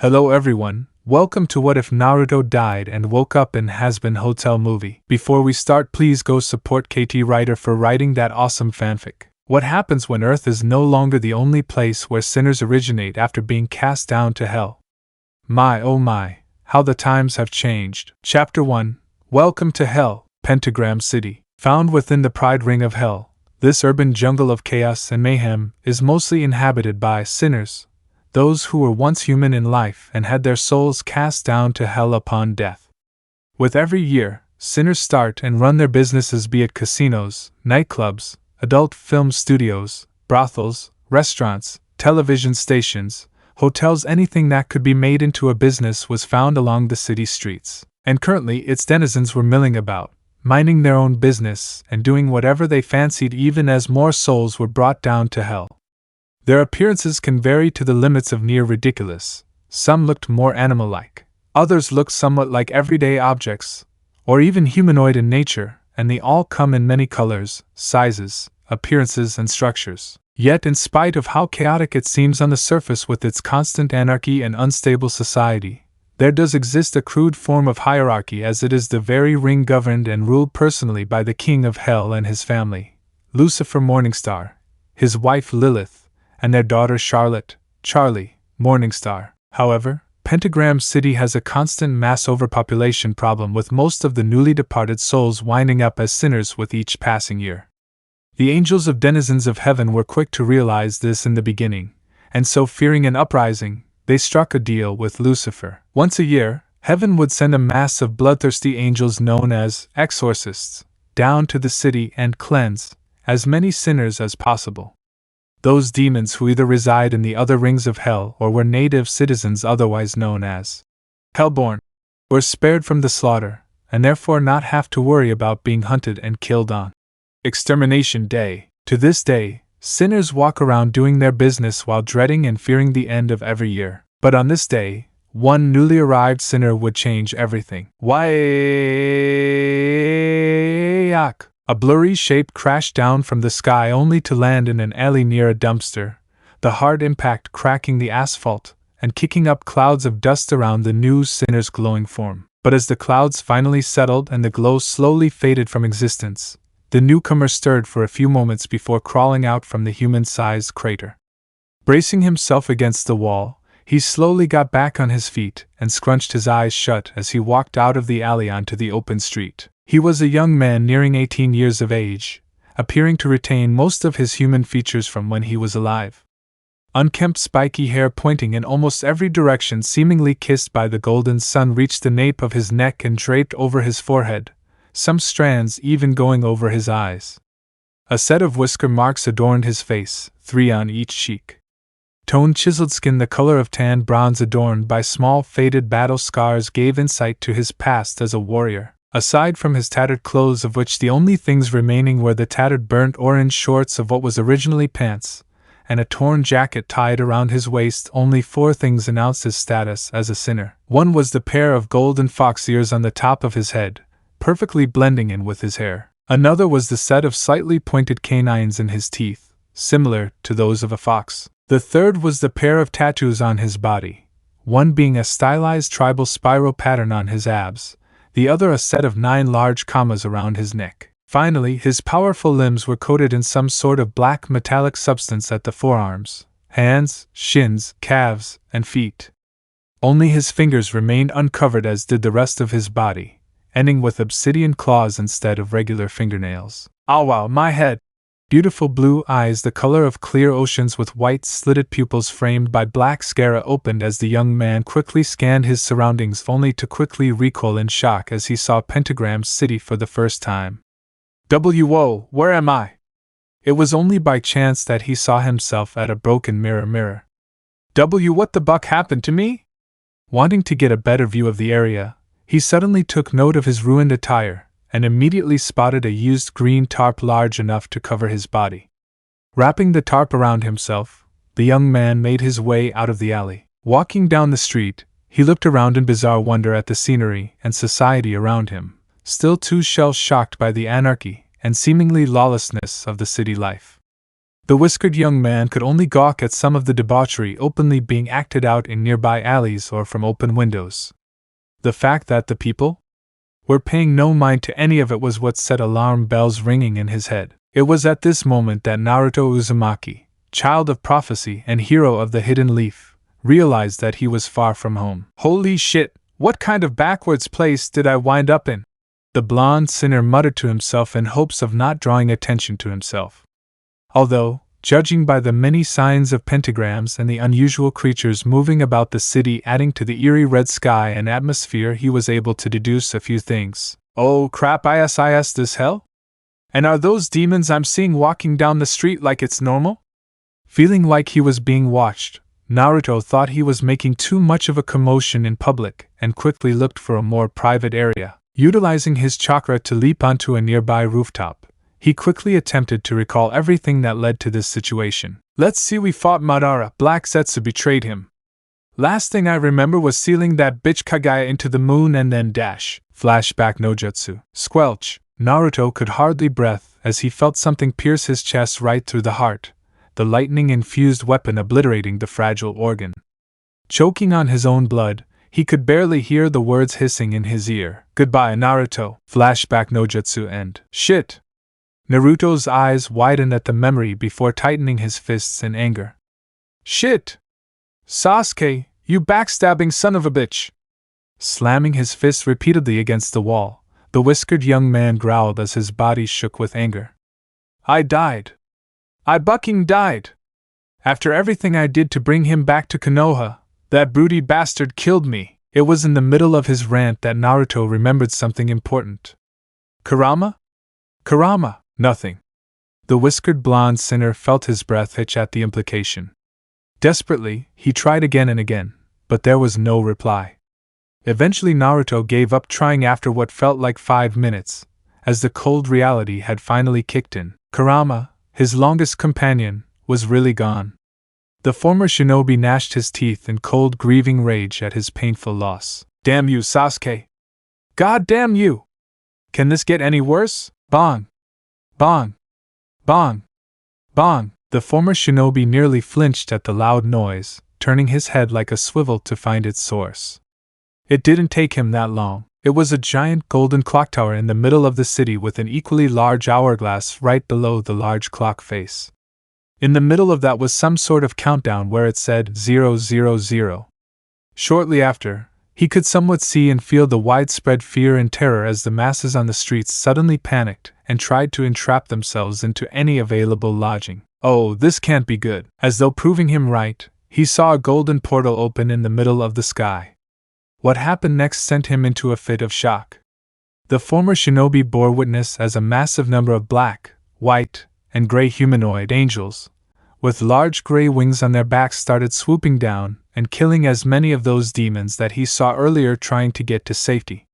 Hello everyone, welcome to What If Naruto Died and Woke Up in Hazbin Hotel movie. Before we start, please go support KTWriter for writing that awesome fanfic. What happens when Earth is no longer the only place where sinners originate after being cast down to hell? My oh my, how the times have changed. Chapter 1, Welcome to Hell, Pentagram City. Found within the Pride Ring of Hell, this urban jungle of chaos and mayhem is mostly inhabited by sinners, those who were once human in life and had their souls cast down to hell upon death. With every year, sinners start and run their businesses, be it casinos, nightclubs, adult film studios, brothels, restaurants, television stations, hotels. Anything that could be made into a business was found along the city streets, and currently its denizens were milling about, minding their own business and doing whatever they fancied, even as more souls were brought down to hell. Their appearances can vary to the limits of near ridiculous. Some looked more animal-like, others looked somewhat like everyday objects, or even humanoid in nature, and they all come in many colors, sizes, appearances, and structures. Yet, in spite of how chaotic it seems on the surface with its constant anarchy and unstable society, there does exist a crude form of hierarchy, as it is the very ring governed and ruled personally by the king of hell and his family, Lucifer Morningstar, his wife Lilith, and their daughter Charlotte, Charlie, Morningstar. However, Pentagram City has a constant mass overpopulation problem, with most of the newly departed souls winding up as sinners with each passing year. The angels of denizens of heaven were quick to realize this in the beginning, and so, fearing an uprising, they struck a deal with Lucifer. Once a year, heaven would send a mass of bloodthirsty angels known as exorcists down to the city and cleanse as many sinners as possible. Those demons who either reside in the other rings of hell or were native citizens, otherwise known as Hellborn, were spared from the slaughter, and therefore not have to worry about being hunted and killed on Extermination Day. To this day, sinners walk around doing their business while dreading and fearing the end of every year. But on this day, one newly arrived sinner would change everything. Why-yak! A blurry shape crashed down from the sky, only to land in an alley near a dumpster, the hard impact cracking the asphalt and kicking up clouds of dust around the new sinner's glowing form. But as the clouds finally settled and the glow slowly faded from existence, the newcomer stirred for a few moments before crawling out from the human-sized crater. Bracing himself against the wall, he slowly got back on his feet and scrunched his eyes shut as he walked out of the alley onto the open street. He was a young man nearing 18 years of age, appearing to retain most of his human features from when he was alive. Unkempt spiky hair pointing in almost every direction, seemingly kissed by the golden sun, reached the nape of his neck and draped over his forehead, some strands even going over his eyes. A set of whisker marks adorned his face, 3 on each cheek. Toned chiseled skin the color of tanned bronze adorned by small faded battle scars gave insight to his past as a warrior. Aside from his tattered clothes, of which the only things remaining were the tattered burnt orange shorts of what was originally pants, and a torn jacket tied around his waist, only 4 things announced his status as a sinner. One was the pair of golden fox ears on the top of his head, perfectly blending in with his hair. Another was the set of slightly pointed canines in his teeth, similar to those of a fox. The third was the pair of tattoos on his body, one being a stylized tribal spiral pattern on his abs, the other a set of 9 large commas around his neck. Finally, his powerful limbs were coated in some sort of black metallic substance at the forearms, hands, shins, calves, and feet. Only his fingers remained uncovered, as did the rest of his body, ending with obsidian claws instead of regular fingernails. Ah wow, my head! Beautiful blue eyes the color of clear oceans with white slitted pupils framed by black sclera opened as the young man quickly scanned his surroundings, only to quickly recoil in shock as he saw Pentagram City for the first time. Whoa, where am I? It was only by chance that he saw himself at a broken mirror. What the buck happened to me? Wanting to get a better view of the area, he suddenly took note of his ruined attire, and immediately spotted a used green tarp large enough to cover his body. Wrapping the tarp around himself, the young man made his way out of the alley. Walking down the street, he looked around in bizarre wonder at the scenery and society around him, still too shell-shocked by the anarchy and seemingly lawlessness of the city life. The whiskered young man could only gawk at some of the debauchery openly being acted out in nearby alleys or from open windows. The fact that the people were paying no mind to any of it was what set alarm bells ringing in his head. It was at this moment that Naruto Uzumaki, child of prophecy and hero of the hidden leaf, realized that he was far from home. Holy shit, what kind of backwards place did I wind up in? The blonde sinner muttered to himself in hopes of not drawing attention to himself. Although, judging by the many signs of pentagrams and the unusual creatures moving about the city adding to the eerie red sky and atmosphere, he was able to deduce a few things. Oh crap, is this hell? And are those demons I'm seeing walking down the street like it's normal? Feeling like he was being watched, Naruto thought he was making too much of a commotion in public and quickly looked for a more private area. Utilizing his chakra to leap onto a nearby rooftop, he quickly attempted to recall everything that led to this situation. Let's see, we fought Madara. Black Zetsu betrayed him. Last thing I remember was sealing that bitch Kagaya into the moon and then dash. Flashback no jutsu. Squelch. Naruto could hardly breathe as he felt something pierce his chest right through the heart, the lightning-infused weapon obliterating the fragile organ. Choking on his own blood, he could barely hear the words hissing in his ear. Goodbye, Naruto. Flashback no jutsu end. Shit! Naruto's eyes widened at the memory before tightening his fists in anger. Shit! Sasuke, you backstabbing son of a bitch! Slamming his fists repeatedly against the wall, the whiskered young man growled as his body shook with anger. I died. I bucking died. After everything I did to bring him back to Konoha, that broody bastard killed me. It was in the middle of his rant that Naruto remembered something important. Kurama? Kurama, nothing. The whiskered blonde sinner felt his breath hitch at the implication. Desperately, he tried again and again, but there was no reply. Eventually Naruto gave up trying after what felt like 5 minutes, as the cold reality had finally kicked in. Kurama, his longest companion, was really gone. The former shinobi gnashed his teeth in cold, grieving rage at his painful loss. Damn you, Sasuke! God damn you! Can this get any worse? Bong! Bong! Bong! Bong! The former shinobi nearly flinched at the loud noise, turning his head like a swivel to find its source. It didn't take him that long. It was a giant golden clock tower in the middle of the city with an equally large hourglass right below the large clock face. In the middle of that was some sort of countdown where it said 000. Shortly after, he could somewhat see and feel the widespread fear and terror as the masses on the streets suddenly panicked and tried to entrap themselves into any available lodging. Oh, this can't be good. As though proving him right, he saw a golden portal open in the middle of the sky. What happened next sent him into a fit of shock. The former shinobi bore witness as a massive number of black, white, and gray humanoid angels, with large gray wings on their backs, started swooping down and killing as many of those demons that he saw earlier trying to get to safety.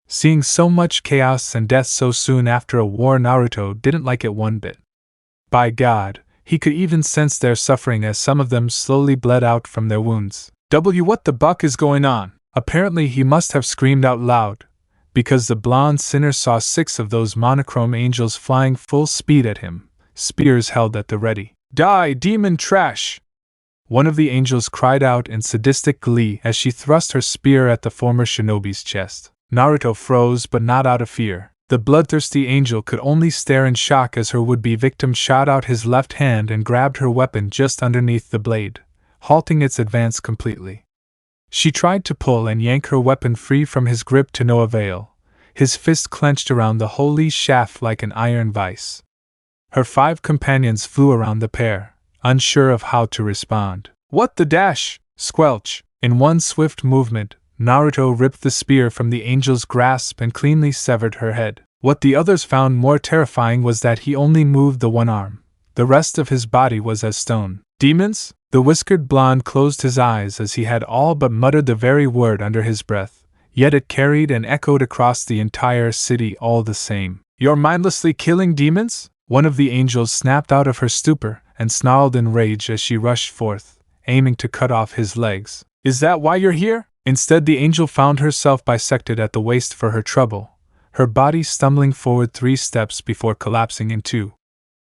Seeing so much chaos and death so soon after a war, Naruto didn't like it one bit. By God, he could even sense their suffering as some of them slowly bled out from their wounds. What the buck is going on? Apparently he must have screamed out loud, because the blonde sinner saw 6 of those monochrome angels flying full speed at him, spears held at the ready. Die, demon trash! One of the angels cried out in sadistic glee as she thrust her spear at the former shinobi's chest. Naruto froze, but not out of fear. The bloodthirsty angel could only stare in shock as her would-be victim shot out his left hand and grabbed her weapon just underneath the blade, halting its advance completely. She tried to pull and yank her weapon free from his grip to no avail, his fist clenched around the holy shaft like an iron vice. Her 5 companions flew around the pair, unsure of how to respond. What the dash? Squelch! In one swift movement, Naruto ripped the spear from the angel's grasp and cleanly severed her head. What the others found more terrifying was that he only moved the one arm. The rest of his body was as stone. Demons? The whiskered blonde closed his eyes as he had all but muttered the very word under his breath, yet it carried and echoed across the entire city all the same. You're mindlessly killing demons? One of the angels snapped out of her stupor and snarled in rage as she rushed forth, aiming to cut off his legs. Is that why you're here? Instead, the angel found herself bisected at the waist for her trouble, her body stumbling forward 3 steps before collapsing in 2.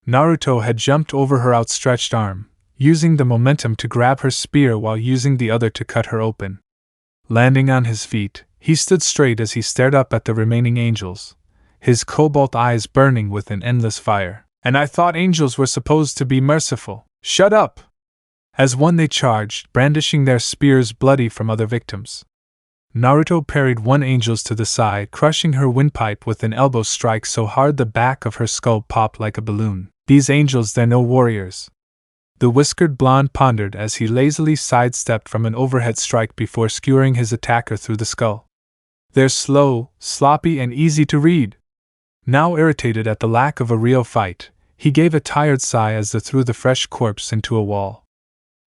Naruto had jumped over her outstretched arm, using the momentum to grab her spear while using the other to cut her open. Landing on his feet, he stood straight as he stared up at the remaining angels, his cobalt eyes burning with an endless fire. And I thought angels were supposed to be merciful. Shut up! As one they charged, brandishing their spears bloody from other victims. Naruto parried one angel to the side, crushing her windpipe with an elbow strike so hard the back of her skull popped like a balloon. These angels, they're no warriors. The whiskered blonde pondered as he lazily sidestepped from an overhead strike before skewering his attacker through the skull. They're slow, sloppy, and easy to read. Now irritated at the lack of a real fight, he gave a tired sigh as they threw the fresh corpse into a wall.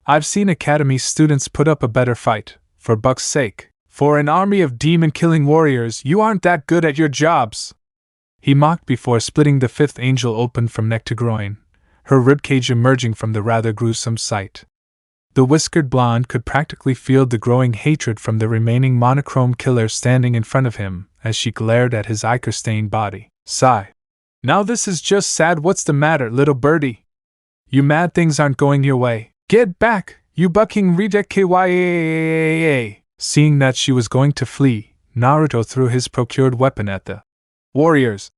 I've seen academy students put up a better fight, for buck's sake. For an army of demon-killing warriors, you aren't that good at your jobs, he mocked before splitting the fifth angel open from neck to groin, her ribcage emerging from the rather gruesome sight. The whiskered blonde could practically feel the growing hatred from the remaining monochrome killer standing in front of him as she glared at his ichor-stained body. Sigh. Now this is just sad. What's the matter, little birdie? You mad things aren't going your way? Get back, you bucking reject KYAAAA. Seeing that she was going to flee, Naruto threw his procured weapon at the warrior's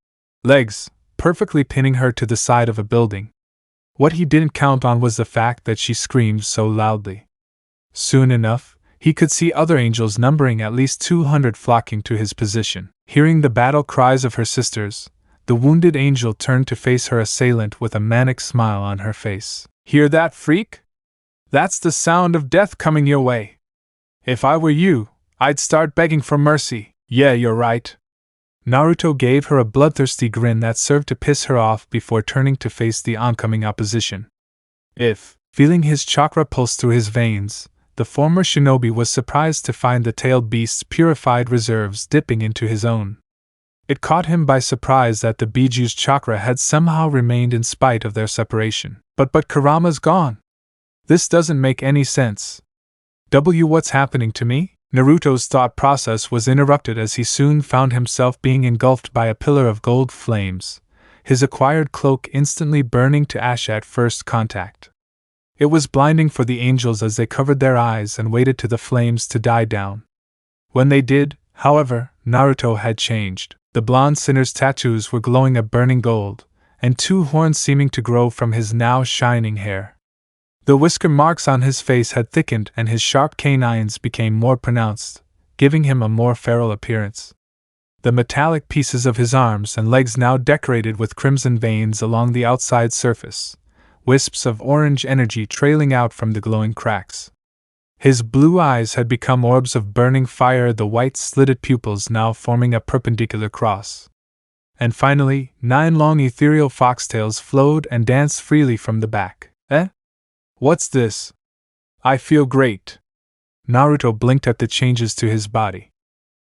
legs, perfectly pinning her to the side of a building. What he didn't count on was the fact that she screamed so loudly. Soon enough, he could see other angels numbering at least 200 flocking to his position. Hearing the battle cries of her sisters, the wounded angel turned to face her assailant with a manic smile on her face. Hear that, freak? That's the sound of death coming your way. If I were you, I'd start begging for mercy. Yeah, you're right. Naruto gave her a bloodthirsty grin that served to piss her off before turning to face the oncoming opposition. Feeling his chakra pulse through his veins, the former shinobi was surprised to find the tailed beast's purified reserves dipping into his own. It caught him by surprise that the Biju's chakra had somehow remained in spite of their separation. But Kurama's gone. This doesn't make any sense. What's happening to me? Naruto's thought process was interrupted as he soon found himself being engulfed by a pillar of gold flames, his acquired cloak instantly burning to ash at first contact. It was blinding for the angels as they covered their eyes and waited to the flames to die down. When they did, however, Naruto had changed. The blonde sinner's tattoos were glowing a burning gold, and two horns seeming to grow from his now shining hair. The whisker marks on his face had thickened and his sharp canines became more pronounced, giving him a more feral appearance. The metallic pieces of his arms and legs now decorated with crimson veins along the outside surface, wisps of orange energy trailing out from the glowing cracks. His blue eyes had become orbs of burning fire, the white slitted pupils now forming a perpendicular cross. And finally, 9 long ethereal foxtails flowed and danced freely from the back. What's this? I feel great. Naruto blinked at the changes to his body.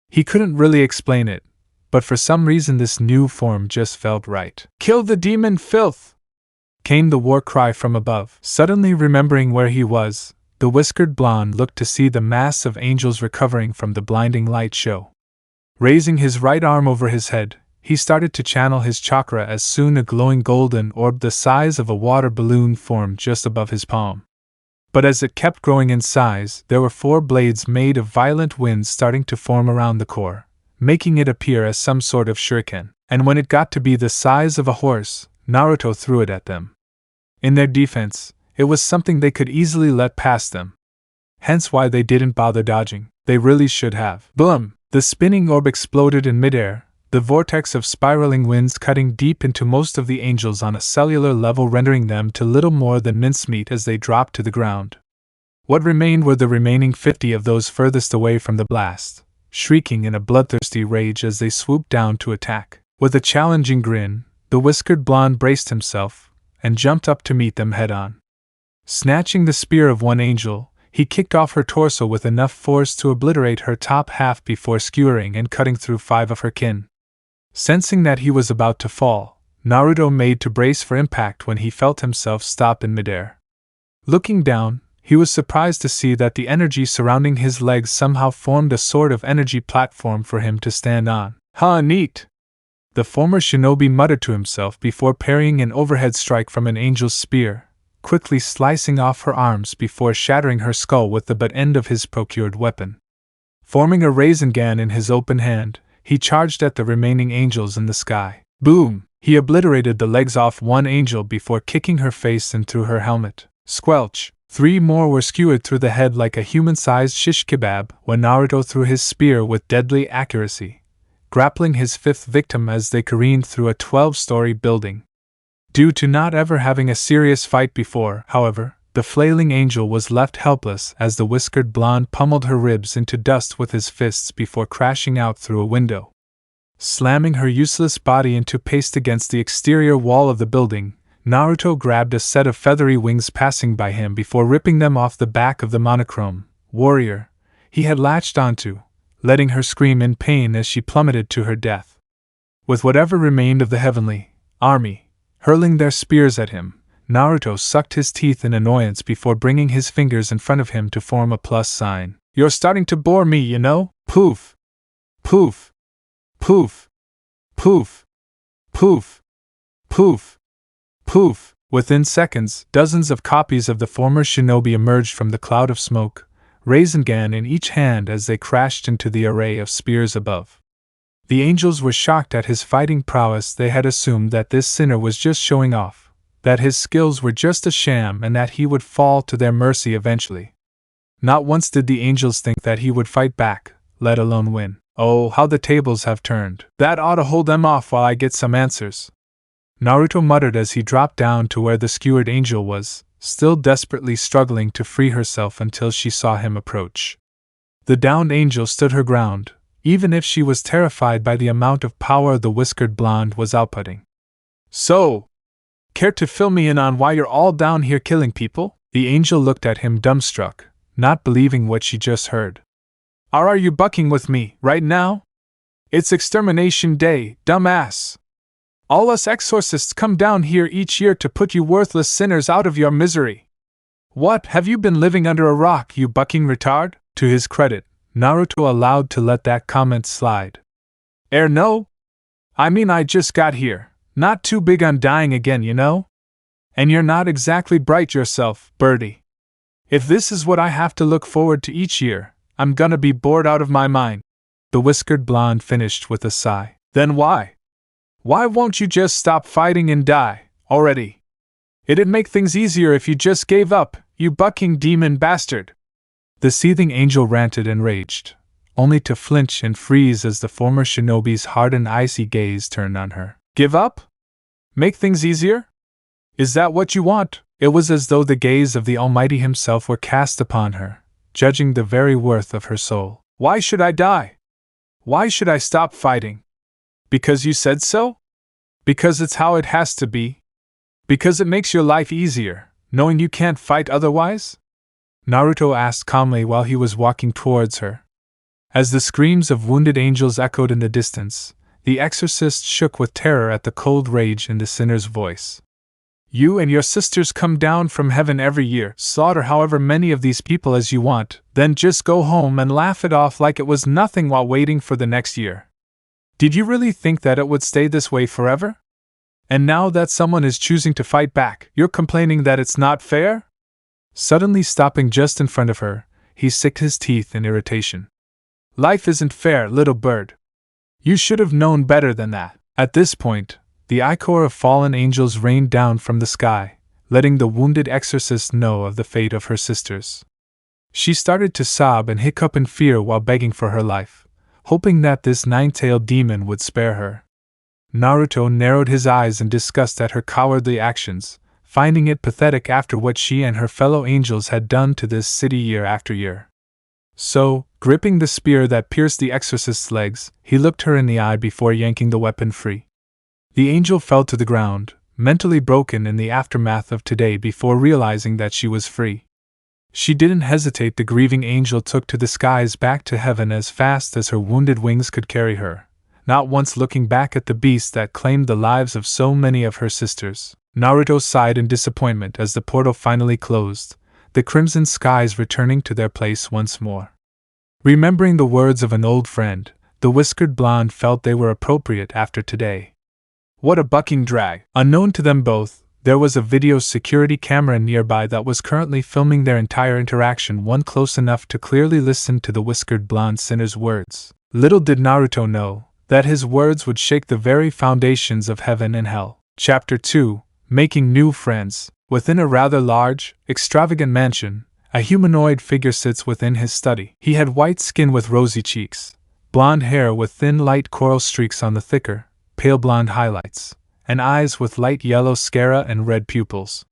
He couldn't really explain it, but for some reason this new form just felt right. Kill the demon filth! Came the war cry from above. Suddenly remembering where he was, the whiskered blonde looked to see the mass of angels recovering from the blinding light show. Raising his right arm over his head, he started to channel his chakra as soon a glowing golden orb the size of a water balloon formed just above his palm. But as it kept growing in size, there were 4 blades made of violent winds starting to form around the core, making it appear as some sort of shuriken. And when it got to be the size of a horse, Naruto threw it at them. In their defense, it was something they could easily let past them. Hence why they didn't bother dodging. They really should have. Boom! The spinning orb exploded in midair, the vortex of spiraling winds cutting deep into most of the angels on a cellular level, rendering them to little more than mincemeat as they dropped to the ground. What remained were the remaining 50 of those furthest away from the blast, shrieking in a bloodthirsty rage as they swooped down to attack. With a challenging grin, the whiskered blonde braced himself and jumped up to meet them head-on. Snatching the spear of one angel, he kicked off her torso with enough force to obliterate her top half before skewering and cutting through 5 of her kin. Sensing that he was about to fall, Naruto made to brace for impact when he felt himself stop in midair. Looking down, he was surprised to see that the energy surrounding his legs somehow formed a sort of energy platform for him to stand on. Neat! The former shinobi muttered to himself before parrying an overhead strike from an angel's spear, quickly slicing off her arms before shattering her skull with the butt end of his procured weapon. Forming a Rasengan in his open hand, he charged at the remaining angels in the sky. Boom! He obliterated the legs off one angel before kicking her face and through her helmet. Squelch! 3 more were skewered through the head like a human-sized shish kebab when Naruto threw his spear with deadly accuracy, grappling his 5th victim as they careened through a 12-story building. Due to not ever having a serious fight before, however, the flailing angel was left helpless as the whiskered blonde pummeled her ribs into dust with his fists before crashing out through a window. Slamming her useless body into paste against the exterior wall of the building, Naruto grabbed a set of feathery wings passing by him before ripping them off the back of the monochrome warrior he had latched onto, letting her scream in pain as she plummeted to her death. With whatever remained of the heavenly army hurling their spears at him, Naruto sucked his teeth in annoyance before bringing his fingers in front of him to form a plus sign. "You're starting to bore me, you know? Poof! Poof! Poof! Poof! Poof! Poof! Poof! Within seconds, dozens of copies of the former shinobi emerged from the cloud of smoke, Rasengan in each hand as they crashed into the array of spears above. The angels were shocked at his fighting prowess. They had assumed that this sinner was just showing off, that his skills were just a sham and that he would fall to their mercy eventually. Not once did the angels think that he would fight back, let alone win. Oh, how the tables have turned. That ought to hold them off while I get some answers," Naruto muttered as he dropped down to where the skewered angel was, still desperately struggling to free herself until she saw him approach. The downed angel stood her ground, even if she was terrified by the amount of power the whiskered blonde was outputting. "So, care to fill me in on why you're all down here killing people?" The angel looked at him dumbstruck, not believing what she just heard. Are you bucking with me, right now? It's extermination day, dumbass. All us exorcists come down here each year to put you worthless sinners out of your misery. What, have you been living under a rock, you bucking retard? To his credit, Naruto allowed to let that comment slide. No? I mean, I just got here, not too big on dying again, you know? And you're not exactly bright yourself, birdie. If this is what I have to look forward to each year, I'm gonna be bored out of my mind. The whiskered blonde finished with a sigh. Then why? Why won't you just stop fighting and die, already? It'd make things easier if you just gave up, you bucking demon bastard. The seething angel ranted and raged, only to flinch and freeze as the former shinobi's hard and icy gaze turned on her. Give up? Make things easier? Is that what you want? It was as though the gaze of the Almighty himself were cast upon her, judging the very worth of her soul. Why should I die? Why should I stop fighting? Because you said so? Because it's how it has to be? Because it makes your life easier, knowing you can't fight otherwise? Naruto asked calmly while he was walking towards her. As the screams of wounded angels echoed in the distance, the exorcist shook with terror at the cold rage in the sinner's voice. You and your sisters come down from heaven every year, slaughter however many of these people as you want, then just go home and laugh it off like it was nothing while waiting for the next year. Did you really think that it would stay this way forever? And now that someone is choosing to fight back, you're complaining that it's not fair? Suddenly stopping just in front of her, he sicked his teeth in irritation. Life isn't fair, little bird. You should have known better than that. At this point, the ichor of fallen angels rained down from the sky, letting the wounded exorcist know of the fate of her sisters. She started to sob and hiccup in fear while begging for her life, hoping that this nine-tailed demon would spare her. Naruto narrowed his eyes in disgust at her cowardly actions, finding it pathetic after what she and her fellow angels had done to this city year after year. So, gripping the spear that pierced the exorcist's legs, he looked her in the eye before yanking the weapon free. The angel fell to the ground, mentally broken in the aftermath of today before realizing that she was free. She didn't hesitate. The grieving angel took to the skies back to heaven as fast as her wounded wings could carry her, not once looking back at the beast that claimed the lives of so many of her sisters. Naruto sighed in disappointment as the portal finally closed, the crimson skies returning to their place once more. Remembering the words of an old friend, the whiskered blonde felt they were appropriate after today. What a bucking drag! Unknown to them both, there was a video security camera nearby that was currently filming their entire interaction, one close enough to clearly listen to the whiskered blonde sinner's words. Little did Naruto know that his words would shake the very foundations of heaven and hell. Chapter 2: Making New Friends. Within a rather large, extravagant mansion, a humanoid figure sits within his study. He had white skin with rosy cheeks, blonde hair with thin light coral streaks on the thicker, pale blonde highlights, and eyes with light yellow sclera and red pupils.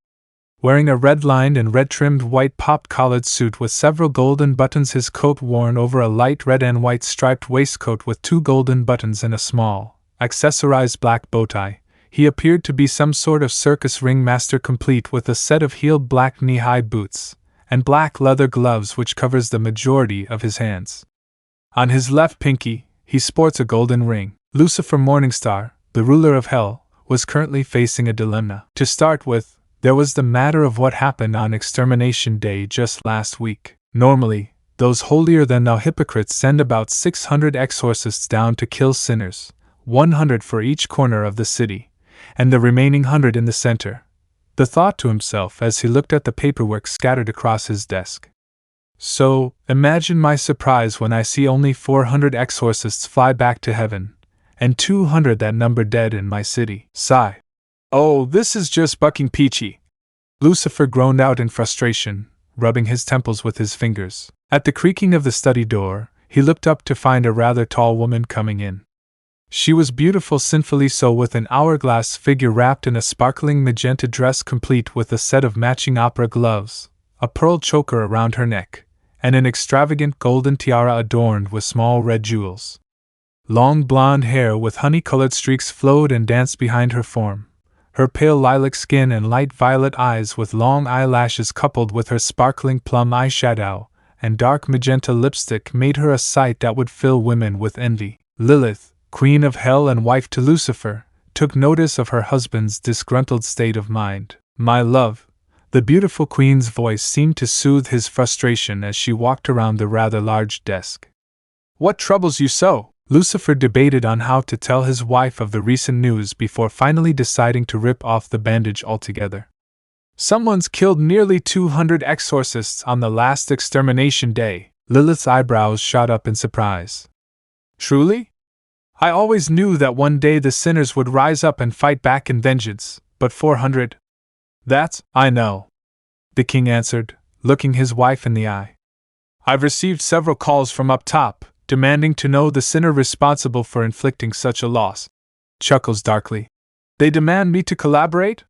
Wearing a red-lined and red-trimmed white pop-collared suit with several golden buttons, his coat worn over a light red and white striped waistcoat with 2 golden buttons and a small, accessorized black bow tie, he appeared to be some sort of circus ringmaster, complete with a set of heeled black knee-high boots and black leather gloves which covers the majority of his hands. On his left pinky, he sports a golden ring. Lucifer Morningstar, the ruler of Hell, was currently facing a dilemma. To start with, there was the matter of what happened on Extermination Day just last week. Normally, those holier-than-thou hypocrites send about 600 exorcists down to kill sinners, 100 for each corner of the city, and the remaining 100 in the center. The thought to himself as he looked at the paperwork scattered across his desk. So, imagine my surprise when I see only 400 exorcists fly back to heaven, and 200 that number dead in my city. Sigh. Oh, this is just bucking peachy. Lucifer groaned out in frustration, rubbing his temples with his fingers. At the creaking of the study door, he looked up to find a rather tall woman coming in. She was beautiful, sinfully so, with an hourglass figure wrapped in a sparkling magenta dress complete with a set of matching opera gloves, a pearl choker around her neck, and an extravagant golden tiara adorned with small red jewels. Long blonde hair with honey-colored streaks flowed and danced behind her form. Her pale lilac skin and light violet eyes with long eyelashes coupled with her sparkling plum eyeshadow and dark magenta lipstick made her a sight that would fill women with envy. Lilith, Queen of Hell and wife to Lucifer, took notice of her husband's disgruntled state of mind. "My love," the beautiful queen's voice seemed to soothe his frustration as she walked around the rather large desk. "What troubles you so?" Lucifer debated on how to tell his wife of the recent news before finally deciding to rip off the bandage altogether. "Someone's killed nearly 200 exorcists on the last Extermination Day." Lilith's eyebrows shot up in surprise. "Truly? I always knew that one day the sinners would rise up and fight back in vengeance, but 400? That's, I know," the king answered, looking his wife in the eye. "I've received several calls from up top, demanding to know the sinner responsible for inflicting such a loss." Chuckles darkly. "They demand me to collaborate?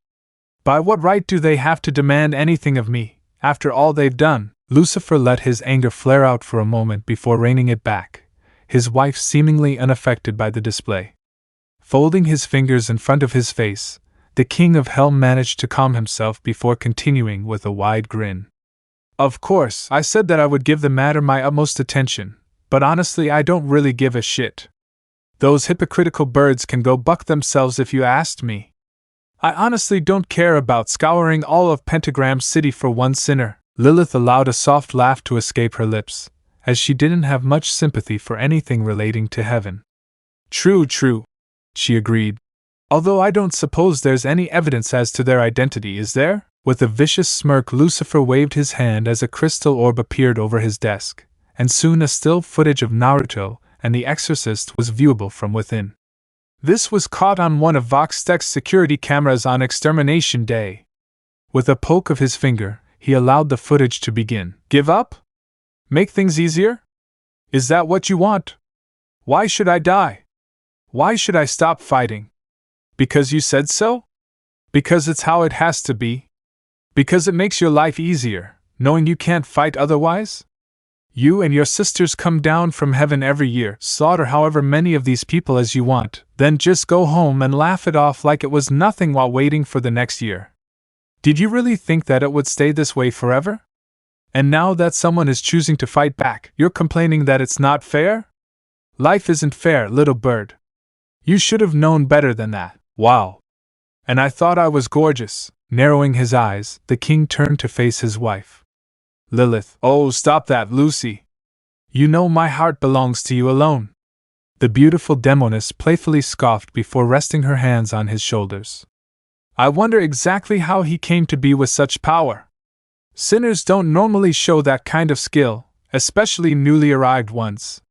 By what right do they have to demand anything of me, after all they've done?" Lucifer let his anger flare out for a moment before reining it back, his wife seemingly unaffected by the display. Folding his fingers in front of his face, the king of hell managed to calm himself before continuing with a wide grin. "Of course, I said that I would give the matter my utmost attention, but honestly I don't really give a shit. Those hypocritical birds can go buck themselves if you asked me. I honestly don't care about scouring all of Pentagram City for one sinner." Lilith allowed a soft laugh to escape her lips, as she didn't have much sympathy for anything relating to heaven. True, she agreed. "Although I don't suppose there's any evidence as to their identity, is there?" With a vicious smirk, Lucifer waved his hand as a crystal orb appeared over his desk, and soon a still footage of Naruto and the exorcist was viewable from within. This was caught on one of Voxtech's security cameras on Extermination Day. With a poke of his finger, he allowed the footage to begin. "Give up? Make things easier? Is that what you want? Why should I die? Why should I stop fighting? Because you said so? Because it's how it has to be? Because it makes your life easier, knowing you can't fight otherwise? You and your sisters come down from heaven every year, slaughter however many of these people as you want, then just go home and laugh it off like it was nothing while waiting for the next year. Did you really think that it would stay this way forever? And now that someone is choosing to fight back, you're complaining that it's not fair? Life isn't fair, little bird. You should have known better than that." "Wow. And I thought I was gorgeous." Narrowing his eyes, the king turned to face his wife. "Lilith." "Oh, stop that, Lucy. You know my heart belongs to you alone. The beautiful demoness playfully scoffed before resting her hands on his shoulders. I wonder exactly how he came to be with such power. Sinners don't normally show that kind of skill, especially newly arrived ones.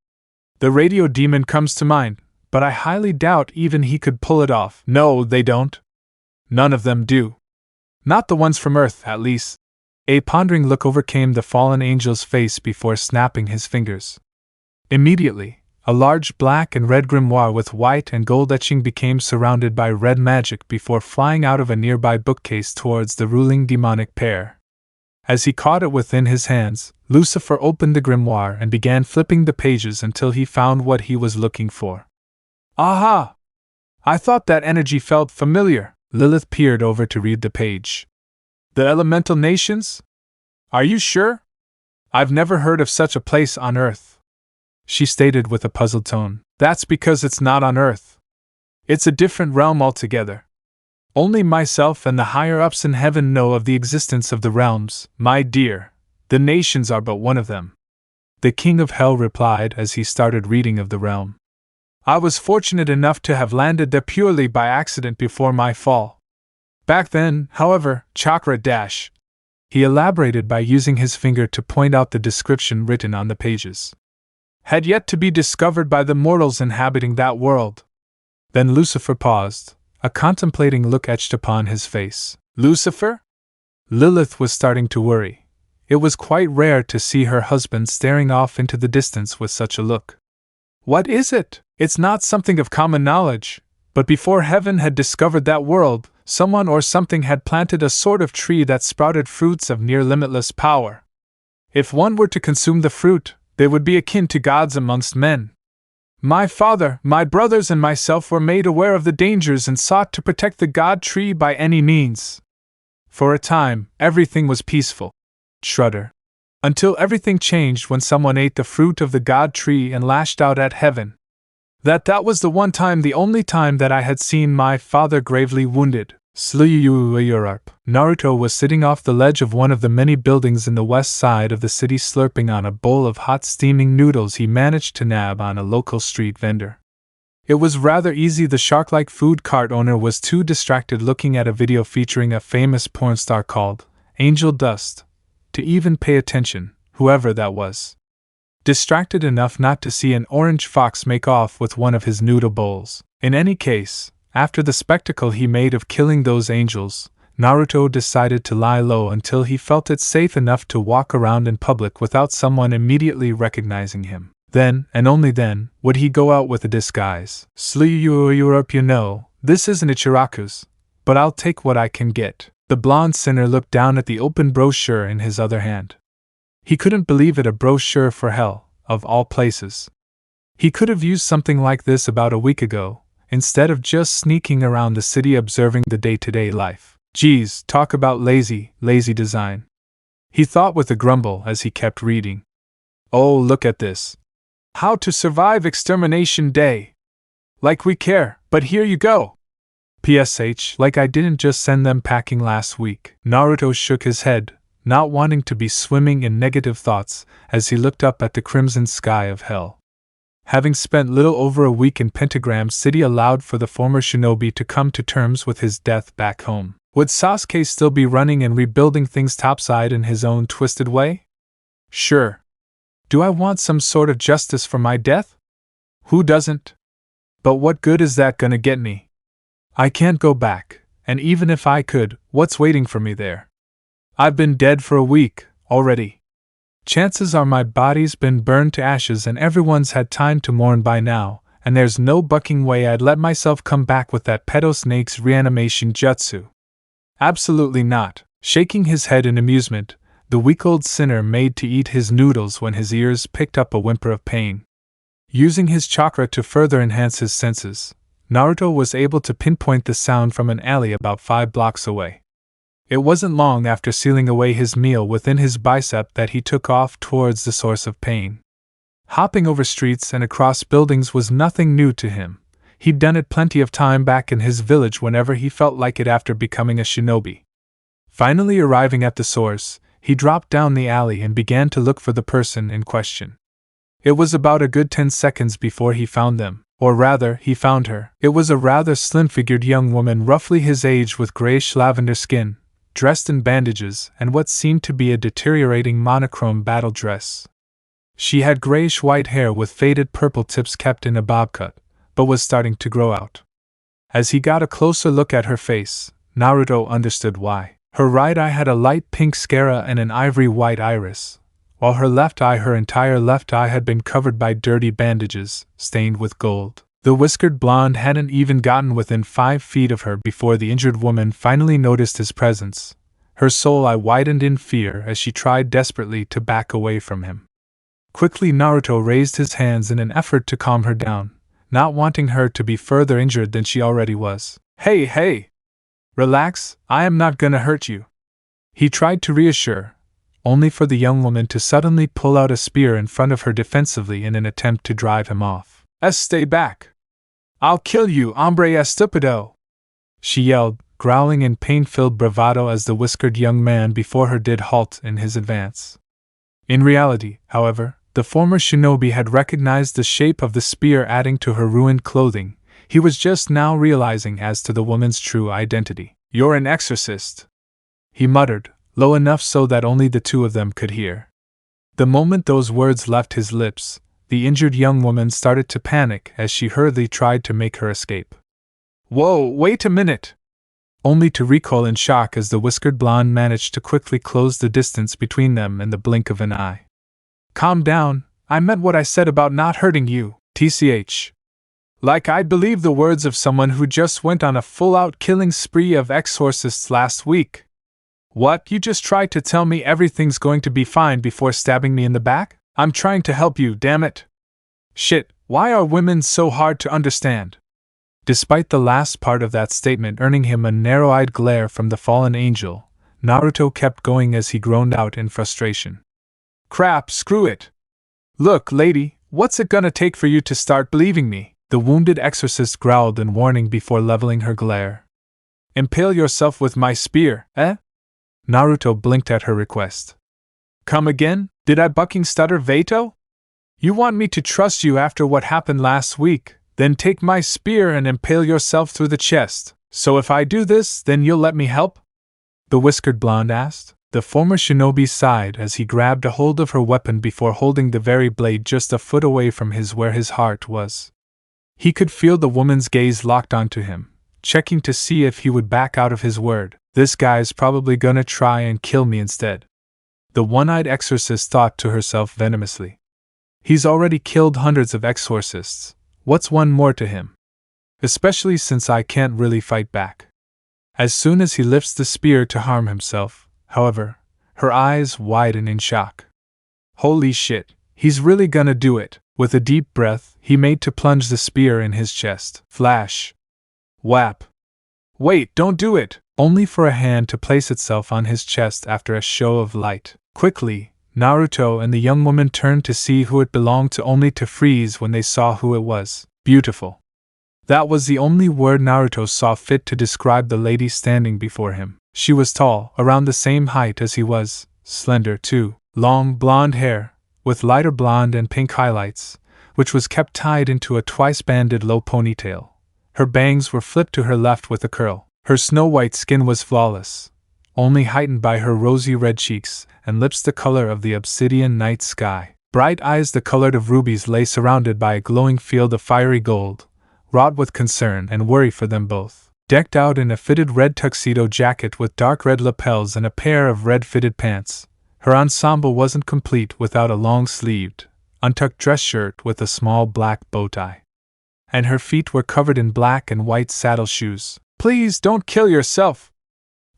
The radio demon comes to mind, but I highly doubt even he could pull it off. No, they don't. None of them do. Not the ones from Earth, at least. A pondering look overcame the fallen angel's face before snapping his fingers. Immediately, a large black and red grimoire with white and gold etching became surrounded by red magic before flying out of a nearby bookcase towards the ruling demonic pair. As he caught it within his hands, Lucifer opened the grimoire and began flipping the pages until he found what he was looking for. Aha! I thought that energy felt familiar. Lilith peered over to read the page. The elemental nations? Are you sure? I've never heard of such a place on Earth, she stated with a puzzled tone. That's because it's not on Earth. It's a different realm altogether. Only myself and the higher-ups in heaven know of the existence of the realms, my dear. The nations are but one of them. The King of Hell replied as he started reading of the realm. I was fortunate enough to have landed there purely by accident before my fall. Back then, however, chakra dash. He elaborated by using his finger to point out the description written on the pages. Had yet to be discovered by the mortals inhabiting that world. Then Lucifer paused, a contemplating look etched upon his face. Lucifer? Lilith was starting to worry. It was quite rare to see her husband staring off into the distance with such a look. What is it? It's not something of common knowledge, but before heaven had discovered that world, someone or something had planted a sort of tree that sprouted fruits of near limitless power. If one were to consume the fruit, they would be akin to gods amongst men. My father, my brothers, and myself were made aware of the dangers and sought to protect the god tree by any means. For a time, everything was peaceful. Shudder. Until everything changed when someone ate the fruit of the god tree and lashed out at heaven. That was the one time, the only time that I had seen my father gravely wounded. Naruto was sitting off the ledge of one of the many buildings in the west side of the city, slurping on a bowl of hot steaming noodles he managed to nab on a local street vendor. It was rather easy. The shark-like food cart owner was too distracted looking at a video featuring a famous porn star called Angel Dust to even pay attention, whoever that was. Distracted enough not to see an orange fox make off with one of his noodle bowls. In any case, after the spectacle he made of killing those angels, Naruto decided to lie low until he felt it safe enough to walk around in public without someone immediately recognizing him. Then, and only then, would he go out with a disguise. You know, this isn't Ichiraku's, but I'll take what I can get. The blonde sinner looked down at the open brochure in his other hand. He couldn't believe it, a brochure for hell, of all places. He could have used something like this about a week ago, instead of just sneaking around the city observing the day-to-day life. Geez, talk about lazy design. He thought with a grumble as he kept reading. Oh, look at this. How to survive extermination day. Like we care, but here you go. PSH, like I didn't just send them packing last week. Naruto shook his head, not wanting to be swimming in negative thoughts as he looked up at the crimson sky of hell. Having spent little over a week in Pentagram City allowed for the former shinobi to come to terms with his death back home. Would Sasuke still be running and rebuilding things topside in his own twisted way? Sure. Do I want some sort of justice for my death? Who doesn't? But what good is that gonna get me? I can't go back, and even if I could, what's waiting for me there? I've been dead for a week, already. Chances are my body's been burned to ashes and everyone's had time to mourn by now, and there's no bucking way I'd let myself come back with that pedo snake's reanimation jutsu. Absolutely not. Shaking his head in amusement, the weak-old sinner made to eat his noodles when his ears picked up a whimper of pain. Using his chakra to further enhance his senses, Naruto was able to pinpoint the sound from an alley about 5 blocks away. It wasn't long after sealing away his meal within his bicep that he took off towards the source of pain. Hopping over streets and across buildings was nothing new to him. He'd done it plenty of time back in his village whenever he felt like it after becoming a shinobi. Finally arriving at the source, he dropped down the alley and began to look for the person in question. It was about a good 10 seconds before he found them. Or rather, he found her. It was a rather slim-figured young woman roughly his age with grayish-lavender skin, dressed in bandages and what seemed to be a deteriorating monochrome battle dress. She had grayish-white hair with faded purple tips kept in a bob cut, but was starting to grow out. As he got a closer look at her face, Naruto understood why. Her right eye had a light pink sclera and an ivory-white iris, while her entire left eye had been covered by dirty bandages, stained with gold. The whiskered blonde hadn't even gotten within 5 feet of her before the injured woman finally noticed his presence. Her soul eye widened in fear as she tried desperately to back away from him. Quickly Naruto raised his hands in an effort to calm her down, not wanting her to be further injured than she already was. Hey! Relax, I am not gonna hurt you. He tried to reassure, only for the young woman to suddenly pull out a spear in front of her defensively in an attempt to drive him off. Stay back! I'll kill you, hombre estupido! She yelled, growling in pain-filled bravado as the whiskered young man before her did halt in his advance. In reality, however, the former shinobi had recognized the shape of the spear adding to her ruined clothing. He was just now realizing as to the woman's true identity. You're an exorcist, he muttered, low enough so that only the two of them could hear. The moment those words left his lips, the injured young woman started to panic as she hurriedly tried to make her escape. Whoa, wait a minute! Only to recoil in shock as the whiskered blonde managed to quickly close the distance between them in the blink of an eye. Calm down, I meant what I said about not hurting you, TCH. Like I'd believe the words of someone who just went on a full-out killing spree of exorcists last week. What, you just tried to tell me everything's going to be fine before stabbing me in the back? I'm trying to help you, damn it. Shit, why are women so hard to understand? Despite the last part of that statement earning him a narrow-eyed glare from the fallen angel, Naruto kept going as he groaned out in frustration. Crap, screw it. Look, lady, what's it gonna take for you to start believing me? The wounded exorcist growled in warning before leveling her glare. Impale yourself with my spear, eh? Naruto blinked at her request. Come again? Did I bucking stutter veto? You want me to trust you after what happened last week, then take my spear and impale yourself through the chest, so if I do this, then you'll let me help? The whiskered blonde asked. The former shinobi sighed as he grabbed a hold of her weapon before holding the very blade just a foot away from where his heart was. He could feel the woman's gaze locked onto him, checking to see if he would back out of his word. This guy's probably gonna try and kill me instead. The one-eyed exorcist thought to herself venomously. He's already killed hundreds of exorcists. What's one more to him? Especially since I can't really fight back. As soon as he lifts the spear to harm himself, however, her eyes widen in shock. Holy shit, he's really gonna do it. With a deep breath, he made to plunge the spear in his chest. Flash. Whap. Wait, don't do it! Only for a hand to place itself on his chest after a show of light. Quickly, Naruto and the young woman turned to see who it belonged to, only to freeze when they saw who it was. Beautiful. That was the only word Naruto saw fit to describe the lady standing before him. She was tall, around the same height as he was, slender too, long blonde hair, with lighter blonde and pink highlights, which was kept tied into a twice-banded low ponytail. Her bangs were flipped to her left with a curl. Her snow-white skin was flawless, only heightened by her rosy red cheeks and lips the color of the obsidian night sky. Bright eyes the color of rubies lay surrounded by a glowing field of fiery gold, wrought with concern and worry for them both. Decked out in a fitted red tuxedo jacket with dark red lapels and a pair of red fitted pants, her ensemble wasn't complete without a long-sleeved, untucked dress shirt with a small black bow tie. And her feet were covered in black and white saddle shoes. Please don't kill yourself.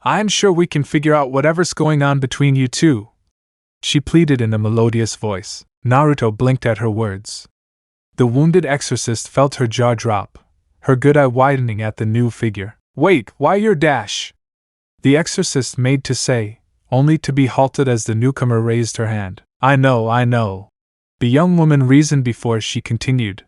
I'm sure we can figure out whatever's going on between you two, she pleaded in a melodious voice. Naruto blinked at her words. The wounded exorcist felt her jaw drop, her good eye widening at the new figure. Wait, why your dash? The exorcist made to say, only to be halted as the newcomer raised her hand. I know. The young woman reasoned before she continued.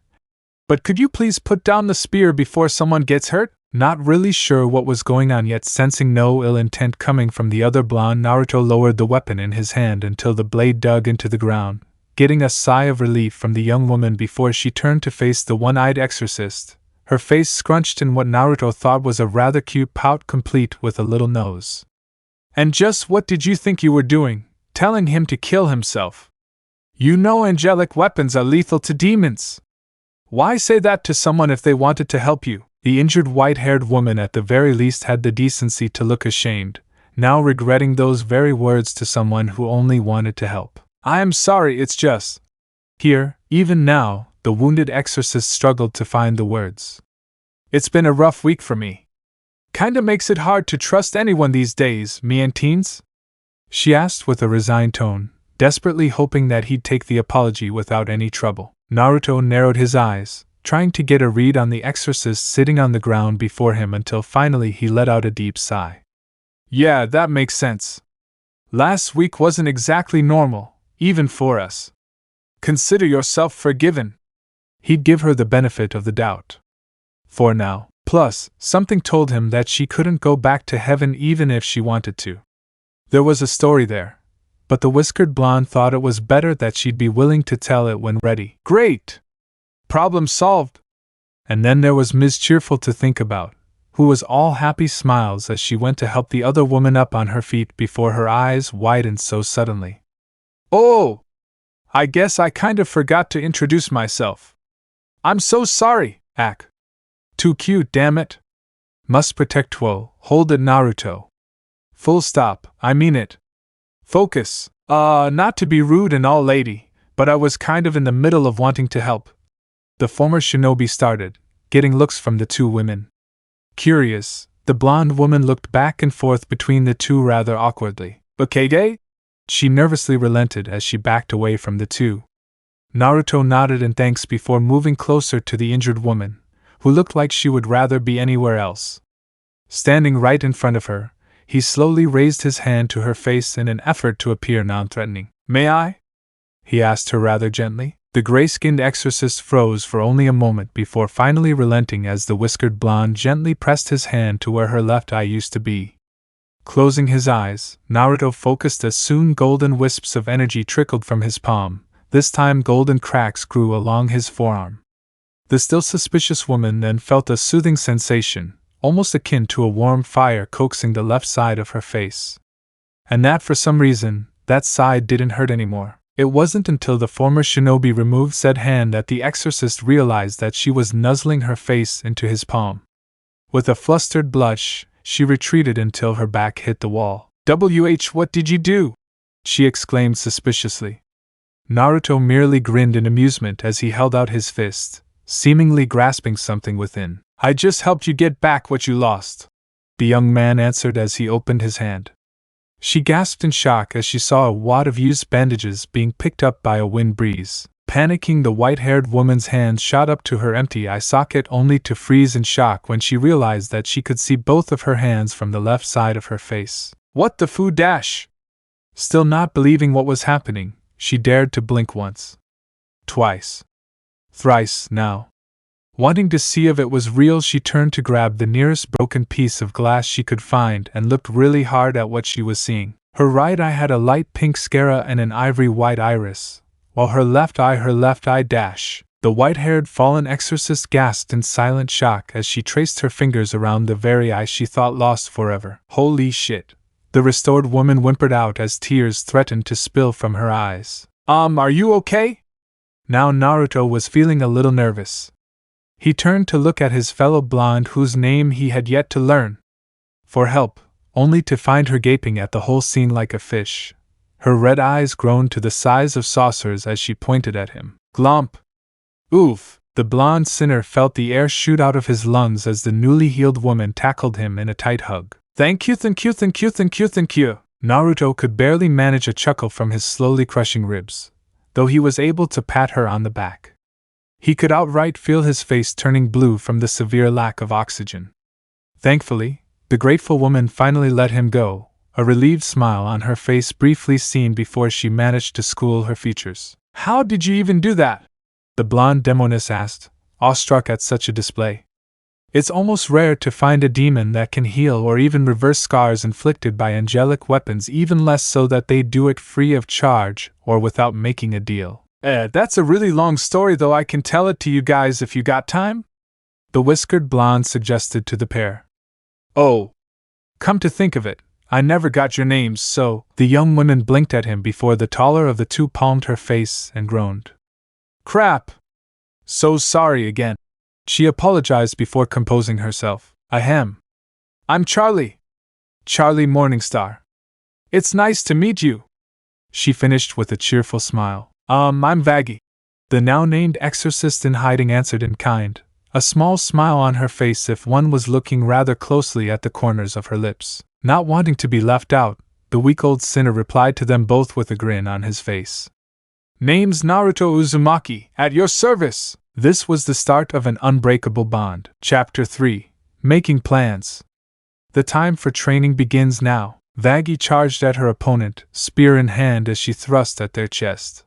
But could you please put down the spear before someone gets hurt? Not really sure what was going on yet, sensing no ill intent coming from the other blonde, Naruto lowered the weapon in his hand until the blade dug into the ground, getting a sigh of relief from the young woman before she turned to face the one-eyed exorcist, her face scrunched in what Naruto thought was a rather cute pout complete with a little nose. And just what did you think you were doing, telling him to kill himself? You know angelic weapons are lethal to demons. Why say that to someone if they wanted to help you? The injured white-haired woman at the very least had the decency to look ashamed, now regretting those very words to someone who only wanted to help. I am sorry, it's just. Here, even now, the wounded exorcist struggled to find the words. It's been a rough week for me. Kinda makes it hard to trust anyone these days, me and teens? She asked with a resigned tone, desperately hoping that he'd take the apology without any trouble. Naruto narrowed his eyes, trying to get a read on the exorcist sitting on the ground before him until finally he let out a deep sigh. Yeah, that makes sense. Last week wasn't exactly normal, even for us. Consider yourself forgiven. He'd give her the benefit of the doubt. For now. Plus, something told him that she couldn't go back to heaven even if she wanted to. There was a story there, but the whiskered blonde thought it was better that she'd be willing to tell it when ready. Great! Problem solved! And then there was Ms. Cheerful to think about, who was all happy smiles as she went to help the other woman up on her feet before her eyes widened so suddenly. Oh! I guess I kind of forgot to introduce myself. I'm so sorry, Ak. Too cute, damn it. Must protect Two, hold it Naruto. Full stop, I mean it. Focus. Not to be rude and all lady, but I was kind of in the middle of wanting to help. The former shinobi started, getting looks from the two women. Curious, the blonde woman looked back and forth between the two rather awkwardly. Okay? She nervously relented as she backed away from the two. Naruto nodded in thanks before moving closer to the injured woman, who looked like she would rather be anywhere else. Standing right in front of her, he slowly raised his hand to her face in an effort to appear non-threatening. May I? He asked her rather gently. The gray-skinned exorcist froze for only a moment before finally relenting as the whiskered blonde gently pressed his hand to where her left eye used to be. Closing his eyes, Naruto focused as soon golden wisps of energy trickled from his palm. This time golden cracks grew along his forearm. The still suspicious woman then felt a soothing sensation, almost akin to a warm fire coaxing the left side of her face. And that for some reason, that side didn't hurt anymore. It wasn't until the former shinobi removed said hand that the exorcist realized that she was nuzzling her face into his palm. With a flustered blush, she retreated until her back hit the wall. What did you do? She exclaimed suspiciously. Naruto merely grinned in amusement as he held out his fist, seemingly grasping something within. I just helped you get back what you lost, the young man answered as he opened his hand. She gasped in shock as she saw a wad of used bandages being picked up by a wind breeze. Panicking, the white-haired woman's hands shot up to her empty eye socket only to freeze in shock when she realized that she could see both of her hands from the left side of her face. What the foo dash? Still not believing what was happening, she dared to blink once. Twice. Thrice now. Wanting to see if it was real, she turned to grab the nearest broken piece of glass she could find and looked really hard at what she was seeing. Her right eye had a light pink sclera and an ivory white iris, while her left eye dash. The white-haired fallen exorcist gasped in silent shock as she traced her fingers around the very eye she thought lost forever. Holy shit! The restored woman whimpered out as tears threatened to spill from her eyes. Are you okay? Now Naruto was feeling a little nervous. He turned to look at his fellow blonde whose name he had yet to learn. For help, only to find her gaping at the whole scene like a fish. Her red eyes grown to the size of saucers as she pointed at him. Glomp! Oof! The blonde sinner felt the air shoot out of his lungs as the newly healed woman tackled him in a tight hug. Thank you. Naruto could barely manage a chuckle from his slowly crushing ribs, though he was able to pat her on the back. He could outright feel his face turning blue from the severe lack of oxygen. Thankfully, the grateful woman finally let him go, a relieved smile on her face briefly seen before she managed to school her features. How did you even do that? The blonde demoness asked, awestruck at such a display. It's almost rare to find a demon that can heal or even reverse scars inflicted by angelic weapons, even less so that they do it free of charge or without making a deal. That's a really long story, though I can tell it to you guys if you got time? The whiskered blonde suggested to the pair. Oh. Come to think of it, I never got your names, so. The young woman blinked at him before the taller of the two palmed her face and groaned. Crap! So sorry again. She apologized before composing herself. Ahem. I'm Charlie. Charlie Morningstar. It's nice to meet you. She finished with a cheerful smile. I'm Vaggie. The now named exorcist in hiding answered in kind, a small smile on her face if one was looking rather closely at the corners of her lips. Not wanting to be left out, the weak old sinner replied to them both with a grin on his face. Name's Naruto Uzumaki, at your service! This was the start of an unbreakable bond. Chapter 3. Making Plans. The time for training begins now. Vaggie charged at her opponent, spear in hand as she thrust at their chest.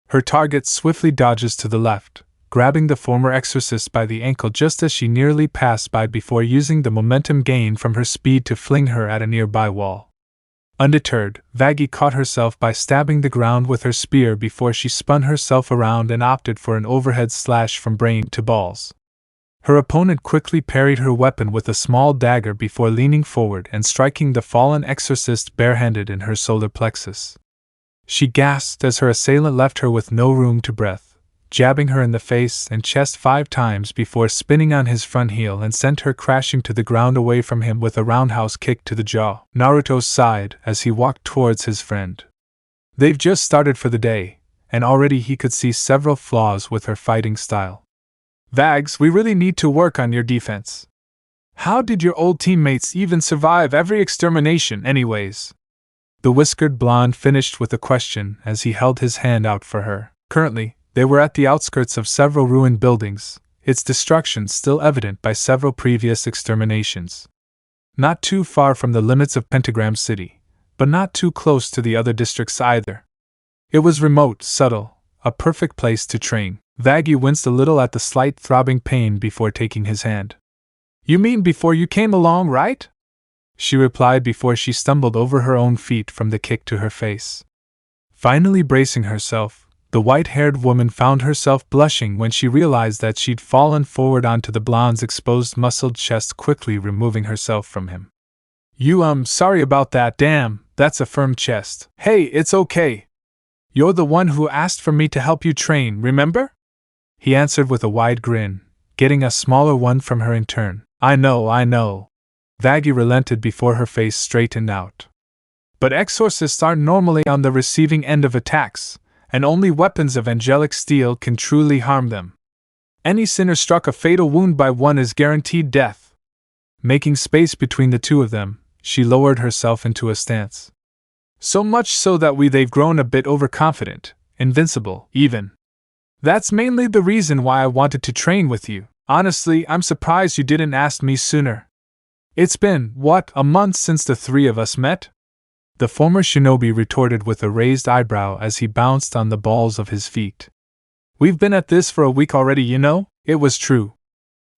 Her target swiftly dodges to the left, grabbing the former exorcist by the ankle just as she nearly passed by before using the momentum gained from her speed to fling her at a nearby wall. Undeterred, Vaggie caught herself by stabbing the ground with her spear before she spun herself around and opted for an overhead slash from brain to balls. Her opponent quickly parried her weapon with a small dagger before leaning forward and striking the fallen exorcist barehanded in her solar plexus. She gasped as her assailant left her with no room to breath, jabbing her in the face and chest 5 times before spinning on his front heel and sent her crashing to the ground away from him with a roundhouse kick to the jaw. Naruto sighed as he walked towards his friend. They've just started for the day, and already he could see several flaws with her fighting style. Vags, we really need to work on your defense. How did your old teammates even survive every extermination anyways? The whiskered blonde finished with a question as he held his hand out for her. Currently, they were at the outskirts of several ruined buildings, its destruction still evident by several previous exterminations. Not too far from the limits of Pentagram City, but not too close to the other districts either. It was remote, subtle, a perfect place to train. Vaggie winced a little at the slight throbbing pain before taking his hand. You mean before you came along, right? She replied before she stumbled over her own feet from the kick to her face. Finally bracing herself, the white-haired woman found herself blushing when she realized that she'd fallen forward onto the blonde's exposed muscled chest, quickly removing herself from him. Sorry about that, damn, that's a firm chest. Hey, it's okay. You're the one who asked for me to help you train, remember? He answered with a wide grin, getting a smaller one from her in turn. I know. Vaggie relented before her face straightened out. But exorcists aren't normally on the receiving end of attacks, and only weapons of angelic steel can truly harm them. Any sinner struck a fatal wound by one is guaranteed death. Making space between the two of them, she lowered herself into a stance. So much so that they've grown a bit overconfident, invincible, even. That's mainly the reason why I wanted to train with you. Honestly, I'm surprised you didn't ask me sooner. It's been, a month since the 3 of us met? The former shinobi retorted with a raised eyebrow as he bounced on the balls of his feet. We've been at this for a week already, you know? It was true.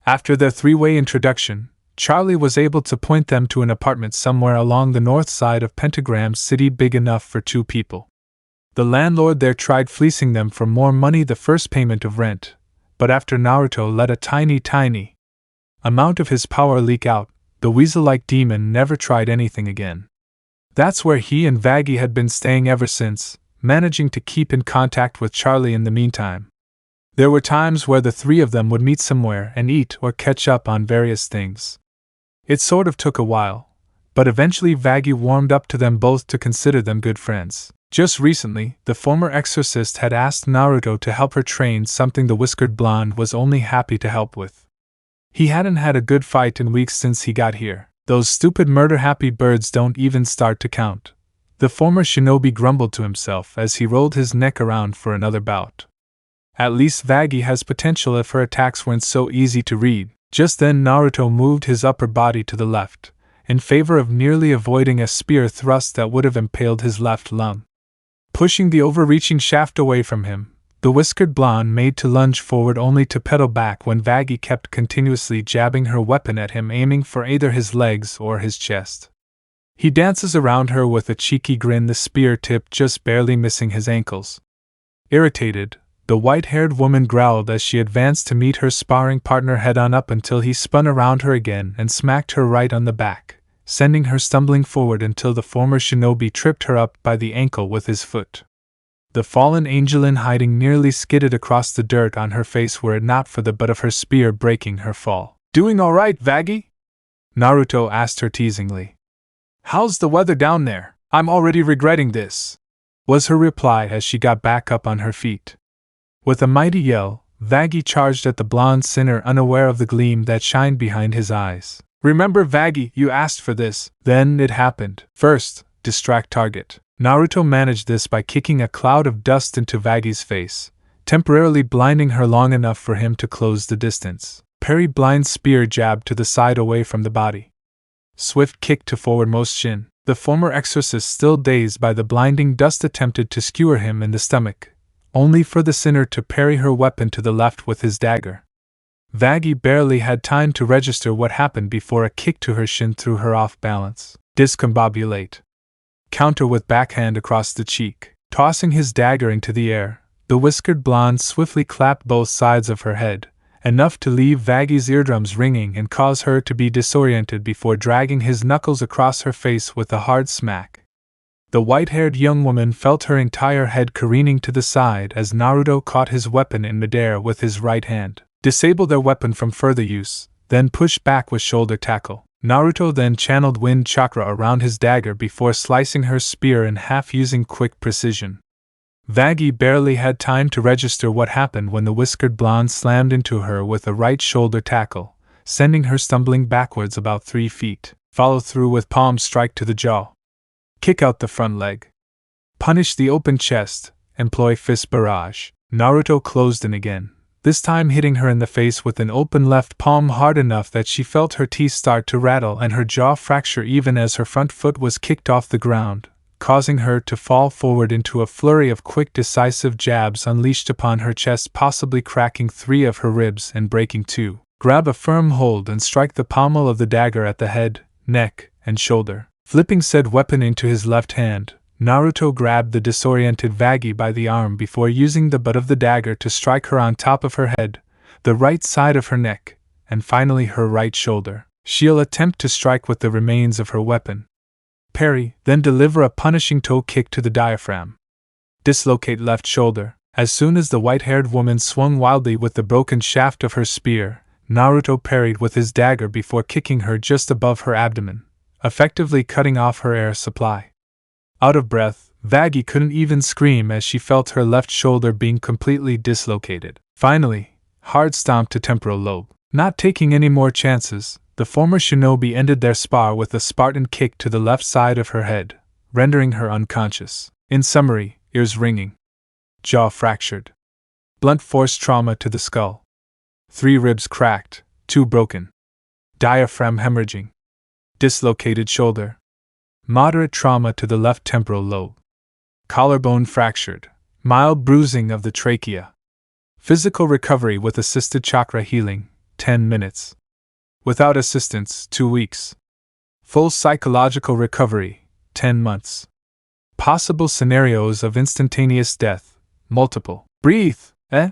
After their 3-way introduction, Charlie was able to point them to an apartment somewhere along the north side of Pentagram City big enough for 2 people. The landlord there tried fleecing them for more money the first payment of rent, but after Naruto let a tiny amount of his power leak out, the weasel-like demon never tried anything again. That's where he and Vaggie had been staying ever since, managing to keep in contact with Charlie in the meantime. There were times where the 3 of them would meet somewhere and eat or catch up on various things. It sort of took a while, but eventually Vaggie warmed up to them both to consider them good friends. Just recently, the former exorcist had asked Naruto to help her train, something the whiskered blonde was only happy to help with. He hadn't had a good fight in weeks since he got here. Those stupid murder-happy birds don't even start to count. The former shinobi grumbled to himself as he rolled his neck around for another bout. At least Vaggie has potential if her attacks weren't so easy to read. Just then Naruto moved his upper body to the left, in favor of nearly avoiding a spear thrust that would have impaled his left lung. Pushing the overreaching shaft away from him, the whiskered blonde made to lunge forward only to pedal back when Vaggie kept continuously jabbing her weapon at him, aiming for either his legs or his chest. He dances around her with a cheeky grin, the spear tip just barely missing his ankles. Irritated, the white-haired woman growled as she advanced to meet her sparring partner head-on up until he spun around her again and smacked her right on the back, sending her stumbling forward until the former shinobi tripped her up by the ankle with his foot. The fallen angel in hiding nearly skidded across the dirt on her face were it not for the butt of her spear breaking her fall. "Doing all right, Vaggie?" Naruto asked her teasingly. "How's the weather down there? I'm already regretting this," was her reply as she got back up on her feet. With a mighty yell, Vaggie charged at the blonde sinner, unaware of the gleam that shined behind his eyes. "Remember, Vaggie, you asked for this." Then it happened. First, distract target. Naruto managed this by kicking a cloud of dust into Vaggie's face, temporarily blinding her long enough for him to close the distance. Parry blind spear jab to the side away from the body. Swift kick to forwardmost shin. The former exorcist, still dazed by the blinding dust, attempted to skewer him in the stomach, only for the sinner to parry her weapon to the left with his dagger. Vaggie barely had time to register what happened before a kick to her shin threw her off balance. Discombobulate. Counter with backhand across the cheek. Tossing his dagger into the air, the whiskered blonde swiftly clapped both sides of her head, enough to leave Vaggie's eardrums ringing and cause her to be disoriented before dragging his knuckles across her face with a hard smack. The white-haired young woman felt her entire head careening to the side as Naruto caught his weapon in midair with his right hand, disabled their weapon from further use, then pushed back with shoulder tackle. Naruto then channeled wind chakra around his dagger before slicing her spear in half using quick precision. Vaggie barely had time to register what happened when the whiskered blonde slammed into her with a right shoulder tackle, sending her stumbling backwards about 3 feet. Follow through with palm strike to the jaw. Kick out the front leg. Punish the open chest. Employ fist barrage. Naruto closed in again, this time hitting her in the face with an open left palm hard enough that she felt her teeth start to rattle and her jaw fracture even as her front foot was kicked off the ground, causing her to fall forward into a flurry of quick, decisive jabs unleashed upon her chest, possibly cracking 3 of her ribs and breaking 2. Grab a firm hold and strike the pommel of the dagger at the head, neck, and shoulder. Flipping said weapon into his left hand, Naruto grabbed the disoriented Vaggie by the arm before using the butt of the dagger to strike her on top of her head, the right side of her neck, and finally her right shoulder. She'll attempt to strike with the remains of her weapon. Parry, then deliver a punishing toe kick to the diaphragm. Dislocate left shoulder. As soon as the white-haired woman swung wildly with the broken shaft of her spear, Naruto parried with his dagger before kicking her just above her abdomen, effectively cutting off her air supply. Out of breath, Vaggie couldn't even scream as she felt her left shoulder being completely dislocated. Finally, hard stomp to temporal lobe. Not taking any more chances, the former shinobi ended their spar with a Spartan kick to the left side of her head, rendering her unconscious. In summary, ears ringing. Jaw fractured. Blunt force trauma to the skull. 3 ribs cracked, 2 broken. Diaphragm hemorrhaging. Dislocated shoulder. Moderate trauma to the left temporal lobe. Collarbone fractured. Mild bruising of the trachea. Physical recovery with assisted chakra healing, 10 minutes. Without assistance, 2 weeks. Full psychological recovery, 10 months. Possible scenarios of instantaneous death, multiple. Breathe, eh?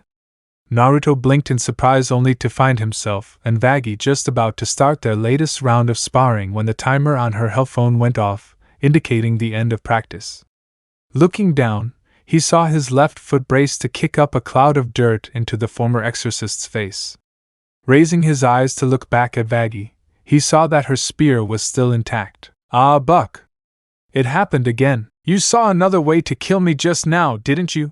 Naruto blinked in surprise only to find himself and Vaggie just about to start their latest round of sparring when the timer on her hell phone went off, indicating the end of practice. Looking down, he saw his left foot brace to kick up a cloud of dirt into the former exorcist's face. Raising his eyes to look back at Vaggie, he saw that her spear was still intact. "Ah, Buck! It happened again. You saw another way to kill me just now, didn't you?"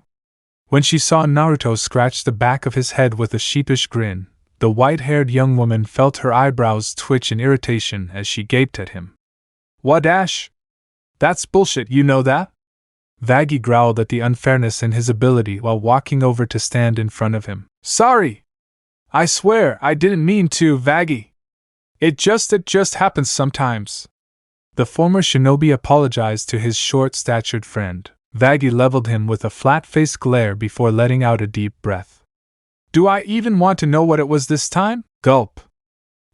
When she saw Naruto scratch the back of his head with a sheepish grin, the white-haired young woman felt her eyebrows twitch in irritation as she gaped at him. "What, Ash? That's bullshit, you know that?" Vaggie growled at the unfairness in his ability while walking over to stand in front of him. "Sorry! I swear I didn't mean to, Vaggie. It just happens sometimes." The former shinobi apologized to his short-statured friend. Vaggie leveled him with a flat-faced glare before letting out a deep breath. "Do I even want to know what it was this time?" Gulp.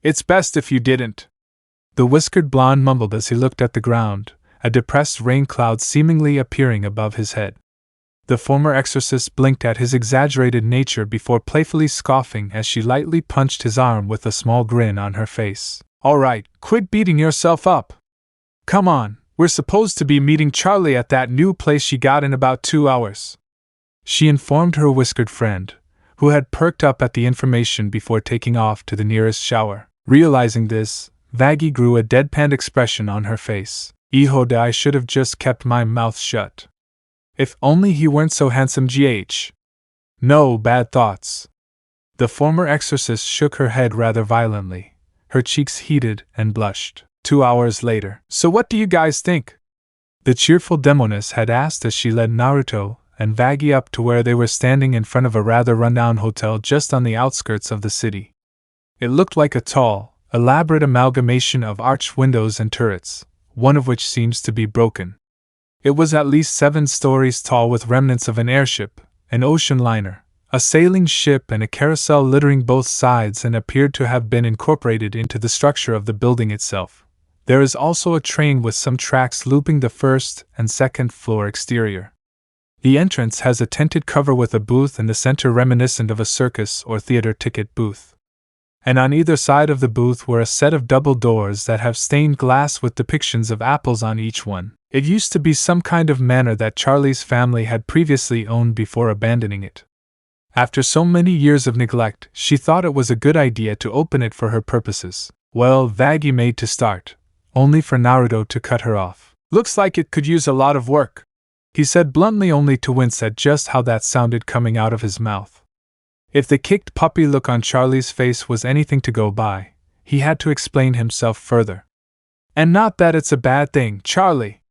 "It's best if you didn't." The whiskered blonde mumbled as he looked at the ground, a depressed rain cloud seemingly appearing above his head. The former exorcist blinked at his exaggerated nature before playfully scoffing as she lightly punched his arm with a small grin on her face. "Alright, quit beating yourself up. Come on, we're supposed to be meeting Charlie at that new place she got in about 2 hours," she informed her whiskered friend, who had perked up at the information before taking off to the nearest shower. Realizing this, Vaggie grew a deadpan expression on her face. "Ihode, I should have just kept my mouth shut. If only he weren't so handsome, gh. No bad thoughts." The former exorcist shook her head rather violently. Her cheeks heated and blushed. 2 hours later. "So what do you guys think?" the cheerful demoness had asked as she led Naruto and Vaggie up to where they were standing in front of a rather rundown hotel just on the outskirts of the city. It looked like a tall, elaborate amalgamation of arched windows and turrets, one of which seems to be broken. It was at least 7 stories tall with remnants of an airship, an ocean liner, a sailing ship and a carousel littering both sides and appeared to have been incorporated into the structure of the building itself. There is also a train with some tracks looping the first and second floor exterior. The entrance has a tinted cover with a booth in the center reminiscent of a circus or theater ticket booth. And on either side of the booth were a set of double doors that have stained glass with depictions of apples on each one. It used to be some kind of manor that Charlie's family had previously owned before abandoning it. After so many years of neglect, she thought it was a good idea to open it for her purposes. Well, Vaggie made to start, only for Naruto to cut her off. "Looks like it could use a lot of work," he said bluntly, only to wince at just how that sounded coming out of his mouth. If the kicked puppy look on Charlie's face was anything to go by, he had to explain himself further. "And not that it's a bad thing, Charlie.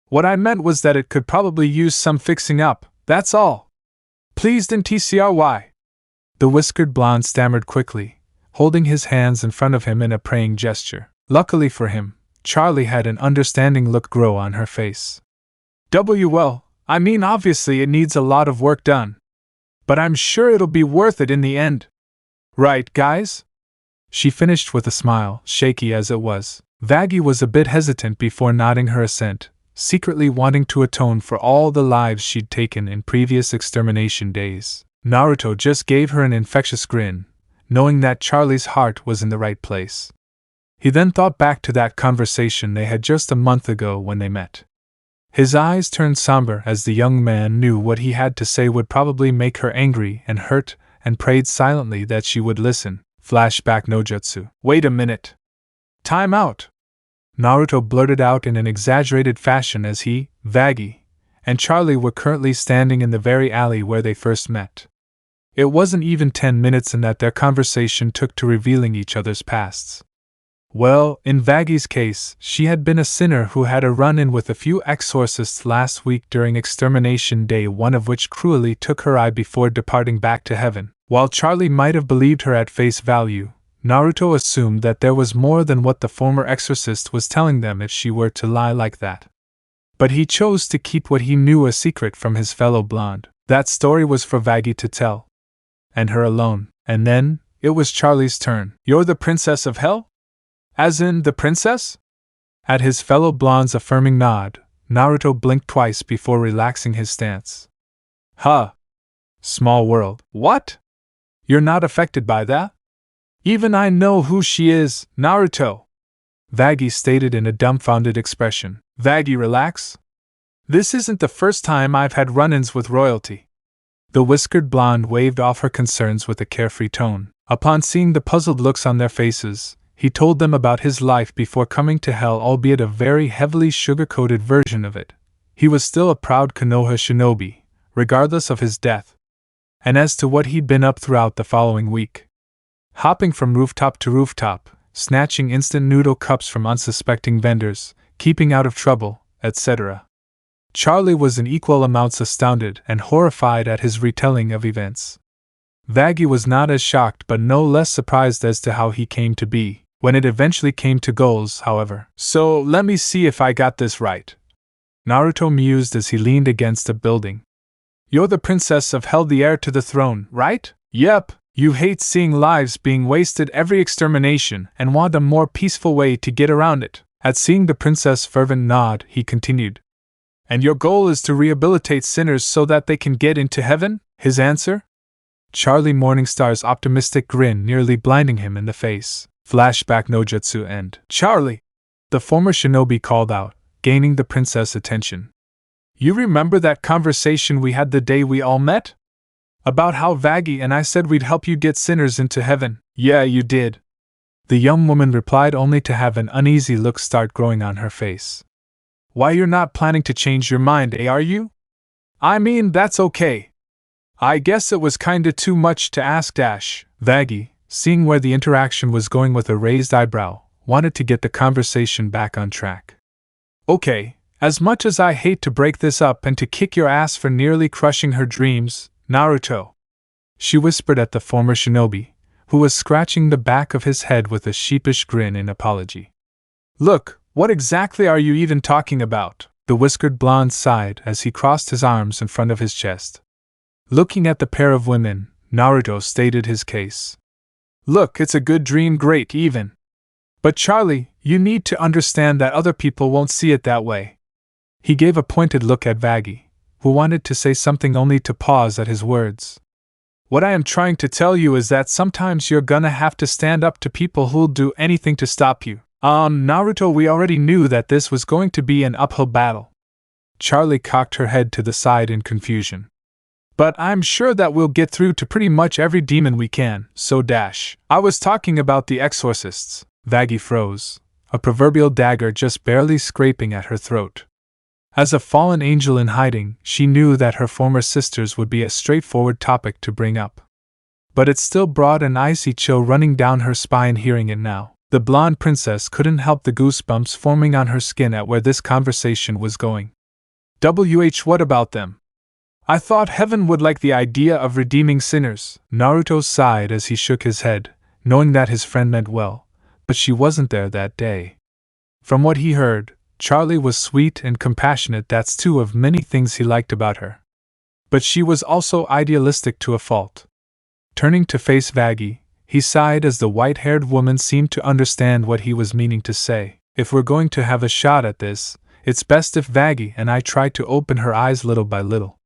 What I meant was that it could probably use some fixing up, that's all. Pleased in TCRY." The whiskered blonde stammered quickly, holding his hands in front of him in a praying gesture. Luckily for him, Charlie had an understanding look grow on her face. "Well, I mean obviously it needs a lot of work done. But I'm sure it'll be worth it in the end. Right, guys?" She finished with a smile, shaky as it was. Vaggie was a bit hesitant before nodding her assent, secretly wanting to atone for all the lives she'd taken in previous extermination days. Naruto just gave her an infectious grin, knowing that Charlie's heart was in the right place. He then thought back to that conversation they had just a month ago when they met. His eyes turned somber as the young man knew what he had to say would probably make her angry and hurt, and prayed silently that she would listen. Flashback no jutsu. "Wait a minute. Time out," Naruto blurted out in an exaggerated fashion as he, Vaggie, and Charlie were currently standing in the very alley where they first met. It wasn't even 10 minutes in that their conversation took to revealing each other's pasts. Well, in Vaggie's case, she had been a sinner who had a run-in with a few exorcists last week during Extermination Day, one of which cruelly took her eye before departing back to heaven. While Charlie might have believed her at face value, Naruto assumed that there was more than what the former exorcist was telling them if she were to lie like that. But he chose to keep what he knew a secret from his fellow blonde. That story was for Vaggie to tell. And her alone. And then, it was Charlie's turn. "You're the princess of hell? As in, the princess?" At his fellow blonde's affirming nod, Naruto blinked twice before relaxing his stance. "Huh. Small world. What? You're not affected by that?" "Even I know who she is, Naruto," Vaggie stated in a dumbfounded expression. "Vaggie, relax. This isn't the first time I've had run-ins with royalty." The whiskered blonde waved off her concerns with a carefree tone. Upon seeing the puzzled looks on their faces, he told them about his life before coming to hell, albeit a very heavily sugar-coated version of it. He was still a proud Konoha shinobi, regardless of his death. And as to what he'd been up throughout the following week, hopping from rooftop to rooftop, snatching instant noodle cups from unsuspecting vendors, keeping out of trouble, etc. Charlie was in equal amounts astounded and horrified at his retelling of events. Vaggie was not as shocked but no less surprised as to how he came to be. When it eventually came to goals, however. "So, let me see if I got this right," Naruto mused as he leaned against a building. "You're the princess of hell, the heir to the throne, right? Yep. You hate seeing lives being wasted every extermination and want a more peaceful way to get around it." At seeing the princess' fervent nod, he continued. And your goal is to rehabilitate sinners so that they can get into heaven? His answer? Charlie Morningstar's optimistic grin nearly blinding him in the face. Flashback no jutsu end. Charlie! The former shinobi called out, gaining the princess' attention. You remember that conversation we had the day we all met? About how Vaggie and I said we'd help you get sinners into heaven. Yeah, you did. The young woman replied only to have an uneasy look start growing on her face. Why, you're not planning to change your mind, are you? I mean, that's okay. I guess it was kinda too much to ask. Vaggie, seeing where the interaction was going with a raised eyebrow, wanted to get the conversation back on track. Okay, as much as I hate to break this up and to kick your ass for nearly crushing her dreams, Naruto, she whispered at the former shinobi, who was scratching the back of his head with a sheepish grin in apology. Look, what exactly are you even talking about? The whiskered blonde sighed as he crossed his arms in front of his chest. Looking at the pair of women, Naruto stated his case. Look, it's a good dream, great even. But Charlie, you need to understand that other people won't see it that way. He gave a pointed look at Vaggie, who wanted to say something only to pause at his words. What I am trying to tell you is that sometimes you're gonna have to stand up to people who'll do anything to stop you. Naruto, we already knew that this was going to be an uphill battle. Charlie cocked her head to the side in confusion. But I'm sure that we'll get through to pretty much every demon we can, so I was talking about the exorcists. Vaggie froze, a proverbial dagger just barely scraping at her throat. As a fallen angel in hiding, she knew that her former sisters would be a straightforward topic to bring up. But it still brought an icy chill running down her spine hearing it now. The blonde princess couldn't help the goosebumps forming on her skin at where this conversation was going. What about them? I thought heaven would like the idea of redeeming sinners. Naruto sighed as he shook his head, knowing that his friend meant well, but she wasn't there that day. From what he heard, Charlie was sweet and compassionate, that's two of many things he liked about her. But she was also idealistic to a fault. Turning to face Vaggie, he sighed as the white-haired woman seemed to understand what he was meaning to say. If we're going to have a shot at this, it's best if Vaggie and I try to open her eyes little by little.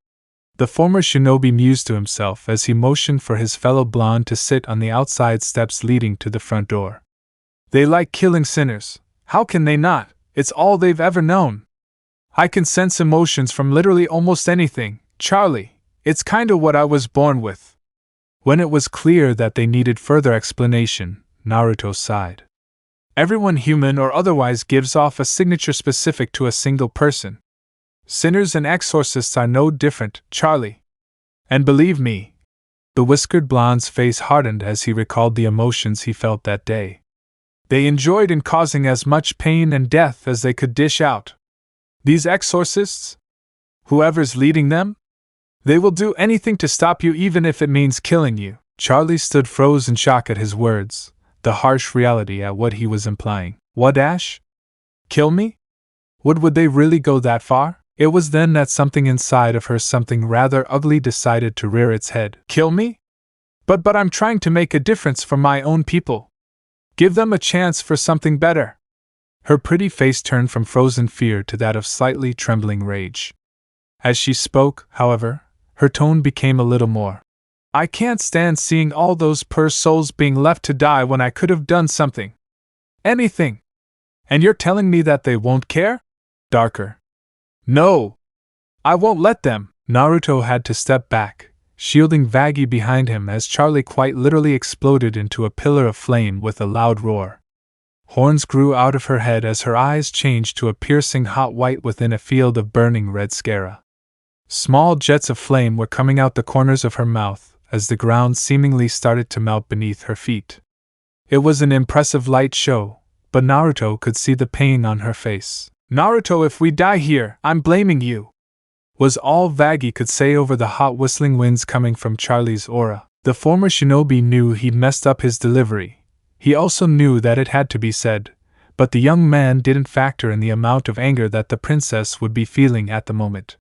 The former shinobi mused to himself as he motioned for his fellow blonde to sit on the outside steps leading to the front door. They like killing sinners. How can they not? It's all they've ever known. I can sense emotions from literally almost anything, Charlie. It's kinda what I was born with. When it was clear that they needed further explanation, Naruto sighed. Everyone, human or otherwise, gives off a signature specific to a single person. Sinners and exorcists are no different, Charlie. And believe me, the whiskered blonde's face hardened as he recalled the emotions he felt that day. They enjoyed in causing as much pain and death as they could dish out. These exorcists? Whoever's leading them? They will do anything to stop you, even if it means killing you. Charlie stood froze in shock at his words, the harsh reality at what he was implying. What, Ash? Kill me? Would they really go that far? It was then that something inside of her, something rather ugly, decided to rear its head. Kill me? But I'm trying to make a difference for my own people. Give them a chance for something better. Her pretty face turned from frozen fear to that of slightly trembling rage. As she spoke, however, her tone became a little more. I can't stand seeing all those poor souls being left to die when I could have done something. Anything. And you're telling me that they won't care? Darker. No. I won't let them. Naruto had to step back, shielding Vaggie behind him as Charlie quite literally exploded into a pillar of flame with a loud roar. Horns grew out of her head as her eyes changed to a piercing hot white within a field of burning red scara. Small jets of flame were coming out the corners of her mouth as the ground seemingly started to melt beneath her feet. It was an impressive light show, but Naruto could see the pain on her face. Naruto, if we die here, I'm blaming you, was all Vaggie could say over the hot whistling winds coming from Charlie's aura. The former shinobi knew he'd messed up his delivery. He also knew that it had to be said, but the young man didn't factor in the amount of anger that the princess would be feeling at the moment.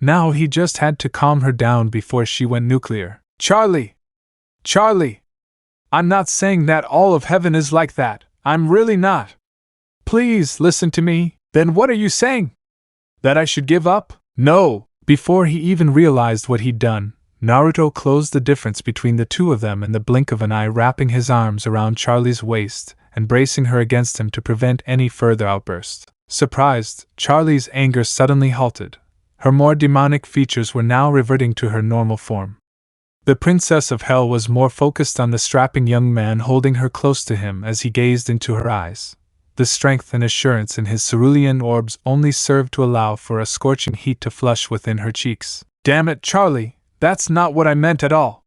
Now he just had to calm her down before she went nuclear. Charlie! Charlie! I'm not saying that all of heaven is like that. I'm really not. Please listen to me. Then what are you saying? That I should give up? No! Before he even realized what he'd done, Naruto closed the difference between the two of them in the blink of an eye, wrapping his arms around Charlie's waist and bracing her against him to prevent any further outburst. Surprised, Charlie's anger suddenly halted. Her more demonic features were now reverting to her normal form. The Princess of Hell was more focused on the strapping young man holding her close to him as he gazed into her eyes. The strength and assurance in his cerulean orbs only served to allow for a scorching heat to flush within her cheeks. Damn it, Charlie, that's not what I meant at all.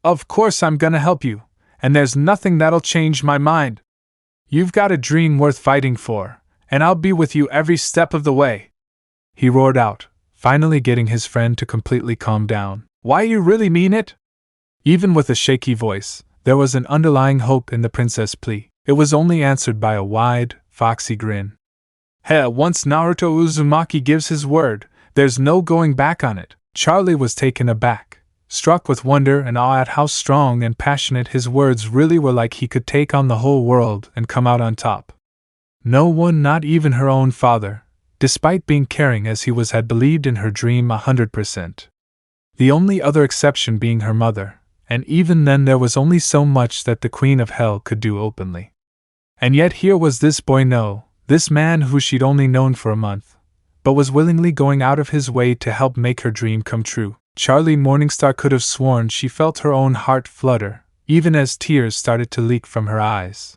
Of course I'm gonna help you, and there's nothing that'll change my mind. You've got a dream worth fighting for, and I'll be with you every step of the way. He roared out, finally getting his friend to completely calm down. Why, you really mean it? Even with a shaky voice, there was an underlying hope in the princess' plea. It was only answered by a wide, foxy grin. Once Naruto Uzumaki gives his word, there's no going back on it. Charlie was taken aback, struck with wonder and awe at how strong and passionate his words really were, like he could take on the whole world and come out on top. No one, not even her own father, despite being caring as he was, had believed in her dream 100%. The only other exception being her mother, and even then there was only so much that the Queen of Hell could do openly. And yet here was this boy, this man who she'd only known for a month, but was willingly going out of his way to help make her dream come true. Charlie Morningstar could have sworn she felt her own heart flutter, even as tears started to leak from her eyes.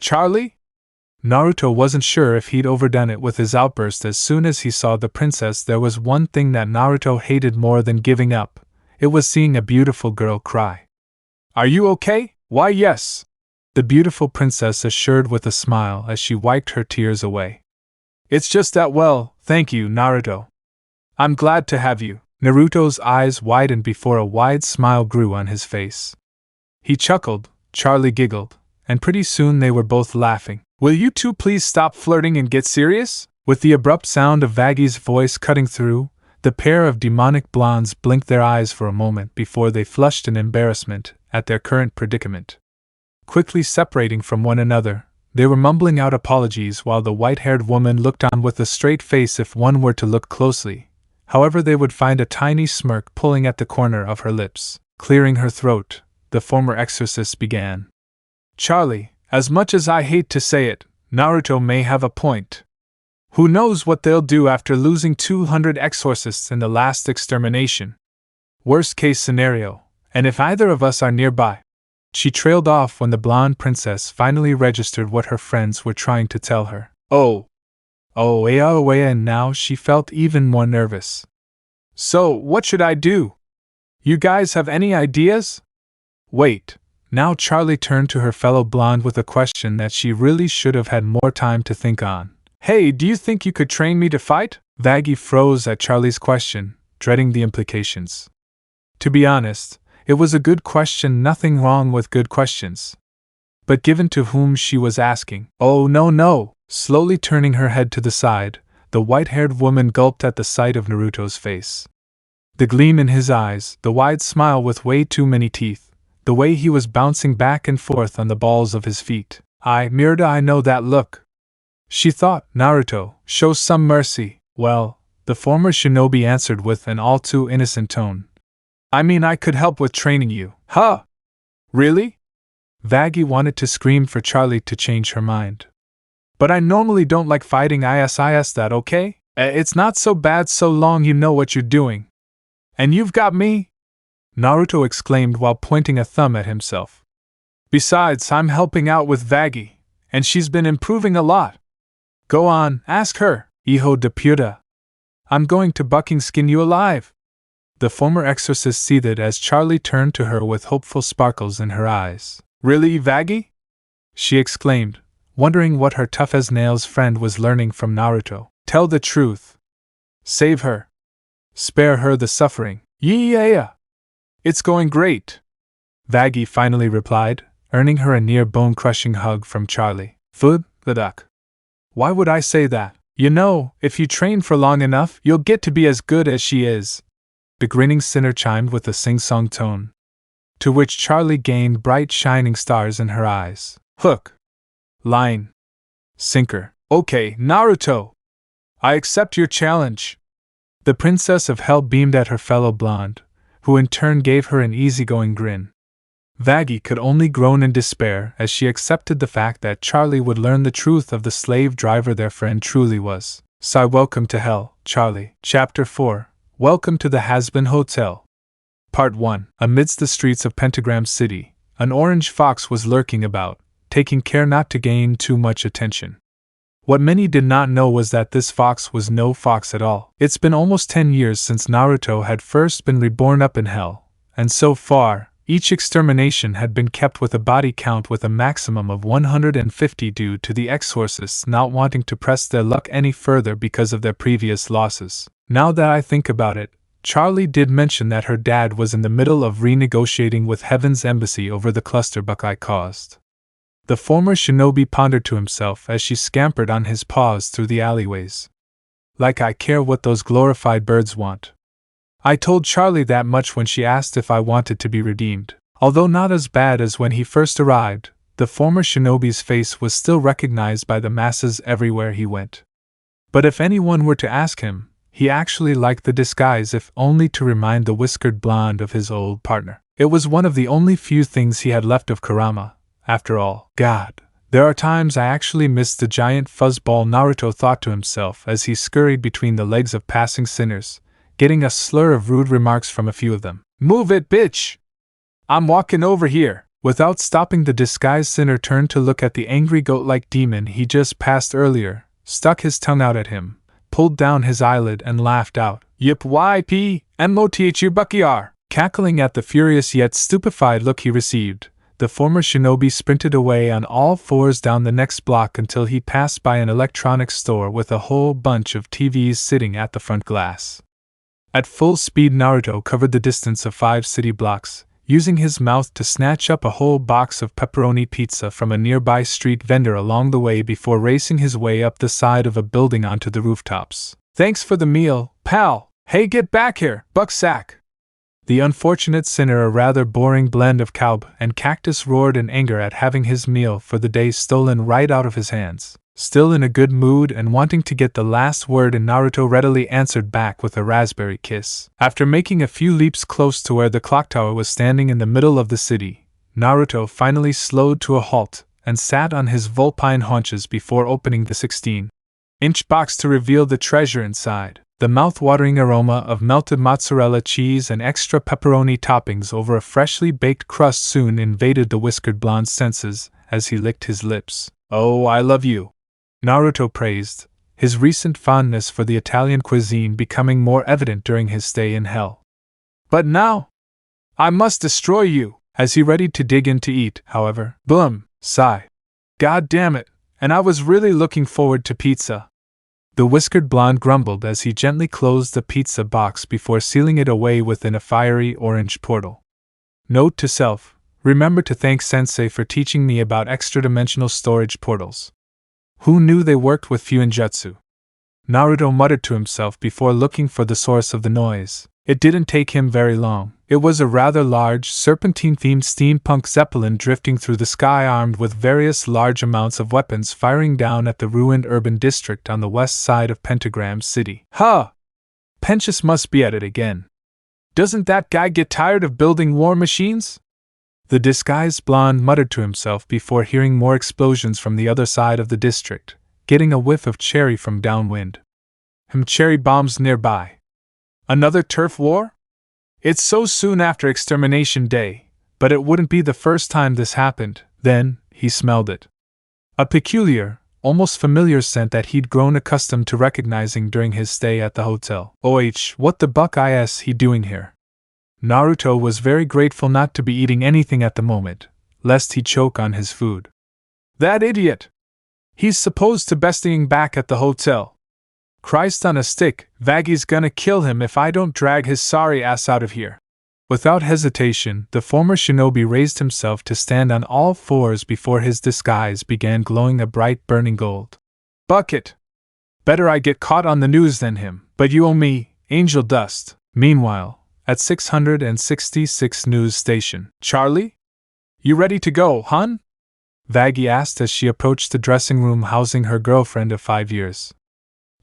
Charlie? Naruto wasn't sure if he'd overdone it with his outburst. As soon as he saw the princess, there was one thing that Naruto hated more than giving up. It was seeing a beautiful girl cry. Are you okay? Why, yes, the beautiful princess assured with a smile as she wiped her tears away. It's just that, well, thank you, Naruto. I'm glad to have you. Naruto's eyes widened before a wide smile grew on his face. He chuckled, Charlie giggled, and pretty soon they were both laughing. Will you two please stop flirting and get serious? With the abrupt sound of Vaggy's voice cutting through, the pair of demonic blondes blinked their eyes for a moment before they flushed in embarrassment at their current predicament. Quickly separating from one another, they were mumbling out apologies while the white-haired woman looked on with a straight face if one were to look closely. However, they would find a tiny smirk pulling at the corner of her lips. Clearing her throat, the former exorcist began. Charlie, as much as I hate to say it, Naruto may have a point. Who knows what they'll do after losing 200 exorcists in the last extermination? Worst case scenario, and if either of us are nearby. She trailed off when the blonde princess finally registered what her friends were trying to tell her. And now she felt even more nervous. So, what should I do? You guys have any ideas? Wait. Now Charlie turned to her fellow blonde with a question that she really should have had more time to think on. Hey, do you think you could train me to fight? Vaggy froze at Charlie's question, dreading the implications. To be honest, it was a good question, nothing wrong with good questions. But given to whom she was asking. Oh no. Slowly turning her head to the side, the white-haired woman gulped at the sight of Naruto's face. The gleam in his eyes, the wide smile with way too many teeth, the way he was bouncing back and forth on the balls of his feet. Mirda, I know that look. She thought. Naruto, show some mercy. Well, the former shinobi answered with an all too innocent tone. I mean, I could help with training you. Huh? Really? Vaggy wanted to scream for Charlie to change her mind. But I normally don't like fighting. Is that okay? It's not so bad so long you know what you're doing. And you've got me? Naruto exclaimed while pointing a thumb at himself. Besides, I'm helping out with Vaggy, and she's been improving a lot. Go on, ask her, hijo de puta. I'm going to bucking skin you alive. The former exorcist seethed as Charlie turned to her with hopeful sparkles in her eyes. Really, Vaggy? She exclaimed, wondering what her tough-as-nails friend was learning from Naruto. Tell the truth. Save her. Spare her the suffering. Yeah. It's going great. Vaggy finally replied, earning her a near bone-crushing hug from Charlie. Fud, the duck. Why would I say that? You know, if you train for long enough, you'll get to be as good as she is. The grinning sinner chimed with a sing-song tone, to which Charlie gained bright shining stars in her eyes. Hook. Line. Sinker. Okay, Naruto. I accept your challenge. The Princess of Hell beamed at her fellow blonde, who in turn gave her an easygoing grin. Vaggie could only groan in despair as she accepted the fact that Charlie would learn the truth of the slave driver their friend truly was. Sigh, welcome to hell, Charlie. Chapter 4. Welcome to the Hazbin Hotel. Part 1. Amidst the streets of Pentagram City, an orange fox was lurking about, taking care not to gain too much attention. What many did not know was that this fox was no fox at all. It's been almost 10 years since Naruto had first been reborn up in hell, and so far, each extermination had been kept with a body count with a maximum of 150 due to the exorcists not wanting to press their luck any further because of their previous losses. Now that I think about it, Charlie did mention that her dad was in the middle of renegotiating with Heaven's Embassy over the clusterfuck I caused. The former shinobi pondered to himself as she scampered on his paws through the alleyways. Like I care what those glorified birds want. I told Charlie that much when she asked if I wanted to be redeemed. Although not as bad as when he first arrived, the former shinobi's face was still recognized by the masses everywhere he went. But if anyone were to ask him, he actually liked the disguise, if only to remind the whiskered blonde of his old partner. It was one of the only few things he had left of Kurama, after all. God, there are times I actually miss the giant fuzzball, Naruto thought to himself as he scurried between the legs of passing sinners, getting a slur of rude remarks from a few of them. Move it, bitch! I'm walking over here. Without stopping, the disguised sinner turned to look at the angry goat-like demon he just passed earlier, stuck his tongue out at him, pulled down his eyelid and laughed out. Yip yp, mothr. Cackling at the furious yet stupefied look he received, the former shinobi sprinted away on all fours down the next block until he passed by an electronics store with a whole bunch of TVs sitting at the front glass. At full speed, Naruto covered the distance of 5 city blocks, using his mouth to snatch up a whole box of pepperoni pizza from a nearby street vendor along the way before racing his way up the side of a building onto the rooftops. Thanks for the meal, pal. Hey, get back here, bucksack! The unfortunate sinner, a rather boring blend of cowb and cactus, roared in anger at having his meal for the day stolen right out of his hands. Still in a good mood and wanting to get the last word in, Naruto readily answered back with a raspberry kiss. After making a few leaps close to where the clock tower was standing in the middle of the city, Naruto finally slowed to a halt and sat on his vulpine haunches before opening the 16-inch box to reveal the treasure inside. The mouth-watering aroma of melted mozzarella cheese and extra pepperoni toppings over a freshly baked crust soon invaded the whiskered blonde's senses as he licked his lips. Oh, I love you, Naruto praised, his recent fondness for the Italian cuisine becoming more evident during his stay in hell. But now, I must destroy you. As he readied to dig in to eat, however, boom, sigh. God damn it, and I was really looking forward to pizza. The whiskered blonde grumbled as he gently closed the pizza box before sealing it away within a fiery orange portal. Note to self: remember to thank Sensei for teaching me about extra-dimensional storage portals. Who knew they worked with Fuinjutsu? Naruto muttered to himself before looking for the source of the noise. It didn't take him very long. It was a rather large, serpentine-themed steampunk zeppelin drifting through the sky, armed with various large amounts of weapons, firing down at the ruined urban district on the west side of Pentagram City. Huh! Pentious must be at it again. Doesn't that guy get tired of building war machines? The disguised blonde muttered to himself before hearing more explosions from the other side of the district, getting a whiff of cherry from downwind. Cherry bombs nearby. Another turf war? It's so soon after Extermination Day, but it wouldn't be the first time this happened. Then, he smelled it. A peculiar, almost familiar scent that he'd grown accustomed to recognizing during his stay at the hotel. What the buck is he doing here? Naruto was very grateful not to be eating anything at the moment, lest he choke on his food. That idiot! He's supposed to be staying back at the hotel. Christ on a stick, Vaggie's gonna kill him if I don't drag his sorry ass out of here. Without hesitation, the former shinobi raised himself to stand on all fours before his disguise began glowing a bright burning gold. Bucket! Better I get caught on the news than him, but you owe me, angel dust. Meanwhile, at 666 news station. Charlie? You ready to go, hun? Vaggie asked as she approached the dressing room housing her girlfriend of 5 years.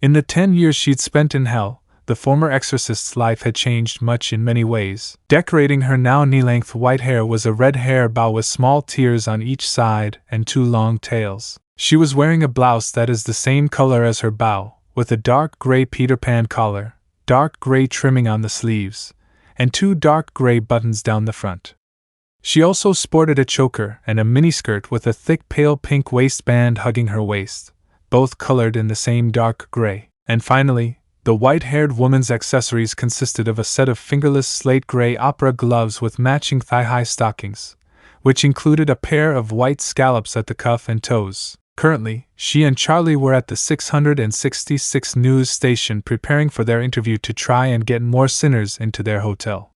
In the 10 years she'd spent in hell, the former exorcist's life had changed much in many ways. Decorating her now knee-length white hair was a red hair bow with small tears on each side and 2 long tails. She was wearing a blouse that is the same color as her bow, with a dark gray Peter Pan collar, dark gray trimming on the sleeves, and 2 dark gray buttons down the front. She also sported a choker and a miniskirt with a thick pale pink waistband hugging her waist, both colored in the same dark gray. And finally, the white-haired woman's accessories consisted of a set of fingerless slate gray opera gloves with matching thigh-high stockings, which included a pair of white scallops at the cuff and toes. Currently, she and Charlie were at the 666 news station preparing for their interview to try and get more sinners into their hotel.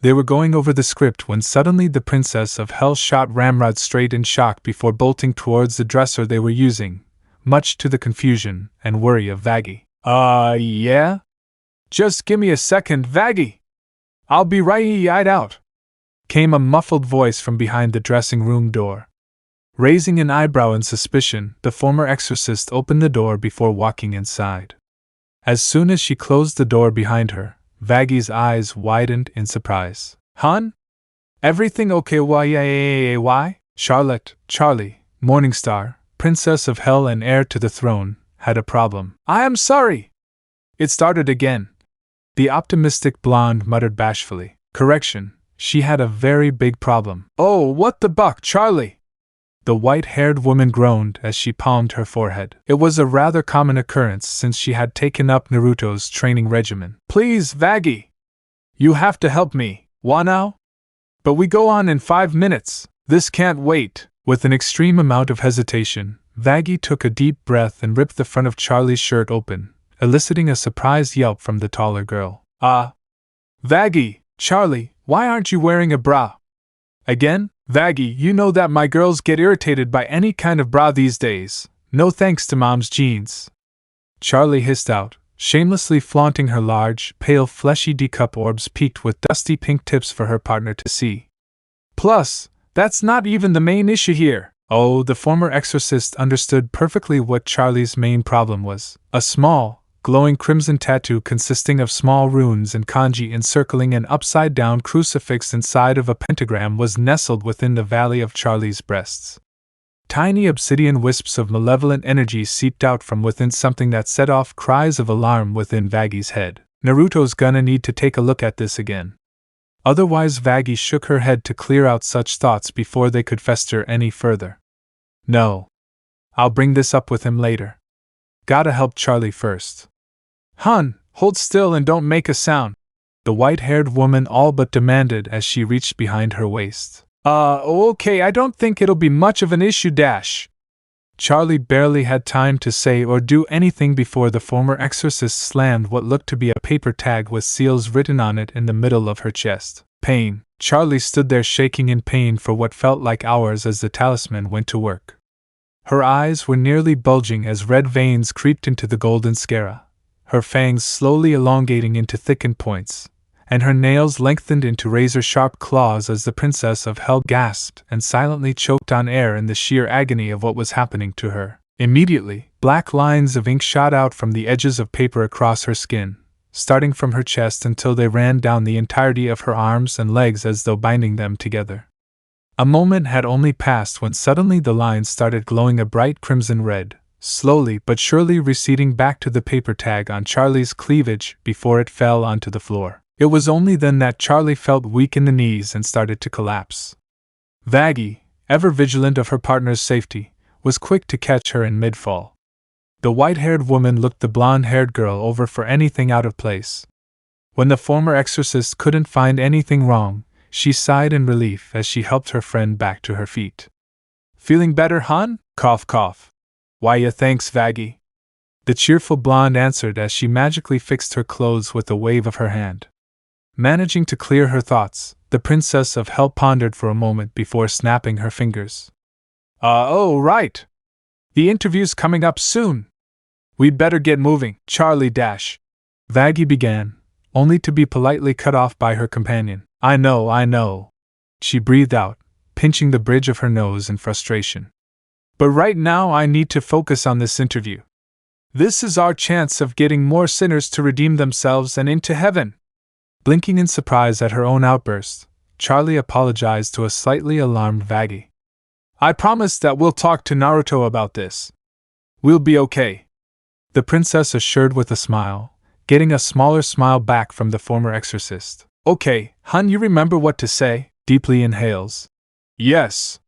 They were going over the script when suddenly the Princess of Hell shot Ramrod straight in shock before bolting towards the dresser they were using, much to the confusion and worry of Vaggie. Yeah? Just give me a second, Vaggie. I'll be right out, came a muffled voice from behind the dressing room door. Raising an eyebrow in suspicion, the former exorcist opened the door before walking inside. As soon as she closed the door behind her, Vaggie's eyes widened in surprise. Hun? Everything okay? Why? Charlotte, Charlie, Morningstar, Princess of Hell and heir to the throne, had a problem. I am sorry! It started again. The optimistic blonde muttered bashfully. Correction, she had a very big problem. Oh, what the buck, Charlie! The white-haired woman groaned as she palmed her forehead. It was a rather common occurrence since she had taken up Naruto's training regimen. Please, Vaggie! You have to help me. Why now? But we go on in 5 minutes. This can't wait. With an extreme amount of hesitation, Vaggie took a deep breath and ripped the front of Charlie's shirt open, eliciting a surprised yelp from the taller girl. Vaggie, Charlie, why aren't you wearing a bra? Again? Vaggie, you know that my girls get irritated by any kind of bra these days. No thanks to Mom's jeans. Charlie hissed out, shamelessly flaunting her large, pale, fleshy D-cup orbs peaked with dusty pink tips for her partner to see. Plus, that's not even the main issue here. Oh, the former exorcist understood perfectly what Charlie's main problem was. A small, glowing crimson tattoo consisting of small runes and kanji encircling an upside-down crucifix inside of a pentagram was nestled within the valley of Charlie's breasts. Tiny obsidian wisps of malevolent energy seeped out from within something that set off cries of alarm within Vaggie's head. Naruto's gonna need to take a look at this again. Otherwise, Vaggie shook her head to clear out such thoughts before they could fester any further. No. I'll bring this up with him later. Gotta help Charlie first. Hun, hold still and don't make a sound, the white-haired woman all but demanded as she reached behind her waist. Okay, I don't think it'll be much of an issue, dash. Charlie barely had time to say or do anything before the former exorcist slammed what looked to be a paper tag with seals written on it in the middle of her chest. Pain. Charlie stood there shaking in pain for what felt like hours as the talisman went to work. Her eyes were nearly bulging as red veins creeped into the golden sclera, her fangs slowly elongating into thickened points, and her nails lengthened into razor-sharp claws as the Princess of Hell gasped and silently choked on air in the sheer agony of what was happening to her. Immediately, black lines of ink shot out from the edges of paper across her skin, starting from her chest until they ran down the entirety of her arms and legs as though binding them together. A moment had only passed when suddenly the lines started glowing a bright crimson red, slowly but surely receding back to the paper tag on Charlie's cleavage before it fell onto the floor. It was only then that Charlie felt weak in the knees and started to collapse. Vaggie, ever vigilant of her partner's safety, was quick to catch her in mid-fall. The white-haired woman looked the blonde-haired girl over for anything out of place. When the former exorcist couldn't find anything wrong, she sighed in relief as she helped her friend back to her feet. Feeling better, hon? Cough, cough. Why, thanks, Vaggie. The cheerful blonde answered as she magically fixed her clothes with a wave of her hand. Managing to clear her thoughts, the Princess of Hell pondered for a moment before snapping her fingers. Oh, right. The interview's coming up soon. We'd better get moving, Charlie dash. Vaggie began, only to be politely cut off by her companion. I know. She breathed out, pinching the bridge of her nose in frustration. But right now I need to focus on this interview. This is our chance of getting more sinners to redeem themselves and into heaven. Blinking in surprise at her own outburst, Charlie apologized to a slightly alarmed Vaggie. I promise that we'll talk to Naruto about this. We'll be okay, the princess assured with a smile, getting a smaller smile back from the former exorcist. Okay, hun, you remember what to say? Deeply inhales. Yes.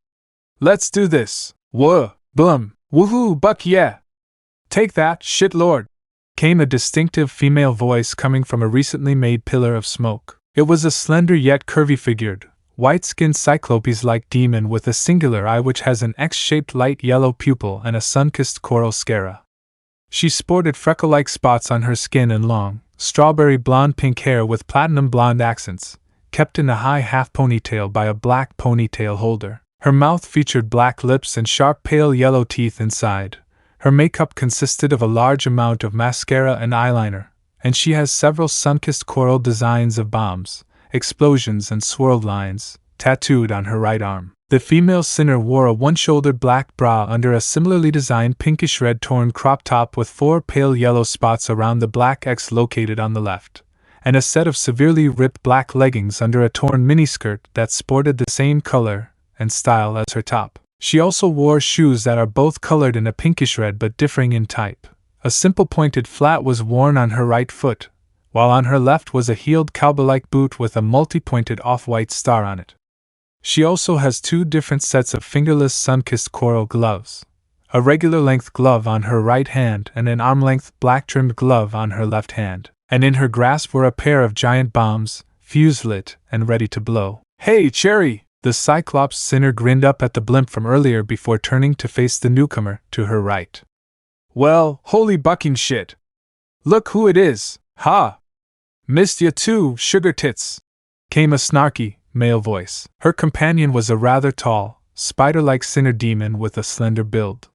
Let's do this. Whoa, boom, woohoo, buck yeah. Take that, shit lord, came a distinctive female voice coming from a recently made pillar of smoke. It was a slender yet curvy-figured, white-skinned cyclopes-like demon with a singular eye which has an X-shaped light yellow pupil and a sun-kissed coral sclera. She sported freckle-like spots on her skin and long, strawberry blonde-pink hair with platinum blonde accents, kept in a high half-ponytail by a black ponytail holder. Her mouth featured black lips and sharp pale yellow teeth inside. Her makeup consisted of a large amount of mascara and eyeliner, and she has several sun-kissed coral designs of bombs, explosions and swirled lines, tattooed on her right arm. The female sinner wore a one-shouldered black bra under a similarly designed pinkish-red torn crop top with 4 pale yellow spots around the black X located on the left, and a set of severely ripped black leggings under a torn miniskirt that sported the same color and style as her top. She also wore shoes that are both colored in a pinkish red but differing in type. A simple pointed flat was worn on her right foot, while on her left was a heeled cowboy-like boot with a multi-pointed off-white star on it. She also has 2 different sets of fingerless sun-kissed coral gloves, a regular-length glove on her right hand and an arm-length black-trimmed glove on her left hand, and in her grasp were a pair of giant bombs, fuse-lit and ready to blow. Hey, Cherry! The Cyclops sinner grinned up at the blimp from earlier before turning to face the newcomer to her right. Well, holy bucking shit! Look who it is, ha! Missed ya too, sugar tits! Came a snarky, male voice. Her companion was a rather tall, spider-like sinner demon with a slender build.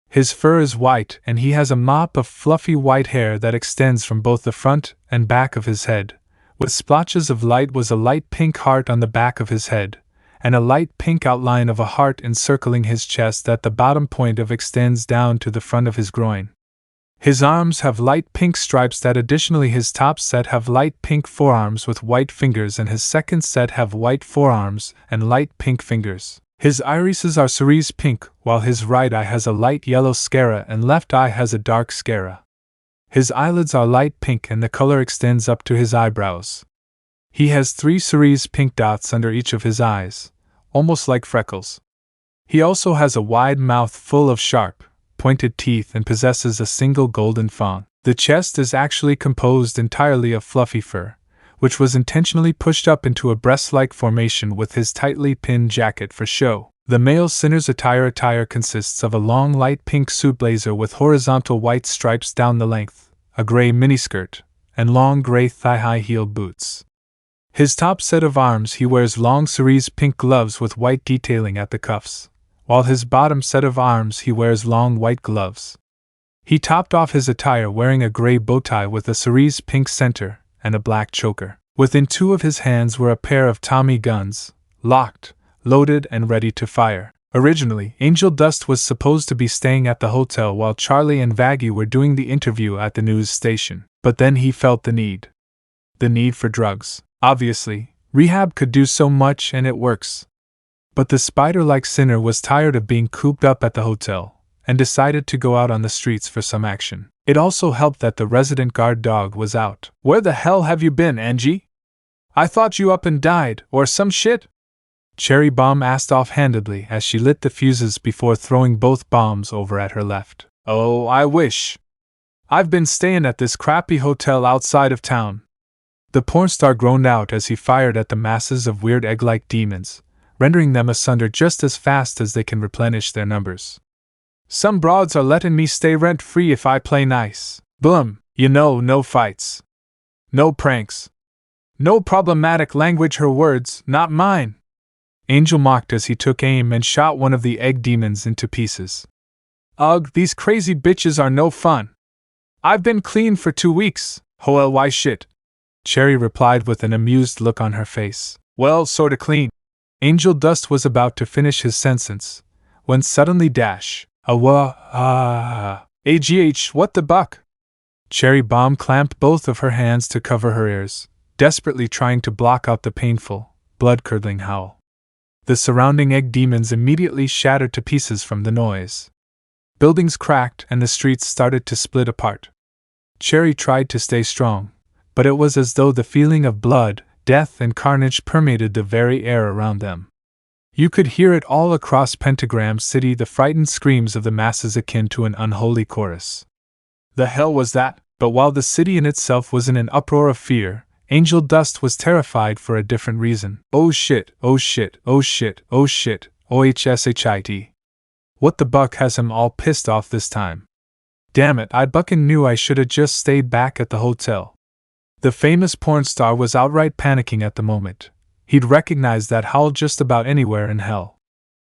His fur is white and he has a mop of fluffy white hair that extends from both the front and back of his head. With splotches of light was a light pink heart on the back of his head, and a light pink outline of a heart encircling his chest at the bottom point of extends down to the front of his groin. His arms have light pink stripes that additionally his top set have light pink forearms with white fingers and his second set have white forearms and light pink fingers. His irises are cerise pink, while his right eye has a light yellow sclera and left eye has a dark sclera. His eyelids are light pink and the color extends up to his eyebrows. He has 3 cerise pink dots under each of his eyes, almost like freckles. He also has a wide mouth full of sharp, pointed teeth and possesses a single golden fang. The chest is actually composed entirely of fluffy fur, which was intentionally pushed up into a breast-like formation with his tightly pinned jacket for show. The male sinner's attire consists of a long light pink suit blazer with horizontal white stripes down the length, a gray miniskirt, and long gray thigh-high heeled boots. His top set of arms he wears long cerise pink gloves with white detailing at the cuffs, while his bottom set of arms he wears long white gloves. He topped off his attire wearing a gray bow tie with a cerise pink center and a black choker. Within 2 of his hands were a pair of Tommy guns, locked, loaded and ready to fire. Originally, Angel Dust was supposed to be staying at the hotel while Charlie and Vaggie were doing the interview at the news station, but then he felt the need for drugs. Obviously, rehab could do so much and it works. But the spider-like sinner was tired of being cooped up at the hotel, and decided to go out on the streets for some action. It also helped that the resident guard dog was out. Where the hell have you been, Angie? I thought you up and died, or some shit? Cherry Bomb asked offhandedly as she lit the fuses before throwing both bombs over at her left. Oh, I wish. I've been staying at this crappy hotel outside of town. The pornstar groaned out as he fired at the masses of weird egg-like demons, rendering them asunder just as fast as they can replenish their numbers. Some broads are letting me stay rent-free if I play nice. Boom, no fights. No pranks. No problematic language, her words, not mine. Angel mocked as he took aim and shot one of the egg demons into pieces. Ugh, these crazy bitches are no fun. I've been clean for 2 weeks, why shit. Cherry replied with an amused look on her face. Well, sorta clean. Angel Dust was about to finish his sentence, when suddenly AGH, what the buck? Cherry Bomb clamped both of her hands to cover her ears, desperately trying to block out the painful, blood-curdling howl. The surrounding egg demons immediately shattered to pieces from the noise. Buildings cracked and the streets started to split apart. Cherry tried to stay strong, but it was as though the feeling of blood, death, and carnage permeated the very air around them. You could hear it all across Pentagram City, the frightened screams of the masses akin to an unholy chorus. The hell was that? But while the city in itself was in an uproar of fear, Angel Dust was terrified for a different reason. Oh shit, oh shit, oh shit, oh shit, OHSHIT. What the buck has him all pissed off this time? Damn it, I buckin' knew I shoulda just stayed back at the hotel. The famous porn star was outright panicking at the moment. He'd recognize that howl just about anywhere in hell.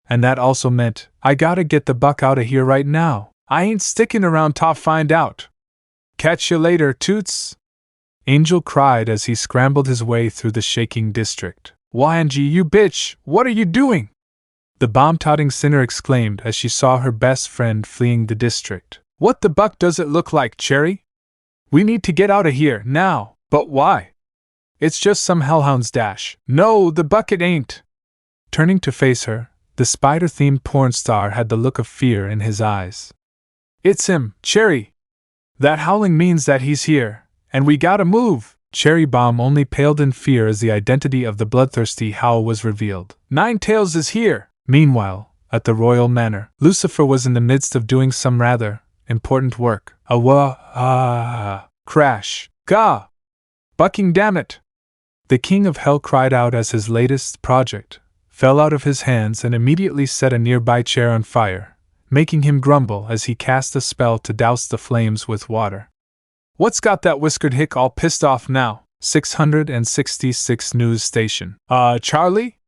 And that also meant, I gotta get the buck out of here right now. I ain't sticking around to find out. Catch you later, toots. Angel cried as he scrambled his way through the shaking district. YNG, you bitch, what are you doing? The bomb-totting sinner exclaimed as she saw her best friend fleeing the district. What the buck does it look like, Cherry? We need to get out of here, now. But why? It's just some hellhound's dash. No, the bucket ain't. Turning to face her, the spider-themed porn star had the look of fear in his eyes. It's him, Cherry. That howling means that he's here, and we gotta move. Cherry Bomb only paled in fear as the identity of the bloodthirsty howl was revealed. Ninetales is here! Meanwhile, at the royal manor, Lucifer was in the midst of doing some rather important work. Crash. Gah! Bucking dammit! The King of Hell cried out as his latest project fell out of his hands and immediately set a nearby chair on fire, making him grumble as he cast a spell to douse the flames with water. What's got that whiskered hick all pissed off now? 666 News Station. Charlie?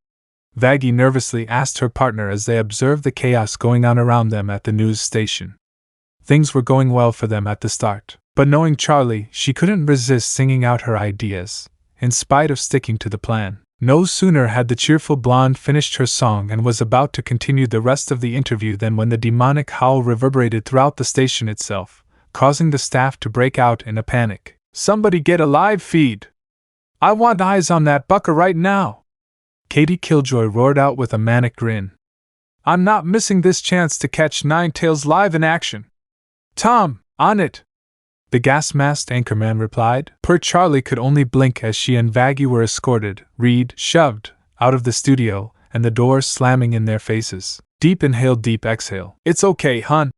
Vaggie nervously asked her partner as they observed the chaos going on around them at the news station. Things were going well for them at the start, but knowing Charlie, she couldn't resist singing out her ideas, in spite of sticking to the plan. No sooner had the cheerful blonde finished her song and was about to continue the rest of the interview than when the demonic howl reverberated throughout the station itself, causing the staff to break out in a panic. Somebody get a live feed! I want eyes on that bucker right now! Katie Killjoy roared out with a manic grin. I'm not missing this chance to catch Ninetales live in action. Tom, on it! The gas-masked anchorman replied. Poor Charlie could only blink as she and Vaggie were escorted, shoved, out of the studio, and the doors slamming in their faces. Deep inhale, deep exhale. It's okay, hun,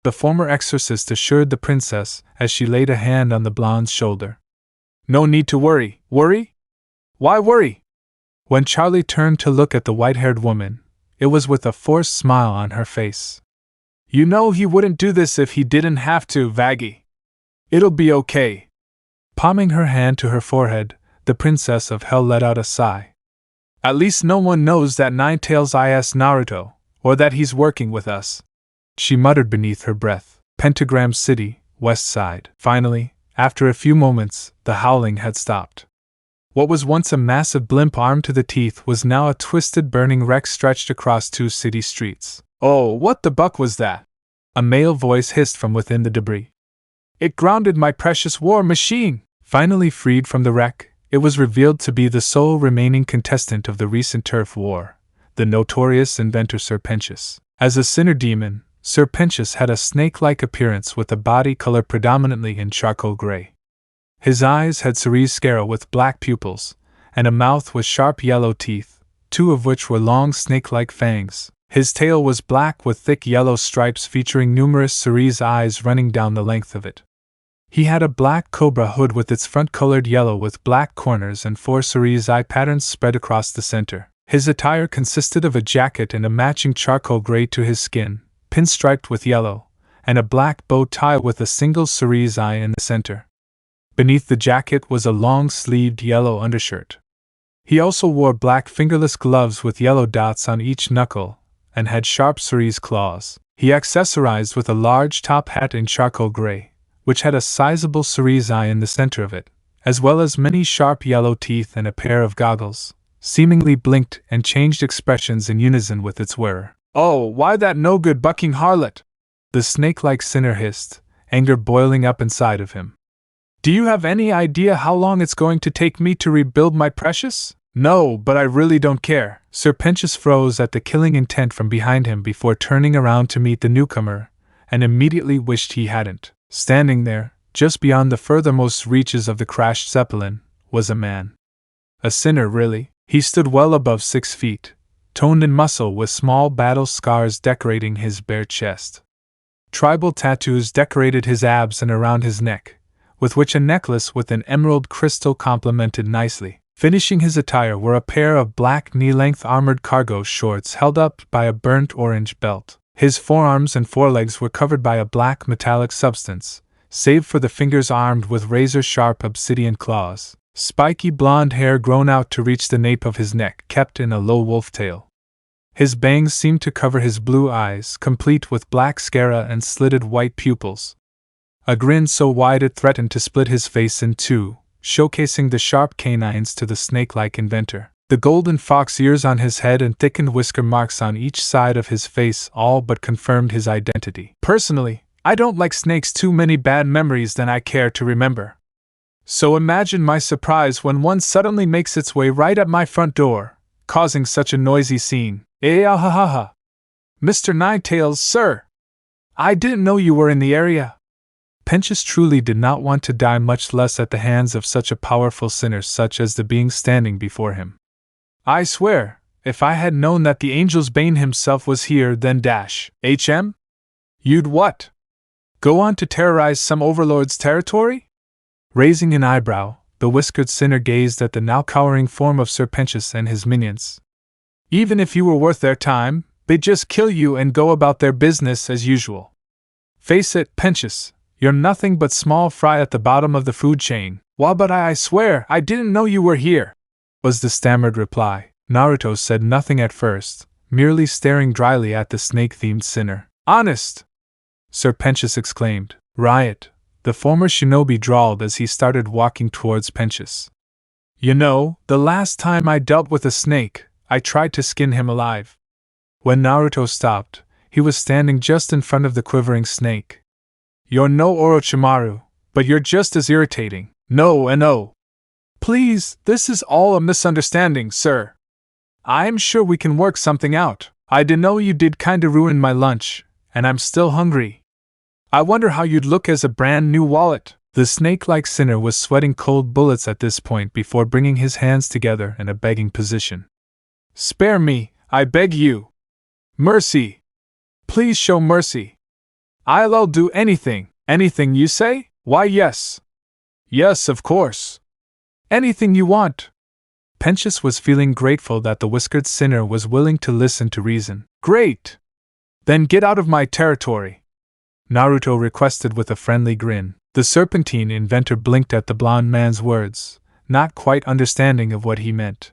the former exorcist assured the princess as she laid a hand on the blonde's shoulder. No need to worry. Worry? Why worry? When Charlie turned to look at the white-haired woman, it was with a forced smile on her face. You know he wouldn't do this if he didn't have to, Vaggie. It'll be okay. Palming her hand to her forehead, the Princess of Hell let out a sigh. At least no one knows that Ninetales is Naruto, or that he's working with us. She muttered beneath her breath. Pentagram City, West Side. Finally, after a few moments, the howling had stopped. What was once a massive blimp armed to the teeth was now a twisted burning wreck stretched across two city streets. Oh, what the buck was that? A male voice hissed from within the debris. It grounded my precious war machine! Finally freed from the wreck, it was revealed to be the sole remaining contestant of the recent turf war, the notorious inventor Serpentius. As a sinner demon, Serpentius had a snake-like appearance with a body color predominantly in charcoal gray. His eyes had cerise scale with black pupils, and a mouth with sharp yellow teeth, two of which were long snake-like fangs. His tail was black with thick yellow stripes featuring numerous cerise eyes running down the length of it. He had a black cobra hood with its front colored yellow with black corners and 4 cerise eye patterns spread across the center. His attire consisted of a jacket and a matching charcoal gray to his skin, pinstriped with yellow, and a black bow tie with a single cerise eye in the center. Beneath the jacket was a long-sleeved yellow undershirt. He also wore black fingerless gloves with yellow dots on each knuckle, and had sharp cerise claws. He accessorized with a large top hat in charcoal gray, which had a sizable cerise eye in the center of it, as well as many sharp yellow teeth and a pair of goggles, seemingly blinked and changed expressions in unison with its wearer. Oh, why that no-good bucking harlot? the snake-like sinner hissed, anger boiling up inside of him. Do you have any idea how long it's going to take me to rebuild my precious? No, but I really don't care. Serpentius froze at the killing intent from behind him before turning around to meet the newcomer, and immediately wished he hadn't. Standing there, just beyond the furthermost reaches of the crashed Zeppelin, was a man. A sinner, really. He stood well above 6 feet, toned in muscle with small battle scars decorating his bare chest. Tribal tattoos decorated his abs and around his neck, with which a necklace with an emerald crystal complemented nicely. Finishing his attire were a pair of black knee-length armored cargo shorts held up by a burnt orange belt. His forearms and forelegs were covered by a black metallic substance, save for the fingers armed with razor-sharp obsidian claws. Spiky blonde hair grown out to reach the nape of his neck, kept in a low wolf tail. His bangs seemed to cover his blue eyes, complete with black sclera and slitted white pupils. A grin so wide it threatened to split his face in two, showcasing the sharp canines to the snake-like inventor. The golden fox ears on his head and thickened whisker marks on each side of his face all but confirmed his identity. Personally, I don't like snakes too many bad memories than I care to remember. So imagine my surprise when one suddenly makes its way right at my front door, causing such a noisy scene. Ha ha ha ha. Mr. Ninetails, sir! I didn't know you were in the area. Penchus truly did not want to die, much less at the hands of such a powerful sinner such as the being standing before him. I swear, if I had known that the Angel's Bane himself was here, then HM? You'd what? Go on to terrorize some overlord's territory? Raising an eyebrow, the whiskered sinner gazed at the now cowering form of Sir Penchus and his minions. Even if you were worth their time, they'd just kill you and go about their business as usual. Face it, Penchus, you're nothing but small fry at the bottom of the food chain. Why, but I swear, I didn't know you were here, was the stammered reply. Naruto said nothing at first, merely staring dryly at the snake-themed sinner. Honest! Sir Penchus exclaimed. Riot, the former shinobi drawled as he started walking towards Penchus. You know, the last time I dealt with a snake, I tried to skin him alive. When Naruto stopped, he was standing just in front of the quivering snake. You're no Orochimaru, but you're just as irritating. No. Please, this is all a misunderstanding, sir. I'm sure we can work something out. I didn't know you did kinda ruin my lunch, and I'm still hungry. I wonder how you'd look as a brand new wallet. The snake-like sinner was sweating cold bullets at this point before bringing his hands together in a begging position. Spare me, I beg you. Mercy. Please show mercy. I'll do anything. Anything you say? Why, yes. Yes, of course. Anything you want. Penchus was feeling grateful that the whiskered sinner was willing to listen to reason. Great! Then get out of my territory, Naruto requested with a friendly grin. The serpentine inventor blinked at the blond man's words, not quite understanding of what he meant.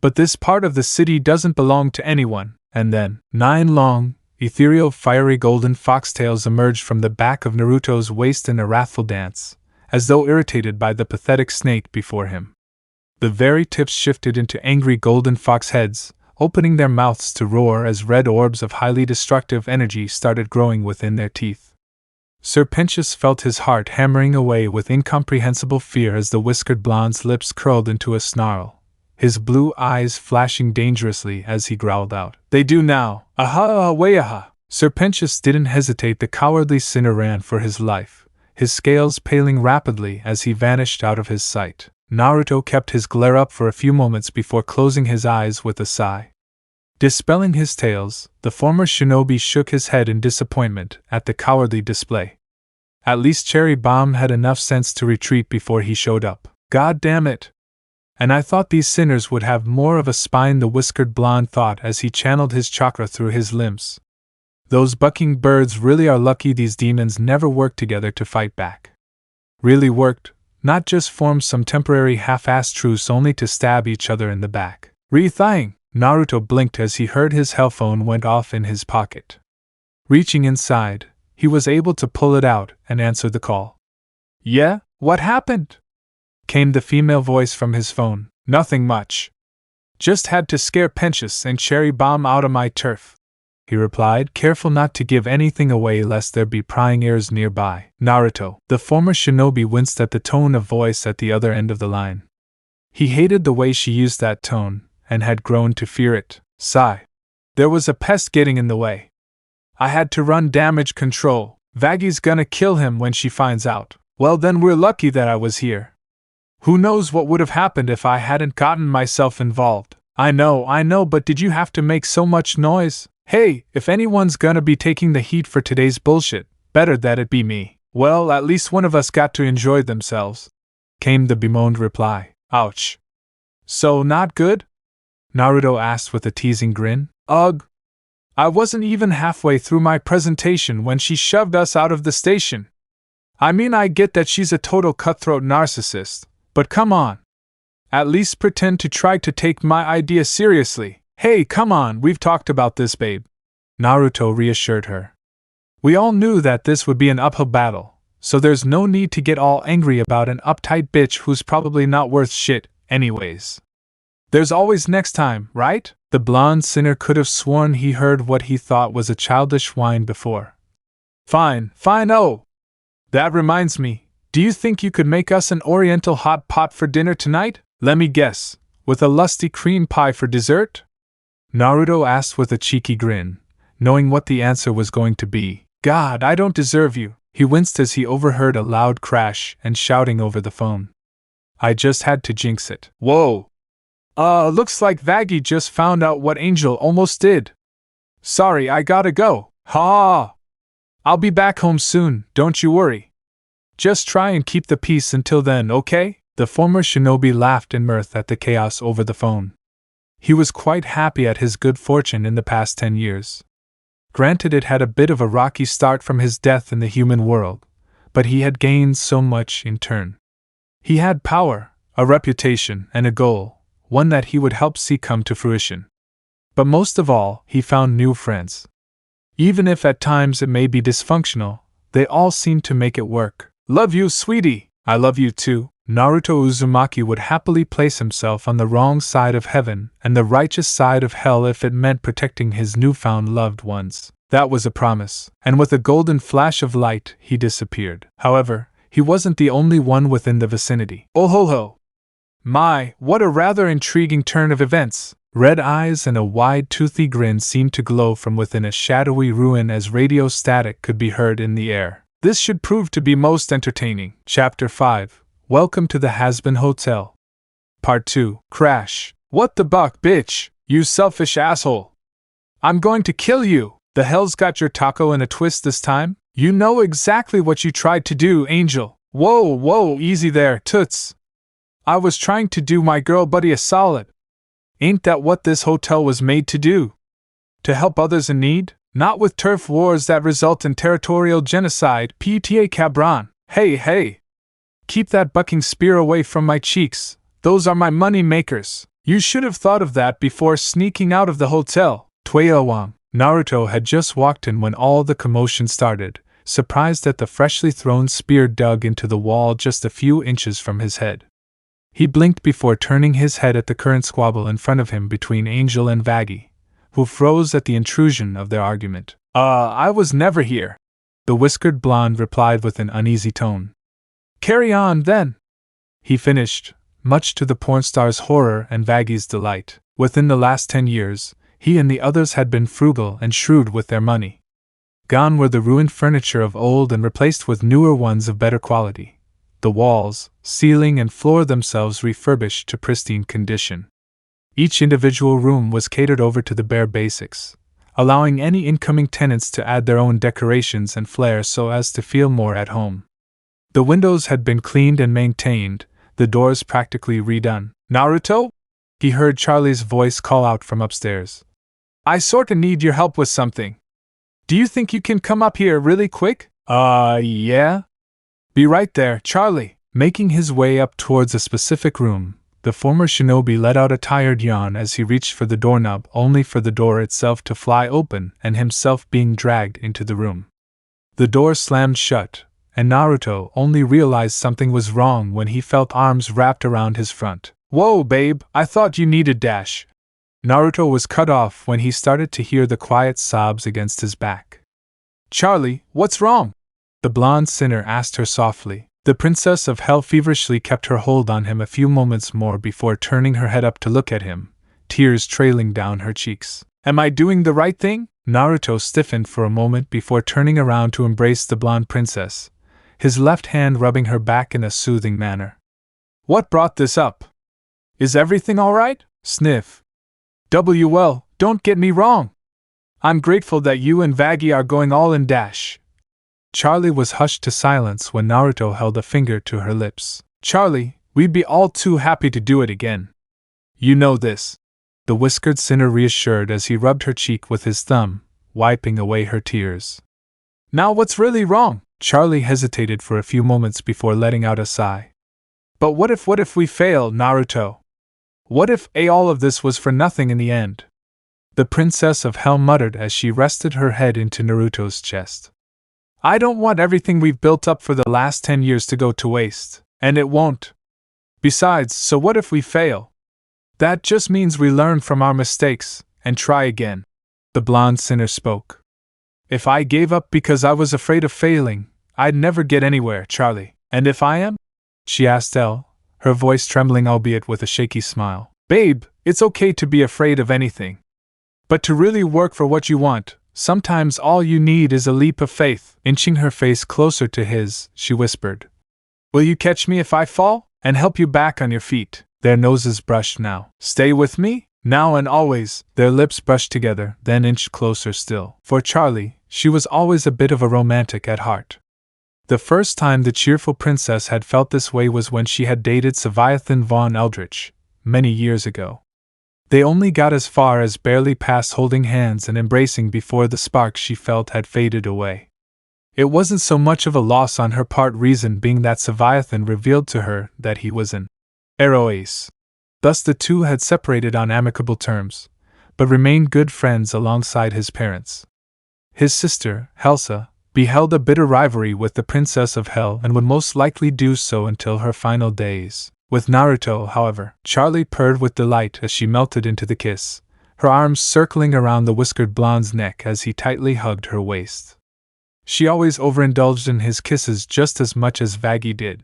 But this part of the city doesn't belong to anyone. And then, 9 long, ethereal fiery golden foxtails emerged from the back of Naruto's waist in a wrathful dance, as though irritated by the pathetic snake before him. The very tips shifted into angry golden fox heads, opening their mouths to roar as red orbs of highly destructive energy started growing within their teeth. Sir Penchus felt his heart hammering away with incomprehensible fear as the whiskered blonde's lips curled into a snarl, his blue eyes flashing dangerously as he growled out, They do now! Aha wayaha! Sir Penchus didn't hesitate. The cowardly sinner ran for his life, his scales paling rapidly as he vanished out of his sight. Naruto kept his glare up for a few moments before closing his eyes with a sigh. Dispelling his tales, the former shinobi shook his head in disappointment at the cowardly display. At least Cherry Bomb had enough sense to retreat before he showed up. God damn it! And I thought these sinners would have more of a spine, the whiskered blonde thought as he channeled his chakra through his limbs. Those bucking birds really are lucky these demons never worked together to fight back. Really worked, not just formed some temporary half-assed truce only to stab each other in the back. Re-thying! Naruto blinked as he heard his hellphone went off in his pocket. Reaching inside, he was able to pull it out and answer the call. Yeah, what happened? Came the female voice from his phone. Nothing much. Just had to scare Penchus and Cherry Bomb out of my turf. he replied, careful not to give anything away lest there be prying ears nearby. Naruto. The former shinobi winced at the tone of voice at the other end of the line. He hated the way she used that tone, and had grown to fear it. Sigh. There was a pest getting in the way. I had to run damage control. Vaggy's gonna kill him when she finds out. Well, then we're lucky that I was here. Who knows what would have happened if I hadn't gotten myself involved. I know, but did you have to make so much noise? Hey, if anyone's gonna be taking the heat for today's bullshit, better that it be me. Well, at least one of us got to enjoy themselves, came the bemoaned reply. Ouch. So, not good? Naruto asked with a teasing grin. Ugh. I wasn't even halfway through my presentation when she shoved us out of the station. I mean, I get that she's a total cutthroat narcissist, but come on. At least pretend to try to take my idea seriously. Hey, come on, we've talked about this, babe. Naruto reassured her. We all knew that this would be an uphill battle, so there's no need to get all angry about an uptight bitch who's probably not worth shit, anyways. There's always next time, right? The blonde sinner could have sworn he heard what he thought was a childish whine before. Fine, oh! That reminds me, do you think you could make us an oriental hot pot for dinner tonight? Let me guess, with a lusty cream pie for dessert? Naruto asked with a cheeky grin, knowing what the answer was going to be. God, I don't deserve you. He winced as he overheard a loud crash and shouting over the phone. I just had to jinx it. Whoa! Looks like Vaggy just found out what Angel almost did. Sorry, I gotta go. Ha! I'll be back home soon, don't you worry. Just try and keep the peace until then, okay? The former shinobi laughed in mirth at the chaos over the phone. He was quite happy at his good fortune in the past 10 years. Granted, it had a bit of a rocky start from his death in the human world, but he had gained so much in turn. He had power, a reputation, and a goal, one that he would help see come to fruition. But most of all, he found new friends. Even if at times it may be dysfunctional, they all seemed to make it work. Love you, sweetie. I love you too. Naruto Uzumaki would happily place himself on the wrong side of heaven and the righteous side of hell if it meant protecting his newfound loved ones. That was a promise, and with a golden flash of light, he disappeared. However, he wasn't the only one within the vicinity. Oh ho ho! My, what a rather intriguing turn of events! Red eyes and a wide toothy grin seemed to glow from within a shadowy ruin as radio static could be heard in the air. This should prove to be most entertaining. Chapter 5. Welcome to the Hazbin Hotel. Part 2. Crash. What the buck, bitch? You selfish asshole. I'm going to kill you. The hell's got your taco in a twist this time? You know exactly what you tried to do, Angel. Whoa, easy there, toots. I was trying to do my girl buddy a solid. Ain't that what this hotel was made to do? To help others in need? Not with turf wars that result in territorial genocide, PTA cabron. Hey. Keep that bucking spear away from my cheeks. Those are my money makers. You should have thought of that before sneaking out of the hotel. Tueyawang. Naruto had just walked in when all the commotion started, surprised at the freshly thrown spear dug into the wall just a few inches from his head. He blinked before turning his head at the current squabble in front of him between Angel and Vaggy, who froze at the intrusion of their argument. I was never here, the whiskered blonde replied with an uneasy tone. Carry on, then, he finished, much to the porn star's horror and Vaggy's delight. Within the last 10 years, he and the others had been frugal and shrewd with their money. Gone were the ruined furniture of old and replaced with newer ones of better quality. The walls, ceiling, and floor themselves refurbished to pristine condition. Each individual room was catered over to the bare basics, allowing any incoming tenants to add their own decorations and flair so as to feel more at home. The windows had been cleaned and maintained, the doors practically redone. Naruto? He heard Charlie's voice call out from upstairs. I sorta need your help with something. Do you think you can come up here really quick? Yeah? Be right there, Charlie. Making his way up towards a specific room, the former shinobi let out a tired yawn as he reached for the doorknob, only for the door itself to fly open and himself being dragged into the room. The door slammed shut, and Naruto only realized something was wrong when he felt arms wrapped around his front. Whoa, babe, I thought you needed dash. Naruto was cut off when he started to hear the quiet sobs against his back. Charlie, what's wrong? The blonde sinner asked her softly. The princess of hell feverishly kept her hold on him a few moments more before turning her head up to look at him, tears trailing down her cheeks. Am I doing the right thing? Naruto stiffened for a moment before turning around to embrace the blonde princess, his left hand rubbing her back in a soothing manner. What brought this up? Is everything all right? Sniff. Well, don't get me wrong. I'm grateful that you and Vaggie are going all in dash. Charlie was hushed to silence when Naruto held a finger to her lips. Charlie, we'd be all too happy to do it again. You know this. The whiskered sinner reassured as he rubbed her cheek with his thumb, wiping away her tears. Now what's really wrong? Charlie hesitated for a few moments before letting out a sigh. But what if we fail, Naruto? What if all of this was for nothing in the end? The princess of hell muttered as she rested her head into Naruto's chest. I don't want everything we've built up for the last 10 years to go to waste, and it won't. Besides, so what if we fail? That just means we learn from our mistakes, and try again. The blonde sinner spoke. If I gave up because I was afraid of failing, I'd never get anywhere, Charlie. And if I am? She asked her voice trembling albeit with a shaky smile. Babe, it's okay to be afraid of anything. But to really work for what you want, sometimes all you need is a leap of faith. Inching her face closer to his, she whispered. Will you catch me if I fall? And help you back on your feet? Their noses brushed now. Stay with me? Now and always. Their lips brushed together, then inched closer still. For Charlie, she was always a bit of a romantic at heart. The first time the cheerful princess had felt this way was when she had dated Leviathan Von Eldritch, many years ago. They only got as far as barely past holding hands and embracing before the spark she felt had faded away. It wasn't so much of a loss on her part, reason being that Leviathan revealed to her that he was an arrow ace. Thus the two had separated on amicable terms, but remained good friends alongside his parents. His sister, Helsa, beheld a bitter rivalry with the Princess of Hell and would most likely do so until her final days. With Naruto, however, Charlie purred with delight as she melted into the kiss, her arms circling around the whiskered blonde's neck as he tightly hugged her waist. She always overindulged in his kisses just as much as Vaggie did.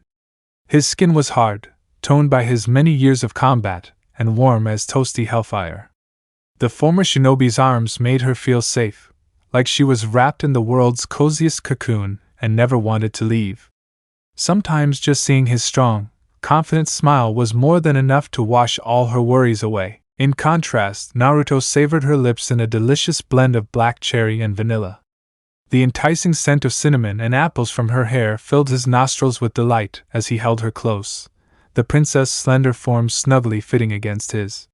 His skin was hard, toned by his many years of combat, and warm as toasty hellfire. The former shinobi's arms made her feel safe, like she was wrapped in the world's coziest cocoon and never wanted to leave. Sometimes just seeing his strong, confident smile was more than enough to wash all her worries away. In contrast, Naruto savored her lips in a delicious blend of black cherry and vanilla. The enticing scent of cinnamon and apples from her hair filled his nostrils with delight as he held her close, the princess' slender form snugly fitting against his.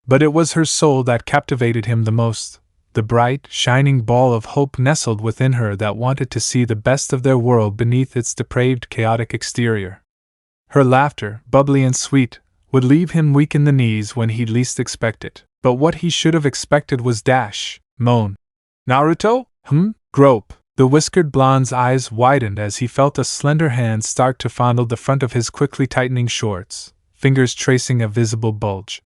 But it was her soul that captivated him the most. The bright, shining ball of hope nestled within her that wanted to see the best of their world beneath its depraved, chaotic exterior. Her laughter, bubbly and sweet, would leave him weak in the knees when he'd least expect it. But what he should have expected was dash, moan. Naruto? Grope. The whiskered blonde's eyes widened as he felt a slender hand start to fondle the front of his quickly tightening shorts, fingers tracing a visible bulge.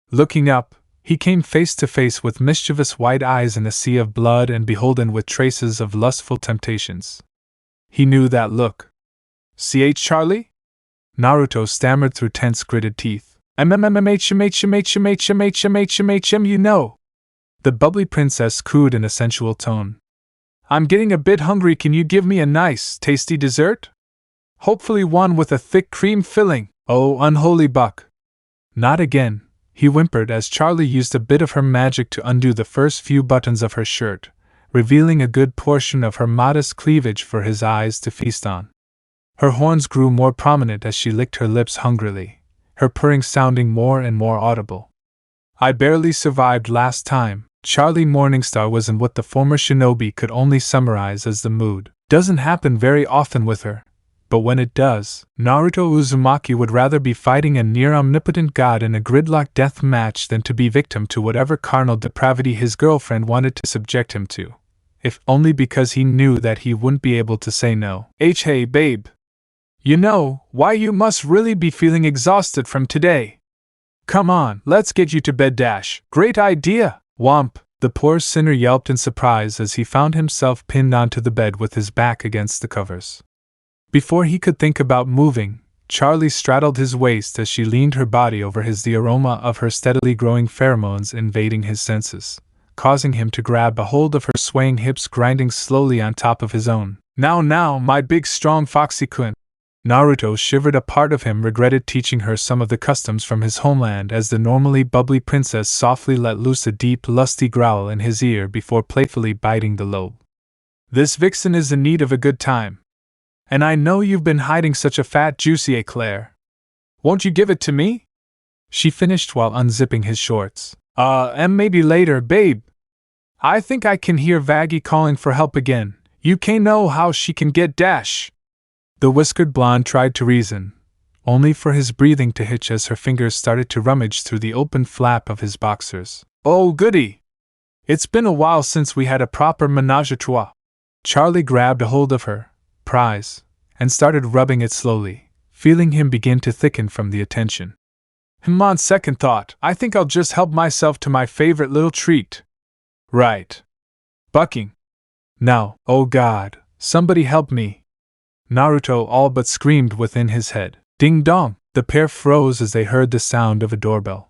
Looking up, he came face to face with mischievous white eyes in a sea of blood and beholden with traces of lustful temptations. He knew that look. Charlie? Naruto stammered through tense gritted teeth. You know. The bubbly princess cooed in a sensual tone. I'm getting a bit hungry, can you give me a nice, tasty dessert? Hopefully one with a thick cream filling. Oh, unholy buck. Not again. He whimpered as Charlie used a bit of her magic to undo the first few buttons of her shirt, revealing a good portion of her modest cleavage for his eyes to feast on. Her horns grew more prominent as she licked her lips hungrily, her purring sounding more and more audible. I barely survived last time. Charlie Morningstar was in what the former shinobi could only summarize as the mood. Doesn't happen very often with her. But when it does, Naruto Uzumaki would rather be fighting a near-omnipotent god in a gridlock death match than to be victim to whatever carnal depravity his girlfriend wanted to subject him to, if only because he knew that he wouldn't be able to say no. Hey babe. You know, why you must really be feeling exhausted from today. Come on, let's get you to bed dash. Great idea! Womp! The poor sinner yelped in surprise as he found himself pinned onto the bed with his back against the covers. Before he could think about moving, Charlie straddled his waist as she leaned her body over his, the aroma of her steadily growing pheromones invading his senses, causing him to grab a hold of her swaying hips grinding slowly on top of his own. Now, my big strong foxy-kun. Naruto shivered. A part of him regretted teaching her some of the customs from his homeland as the normally bubbly princess softly let loose a deep, lusty growl in his ear before playfully biting the lobe. This vixen is in need of a good time. And I know you've been hiding such a fat juicy eclair. Won't you give it to me? She finished while unzipping his shorts. And maybe later, babe. I think I can hear Vaggie calling for help again. You can't know how she can get dash. The whiskered blonde tried to reason, only for his breathing to hitch as her fingers started to rummage through the open flap of his boxers. Oh goody! It's been a while since we had a proper ménage à trois. Charlie grabbed a hold of her prize and started rubbing it slowly, feeling him begin to thicken from the attention. On second thought, I think I'll just help myself to my favorite little treat. Right. Bucking. Now, oh God, somebody help me. Naruto all but screamed within his head. Ding dong! The pair froze as they heard the sound of a doorbell.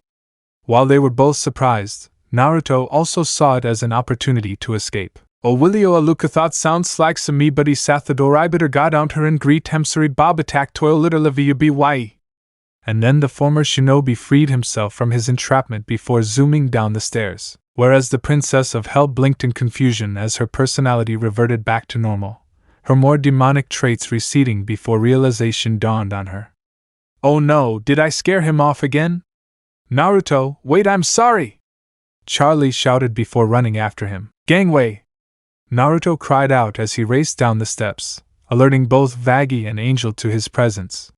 While they were both surprised, Naruto also saw it as an opportunity to escape. O Willio Alukathot sounds like some me buddy Sathador bitter god out her and greet hemsuri bob attack toil litter levy bye. And then the former shinobi freed himself from his entrapment before zooming down the stairs, whereas the Princess of Hell blinked in confusion as her personality reverted back to normal, her more demonic traits receding before realization dawned on her. Oh no, did I scare him off again? Naruto, wait, I'm sorry! Charlie shouted before running after him. Gangway! Naruto cried out as he raced down the steps, alerting both Vaggie and Angel to his presence.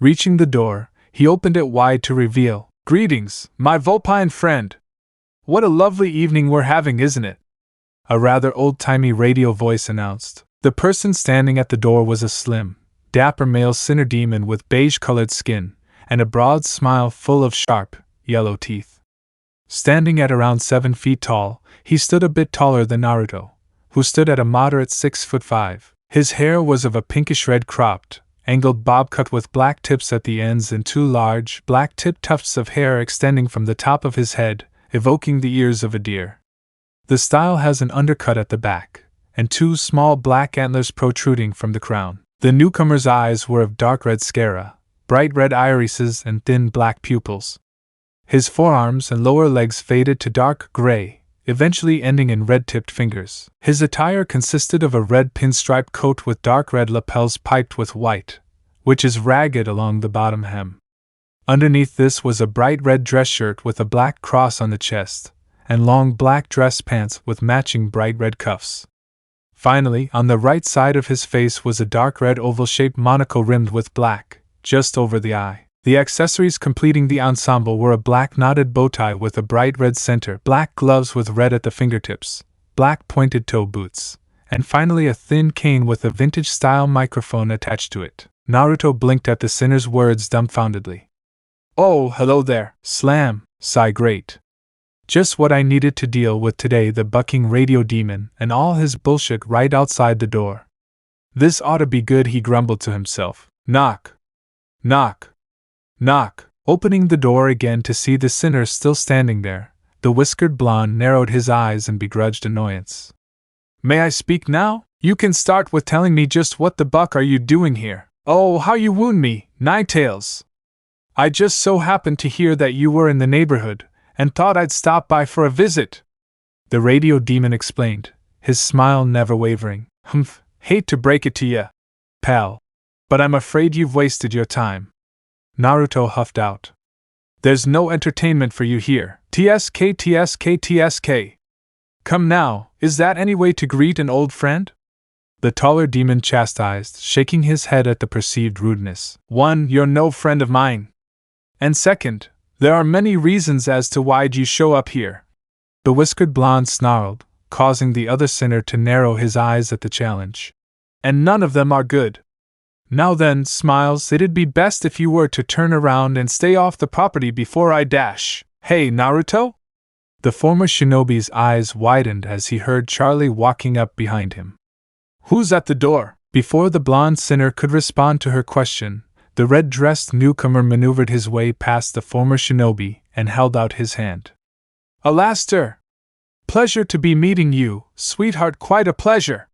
Reaching the door, he opened it wide to reveal, Greetings, my Vulpine friend! What a lovely evening we're having, isn't it? A rather old-timey radio voice announced. The person standing at the door was a slim, dapper male sinner demon with beige-colored skin and a broad smile full of sharp, yellow teeth. Standing at around 7 feet tall, he stood a bit taller than Naruto, who stood at a moderate 6'5". His hair was of a pinkish-red cropped, angled bob cut with black tips at the ends and 2 large, black-tipped tufts of hair extending from the top of his head, evoking the ears of a deer. The style has an undercut at the back, and 2 small black antlers protruding from the crown. The newcomer's eyes were of dark red sclera, bright red irises and thin black pupils. His forearms and lower legs faded to dark gray, eventually ending in red-tipped fingers. His attire consisted of a red pinstripe coat with dark red lapels piped with white, which is ragged along the bottom hem. Underneath this was a bright red dress shirt with a black cross on the chest, and long black dress pants with matching bright red cuffs. Finally, on the right side of his face was a dark red oval-shaped monocle rimmed with black, just over the eye. The accessories completing the ensemble were a black knotted bow tie with a bright red center, black gloves with red at the fingertips, black pointed toe boots, and finally a thin cane with a vintage-style microphone attached to it. Naruto blinked at the sinner's words dumbfoundedly. Oh, hello there, Slam, sigh great. Just what I needed to deal with today, the bucking radio demon and all his bullshit right outside the door. This ought to be good, he grumbled to himself. Knock. Knock. Knock. Opening the door again to see the sinner still standing there, the whiskered blonde narrowed his eyes in begrudged annoyance. May I speak now? You can start with telling me just what the buck are you doing here. Oh, how you wound me, Ninetales. I just so happened to hear that you were in the neighborhood, and thought I'd stop by for a visit. The radio demon explained, his smile never wavering. Humph, hate to break it to ya, pal, but I'm afraid you've wasted your time. Naruto huffed out. There's no entertainment for you here. TSK, TSK, TSK. Come now, is that any way to greet an old friend? The taller demon chastised, shaking his head at the perceived rudeness. 1, you're no friend of mine. And 2, there are many reasons as to why'd you show up here. The whiskered blonde snarled, causing the other sinner to narrow his eyes at the challenge. And none of them are good. Now then, Smiles, it'd be best if you were to turn around and stay off the property before I dash. Hey, Naruto? The former shinobi's eyes widened as he heard Charlie walking up behind him. Who's at the door? Before the blonde sinner could respond to her question, the red-dressed newcomer maneuvered his way past the former shinobi and held out his hand. Alastair! Pleasure to be meeting you, sweetheart, quite a pleasure!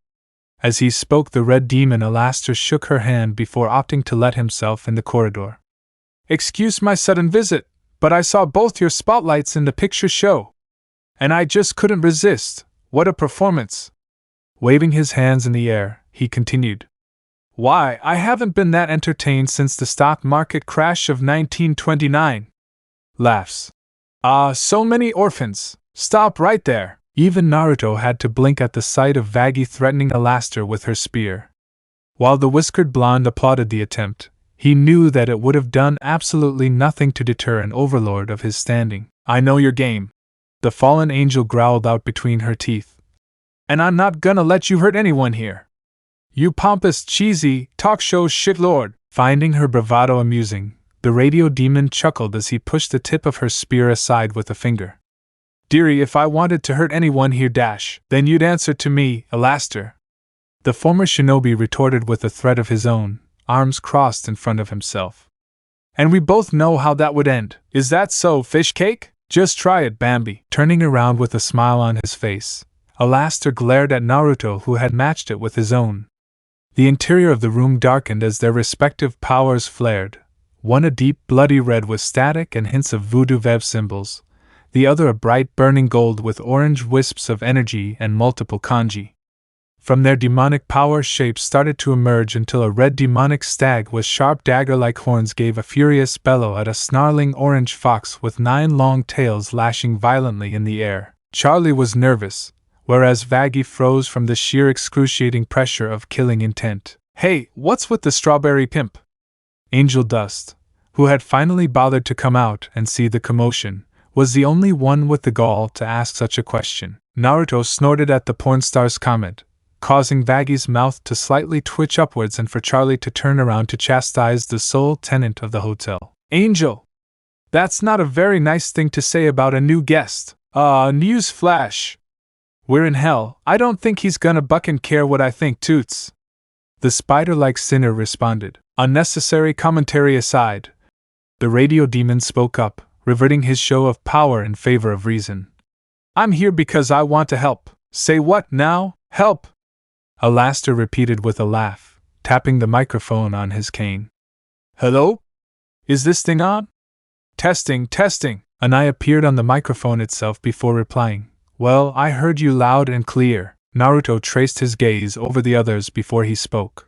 As he spoke, the red demon Alastair shook her hand before opting to let himself in the corridor. Excuse my sudden visit, but I saw both your spotlights in the picture show. And I just couldn't resist. What a performance! Waving his hands in the air, he continued. Why, I haven't been that entertained since the stock market crash of 1929. Laughs. Ah, so many orphans. Stop right there. Even Naruto had to blink at the sight of Vaggie threatening Alastair with her spear. While the whiskered blonde applauded the attempt, he knew that it would have done absolutely nothing to deter an overlord of his standing. I know your game. The fallen angel growled out between her teeth. And I'm not gonna let you hurt anyone here. You pompous, cheesy, talk show shitlord. Finding her bravado amusing, the radio demon chuckled as he pushed the tip of her spear aside with a finger. Dearie, if I wanted to hurt anyone here, then you'd answer to me, Alastair. The former shinobi retorted with a threat of his own, arms crossed in front of himself. And we both know how that would end. Is that so, fish cake? Just try it, Bambi. Turning around with a smile on his face, Alastair glared at Naruto, who had matched it with his own. The interior of the room darkened as their respective powers flared, one a deep bloody red with static and hints of voodoo Vev symbols, the other a bright burning gold with orange wisps of energy and multiple kanji. From their demonic power, shapes started to emerge until a red demonic stag with sharp dagger-like horns gave a furious bellow at a snarling orange fox with 9 long tails lashing violently in the air. Charlie was nervous, whereas Vaggie froze from the sheer excruciating pressure of killing intent. Hey, what's with the strawberry pimp? Angel Dust, who had finally bothered to come out and see the commotion, was the only one with the gall to ask such a question. Naruto snorted at the porn star's comment, causing Vaggie's mouth to slightly twitch upwards and for Charlie to turn around to chastise the sole tenant of the hotel. Angel! That's not a very nice thing to say about a new guest. News flash. We're in hell. I don't think he's gonna buckin' care what I think, toots. The spider-like sinner responded. Unnecessary commentary aside, the radio demon spoke up, reverting his show of power in favor of reason. I'm here because I want to help. Say what now? Help! Alastair repeated with a laugh, tapping the microphone on his cane. Hello? Is this thing on? Testing, testing. An eye appeared on the microphone itself before replying. Well, I heard you loud and clear. Naruto traced his gaze over the others before he spoke.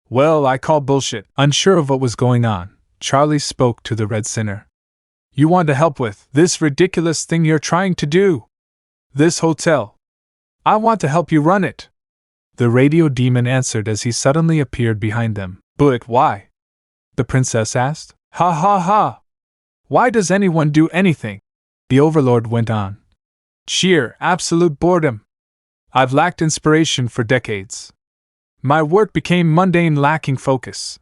Well, I call bullshit. Unsure of what was going on, Charlie spoke to the red sinner. You want to help with this ridiculous thing you're trying to do? This hotel. I want to help you run it. The radio demon answered as he suddenly appeared behind them. But why? The princess asked. Ha ha ha! Why does anyone do anything? The overlord went on. Sheer, absolute boredom. I've lacked inspiration for decades. My work became mundane, lacking focus.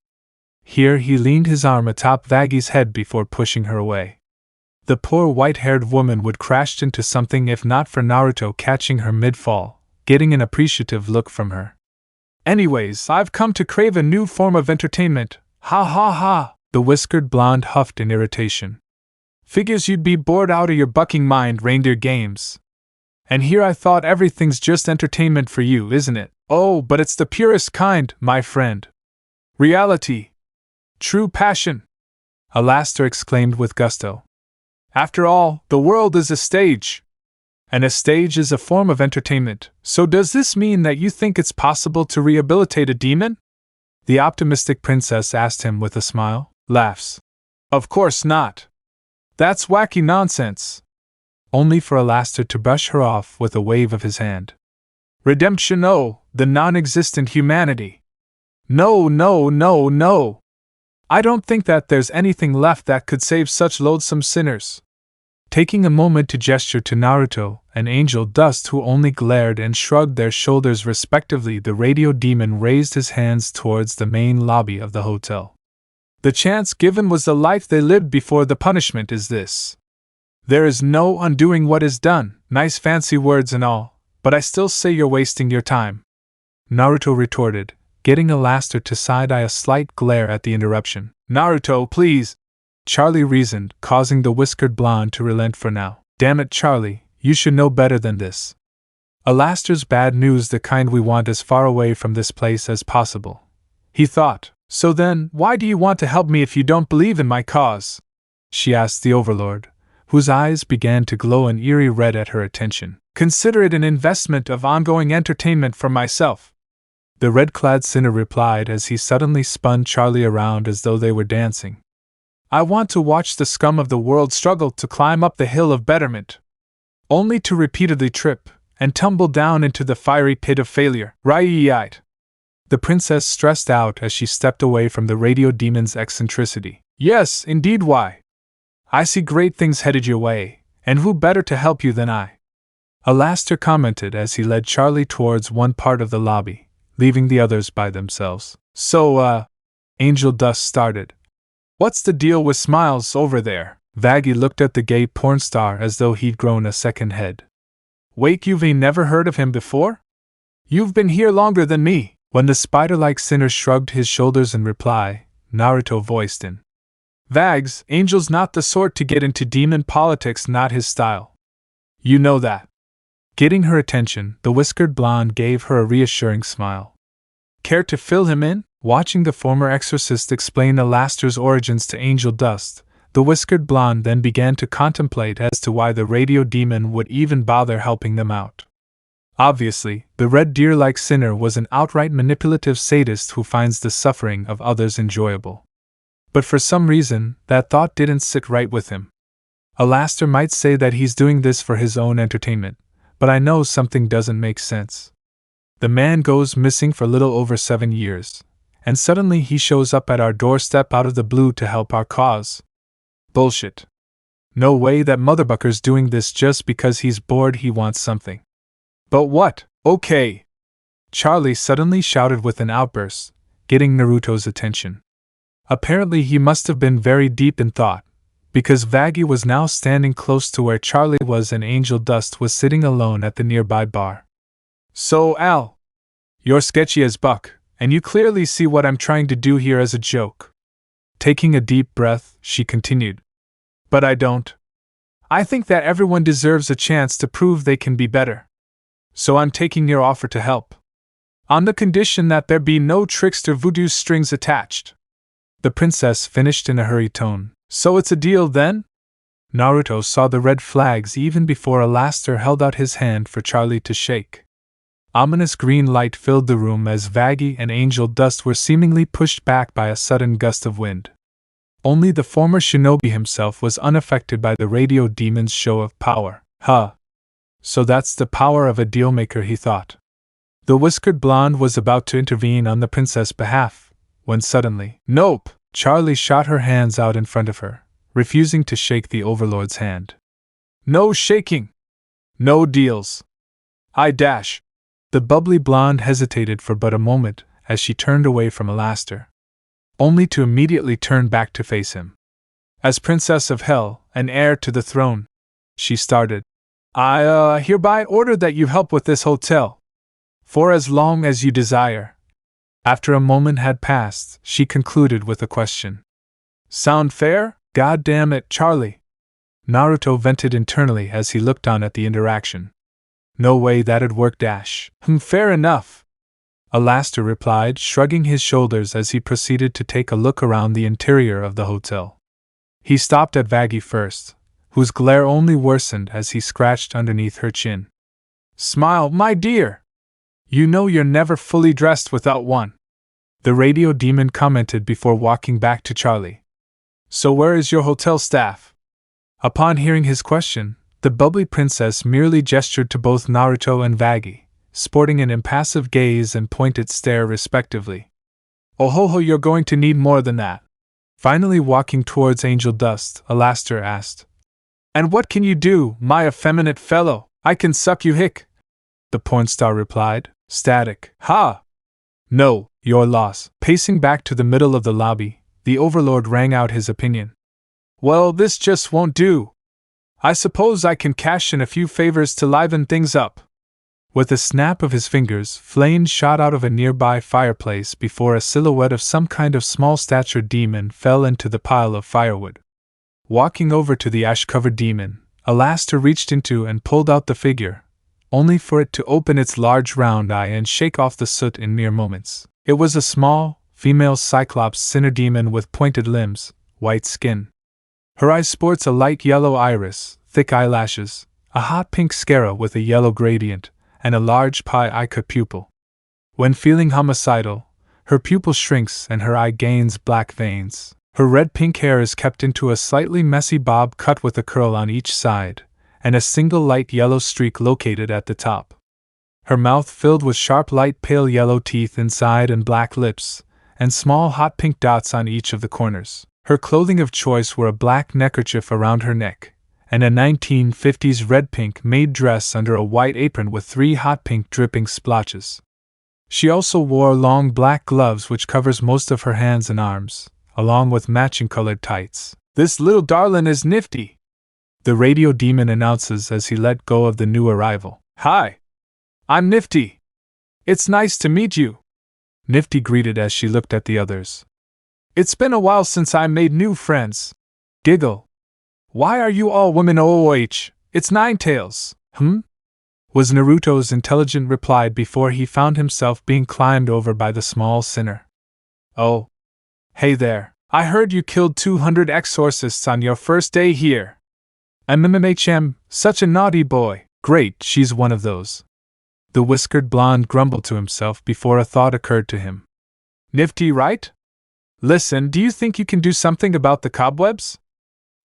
Here he leaned his arm atop Vaggie's head before pushing her away. The poor white-haired woman would crashed into something if not for Naruto catching her mid-fall, getting an appreciative look from her. Anyways, I've come to crave a new form of entertainment. Ha ha ha! The whiskered blonde huffed in irritation. Figures you'd be bored out of your bucking mind, reindeer games. And here I thought everything's just entertainment for you, isn't it? Oh, but it's the purest kind, my friend. Reality. True passion. Alastair exclaimed with gusto. After all, the world is a stage. And a stage is a form of entertainment. So does this mean that you think it's possible to rehabilitate a demon? The optimistic princess asked him with a smile. Laughs. Of course not. That's wacky nonsense. Only for Alastair to brush her off with a wave of his hand. Redemption, oh, the non-existent humanity. No, no, no, no. I don't think that there's anything left that could save such loathsome sinners. Taking a moment to gesture to Naruto and Angel Dust, who only glared and shrugged their shoulders respectively, the radio demon raised his hands towards the main lobby of the hotel. The chance given was the life they lived before. The punishment is this. There is no undoing what is done. Nice fancy words and all, but I still say you're wasting your time, Naruto retorted, getting Alastor to side-eye a slight glare at the interruption. Naruto, please, Charlie reasoned, causing the whiskered blonde to relent for now. Damn it, Charlie, you should know better than this. Alastor's bad news, the kind we want as far away from this place as possible, he thought. So then, why do you want to help me if you don't believe in my cause? She asked the Overlord, whose eyes began to glow an eerie red at her attention. Consider it an investment of ongoing entertainment for myself, the red-clad sinner replied as he suddenly spun Charlie around as though they were dancing. I want to watch the scum of the world struggle to climb up the hill of betterment, only to repeatedly trip and tumble down into the fiery pit of failure. Right. The princess stressed out as she stepped away from the radio demon's eccentricity. Yes, indeed, why? I see great things headed your way, and who better to help you than I? Alastor commented as he led Charlie towards one part of the lobby, leaving the others by themselves. So, Angel Dust started. What's the deal with smiles over there? Vaggie looked at the gay porn star as though he'd grown a second head. Wait, you've never heard of him before? You've been here longer than me. When the spider-like sinner shrugged his shoulders in reply, Naruto voiced in. Vags, Angel's not the sort to get into demon politics, not his style. You know that. Getting her attention, the whiskered blonde gave her a reassuring smile. Care to fill him in? Watching the former exorcist explain Alastor's origins to Angel Dust, the whiskered blonde then began to contemplate as to why the radio demon would even bother helping them out. Obviously, the red deer-like sinner was an outright manipulative sadist who finds the suffering of others enjoyable. But for some reason, that thought didn't sit right with him. Alastor might say that he's doing this for his own entertainment, but I know something doesn't make sense. The man goes missing for little over 7 years, and suddenly he shows up at our doorstep out of the blue to help our cause. Bullshit. No way that motherbucker's doing this just because he's bored. He wants something. But what? Okay! Charlie suddenly shouted with an outburst, getting Naruto's attention. Apparently he must have been very deep in thought, because Vaggie was now standing close to where Charlie was and Angel Dust was sitting alone at the nearby bar. So, Al, you're sketchy as buck, and you clearly see what I'm trying to do here as a joke. Taking a deep breath, she continued. But I don't. I think that everyone deserves a chance to prove they can be better. So I'm taking your offer to help. On the condition that there be no trickster voodoo strings attached. The princess finished in a hurried tone. So it's a deal then? Naruto saw the red flags even before Alastor held out his hand for Charlie to shake. Ominous green light filled the room as Vaggie and Angel Dust were seemingly pushed back by a sudden gust of wind. Only the former shinobi himself was unaffected by the radio demon's show of power. So that's the power of a dealmaker, he thought. The whiskered blonde was about to intervene on the princess' behalf, when suddenly, nope! Charlie shot her hands out in front of her, refusing to shake the Overlord's hand. No shaking! No deals! I dash! The bubbly blonde hesitated for but a moment as she turned away from Alastor, only to immediately turn back to face him. As Princess of Hell and heir to the throne, she started. I hereby order that you help with this hotel, for as long as you desire. After a moment had passed, she concluded with a question. Sound fair? God damn it, Charlie! Naruto vented internally as he looked on at the interaction. No way that'd work, dash. Fair enough. Alastor replied, shrugging his shoulders as he proceeded to take a look around the interior of the hotel. He stopped at Vaggie first, whose glare only worsened as he scratched underneath her chin. Smile, my dear! You know you're never fully dressed without one. The radio demon commented before walking back to Charlie. So where is your hotel staff? Upon hearing his question, the bubbly princess merely gestured to both Naruto and Vaggie, sporting an impassive gaze and pointed stare respectively. Oh ho, you're going to need more than that. Finally walking towards Angel Dust, Alastor asked. And what can you do, my effeminate fellow? I can suck you hick. The porn star replied, static. Ha! No, your loss. Pacing back to the middle of the lobby, the overlord rang out his opinion. Well, this just won't do. I suppose I can cash in a few favors to liven things up. With a snap of his fingers, flames shot out of a nearby fireplace before a silhouette of some kind of small-statured demon fell into the pile of firewood. Walking over to the ash-covered demon, Alastair reached into and pulled out the figure, only for it to open its large round eye and shake off the soot in mere moments. It was a small, female Cyclops sinner demon with pointed limbs, white skin. Her eye sports a light yellow iris, thick eyelashes, a hot pink sclera with a yellow gradient, and a large pie-eye pupil. When feeling homicidal, her pupil shrinks and her eye gains black veins. Her red-pink hair is kept into a slightly messy bob cut with a curl on each side, and a single light yellow streak located at the top. Her mouth filled with sharp light pale yellow teeth inside and black lips, and small hot pink dots on each of the corners. Her clothing of choice were a black neckerchief around her neck, and a 1950s red-pink maid dress under a white apron with 3 hot pink dripping splotches. She also wore long black gloves which covers most of her hands and arms, along with matching colored tights. This little darlin' is nifty, the radio demon announces as he let go of the new arrival. Hi! I'm Nifty. It's nice to meet you, Nifty greeted as she looked at the others. It's been a while since I made new friends. Giggle. Why are you all women? OOH, it's Ninetales. Was Naruto's intelligent reply before he found himself being climbed over by the small sinner. Oh. Hey there, I heard you killed 200 exorcists on your first day here. MMHM, such a naughty boy. Great, she's one of those. The whiskered blonde grumbled to himself before a thought occurred to him. Nifty, right? Listen, do you think you can do something about the cobwebs?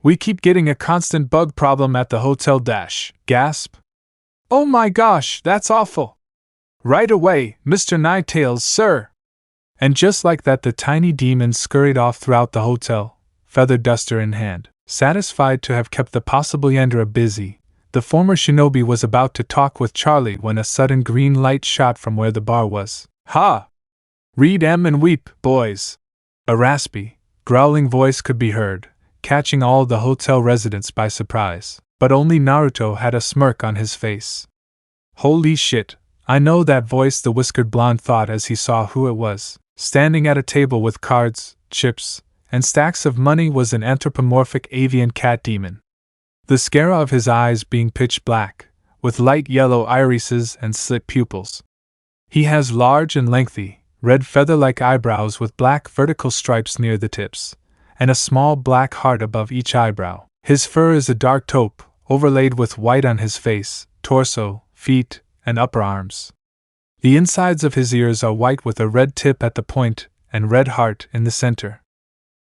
We keep getting a constant bug problem at the hotel dash. Gasp. Oh my gosh, that's awful. Right away, Mr. Ninetales, sir. And just like that, the tiny demon scurried off throughout the hotel, feather duster in hand. Satisfied to have kept the possible Yandere busy, the former shinobi was about to talk with Charlie when a sudden green light shot from where the bar was. Ha! Read M and weep, boys. A raspy, growling voice could be heard, catching all the hotel residents by surprise, but only Naruto had a smirk on his face. Holy shit, I know that voice, the whiskered blonde thought as he saw who it was. Standing at a table with cards, chips, and stacks of money was an anthropomorphic avian cat demon. The sclera of his eyes being pitch black, with light yellow irises and slit pupils. He has large and lengthy, red feather-like eyebrows with black vertical stripes near the tips, and a small black heart above each eyebrow. His fur is a dark taupe, overlaid with white on his face, torso, feet, and upper arms. The insides of his ears are white with a red tip at the point and red heart in the center.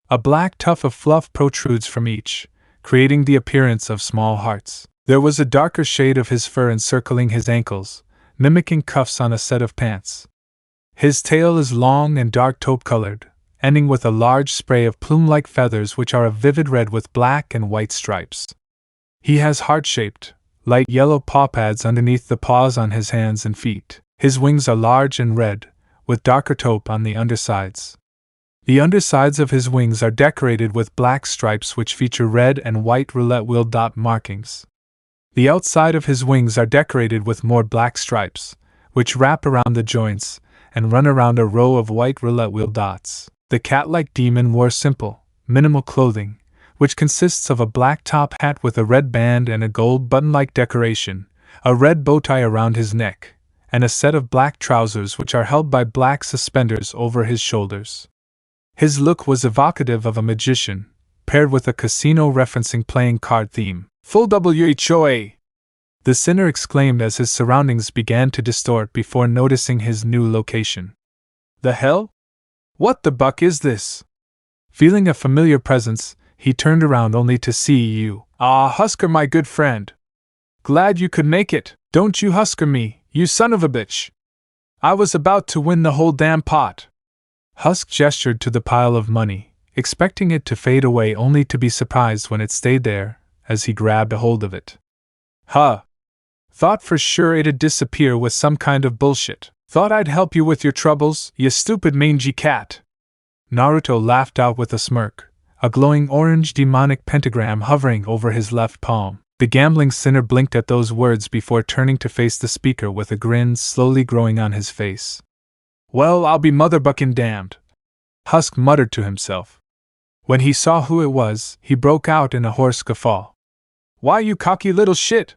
A black tuft of fluff protrudes from each, creating the appearance of small hearts. There was a darker shade of his fur encircling his ankles, mimicking cuffs on a set of pants. His tail is long and dark taupe-colored, ending with a large spray of plume-like feathers which are a vivid red with black and white stripes. He has heart-shaped, light yellow paw pads underneath the paws on his hands and feet. His wings are large and red, with darker taupe on the undersides. The undersides of his wings are decorated with black stripes which feature red and white roulette wheel dot markings. The outside of his wings are decorated with more black stripes, which wrap around the joints and run around a row of white roulette wheel dots. The cat-like demon wore simple, minimal clothing, which consists of a black top hat with a red band and a gold button-like decoration, a red bow tie around his neck, and a set of black trousers which are held by black suspenders over his shoulders. His look was evocative of a magician, paired with a casino referencing playing card theme. Full WHOA! The sinner exclaimed as his surroundings began to distort before noticing his new location. The hell? What the buck is this? Feeling a familiar presence, he turned around only to see you. Ah, Husker, my good friend. Glad you could make it. Don't you Husker me, you son of a bitch. I was about to win the whole damn pot. Husk gestured to the pile of money, expecting it to fade away only to be surprised when it stayed there, as he grabbed a hold of it. Huh. Thought for sure it'd disappear with some kind of bullshit. Thought I'd help you with your troubles, you stupid mangy cat. Naruto laughed out with a smirk, a glowing orange demonic pentagram hovering over his left palm. The gambling sinner blinked at those words before turning to face the speaker with a grin slowly growing on his face. Well, I'll be motherbucking damned, Husk muttered to himself. When he saw who it was, he broke out in a hoarse guffaw. Why, you cocky little shit!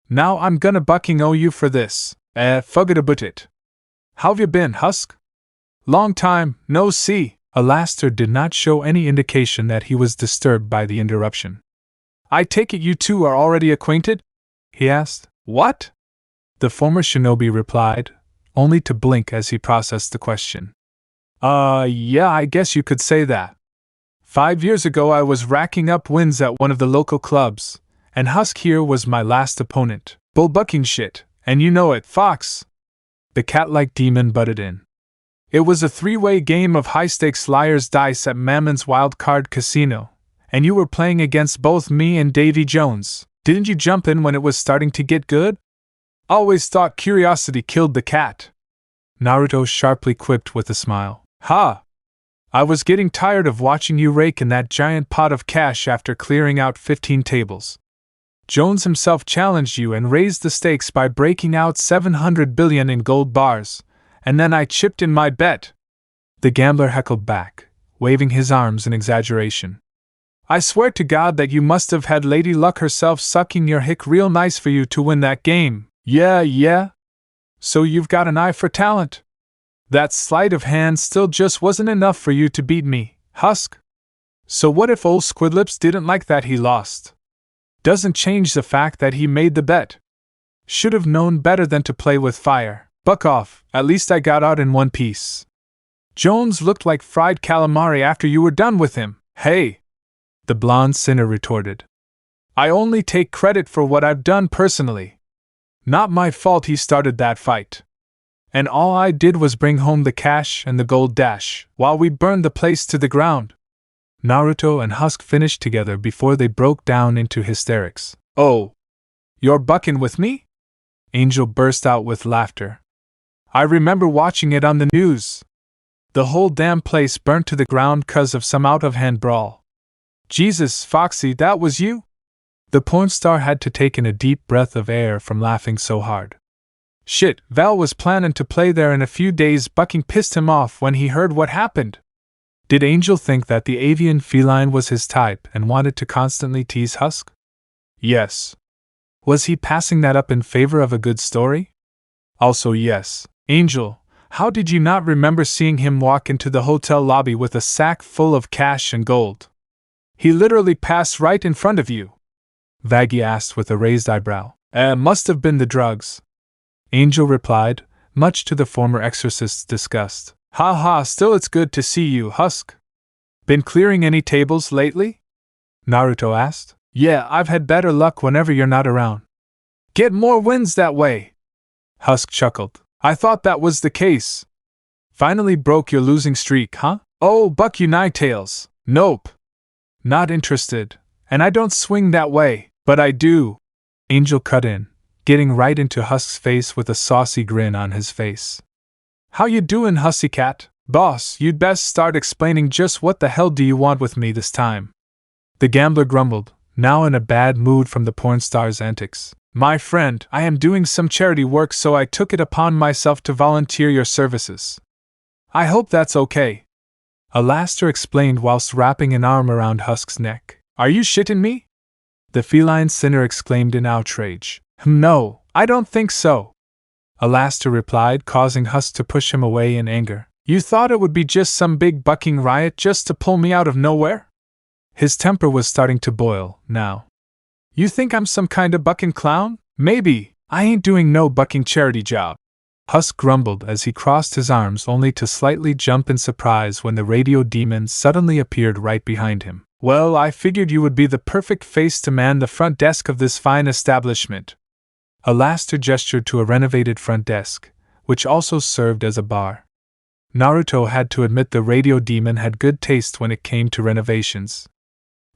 Now I'm gonna bucking owe you for this. Forget about it. How've you been, Husk? Long time, no see. Alastor did not show any indication that he was disturbed by the interruption. I take it you two are already acquainted? He asked. What? The former shinobi replied, only to blink as he processed the question. Yeah, I guess you could say that. 5 years ago I was racking up wins at one of the local clubs, and Husk here was my last opponent. Bullbucking shit, and you know it, Fox. The cat-like demon butted in. It was a 3-way game of high-stakes liar's dice at Mammon's Wild Card Casino, and you were playing against both me and Davy Jones. Didn't you jump in when it was starting to get good? Always thought curiosity killed the cat. Naruto sharply quipped with a smile. Ha! I was getting tired of watching you rake in that giant pot of cash after clearing out 15 tables. Jones himself challenged you and raised the stakes by breaking out 700 billion in gold bars, and then I chipped in my bet. The gambler heckled back, waving his arms in exaggeration. I swear to God that you must have had Lady Luck herself sucking your hick real nice for you to win that game. Yeah. So you've got an eye for talent. That sleight of hand still just wasn't enough for you to beat me, Husk. So what if old Squidlips didn't like that he lost? Doesn't change the fact that he made the bet. Should have known better than to play with fire. Buck off, at least I got out in one piece. Jones looked like fried calamari after you were done with him. Hey! The blonde sinner retorted. I only take credit for what I've done personally. Not my fault he started that fight. And all I did was bring home the cash and the gold dash, while we burned the place to the ground. Naruto and Husk finished together before they broke down into hysterics. Oh! You're bucking with me? Angel burst out with laughter. I remember watching it on the news. The whole damn place burnt to the ground 'cause of some out-of-hand brawl. Jesus, Foxy, that was you? The porn star had to take in a deep breath of air from laughing so hard. Shit, Val was planning to play there in a few days. Bucking pissed him off when he heard what happened. Did Angel think that the avian feline was his type and wanted to constantly tease Husk? Yes. Was he passing that up in favor of a good story? Also yes. Angel, how did you not remember seeing him walk into the hotel lobby with a sack full of cash and gold? He literally passed right in front of you. Vaggie asked with a raised eyebrow. Must have been the drugs. Angel replied, much to the former exorcist's disgust. Ha, still it's good to see you, Husk. Been clearing any tables lately? Naruto asked. Yeah, I've had better luck whenever you're not around. Get more wins that way. Husk chuckled. I thought that was the case. Finally broke your losing streak, huh? Oh, buck you nigh-tails. Nope. Not interested, and I don't swing that way, but I do. Angel cut in, getting right into Husk's face with a saucy grin on his face. How you doin', Hussycat? Boss, you'd best start explaining just what the hell do you want with me this time. The gambler grumbled, now in a bad mood from the porn star's antics. My friend, I am doing some charity work, so I took it upon myself to volunteer your services. I hope that's okay. Alastor explained whilst wrapping an arm around Husk's neck. Are you shitting me? The feline sinner exclaimed in outrage. No, I don't think so. Alastor replied, causing Husk to push him away in anger. You thought it would be just some big bucking riot just to pull me out of nowhere? His temper was starting to boil, now. You think I'm some kind of bucking clown? Maybe. I ain't doing no bucking charity job. Husk grumbled as he crossed his arms only to slightly jump in surprise when the radio demon suddenly appeared right behind him. Well, I figured you would be the perfect face to man the front desk of this fine establishment. Alastor gestured to a renovated front desk, which also served as a bar. Naruto had to admit the radio demon had good taste when it came to renovations.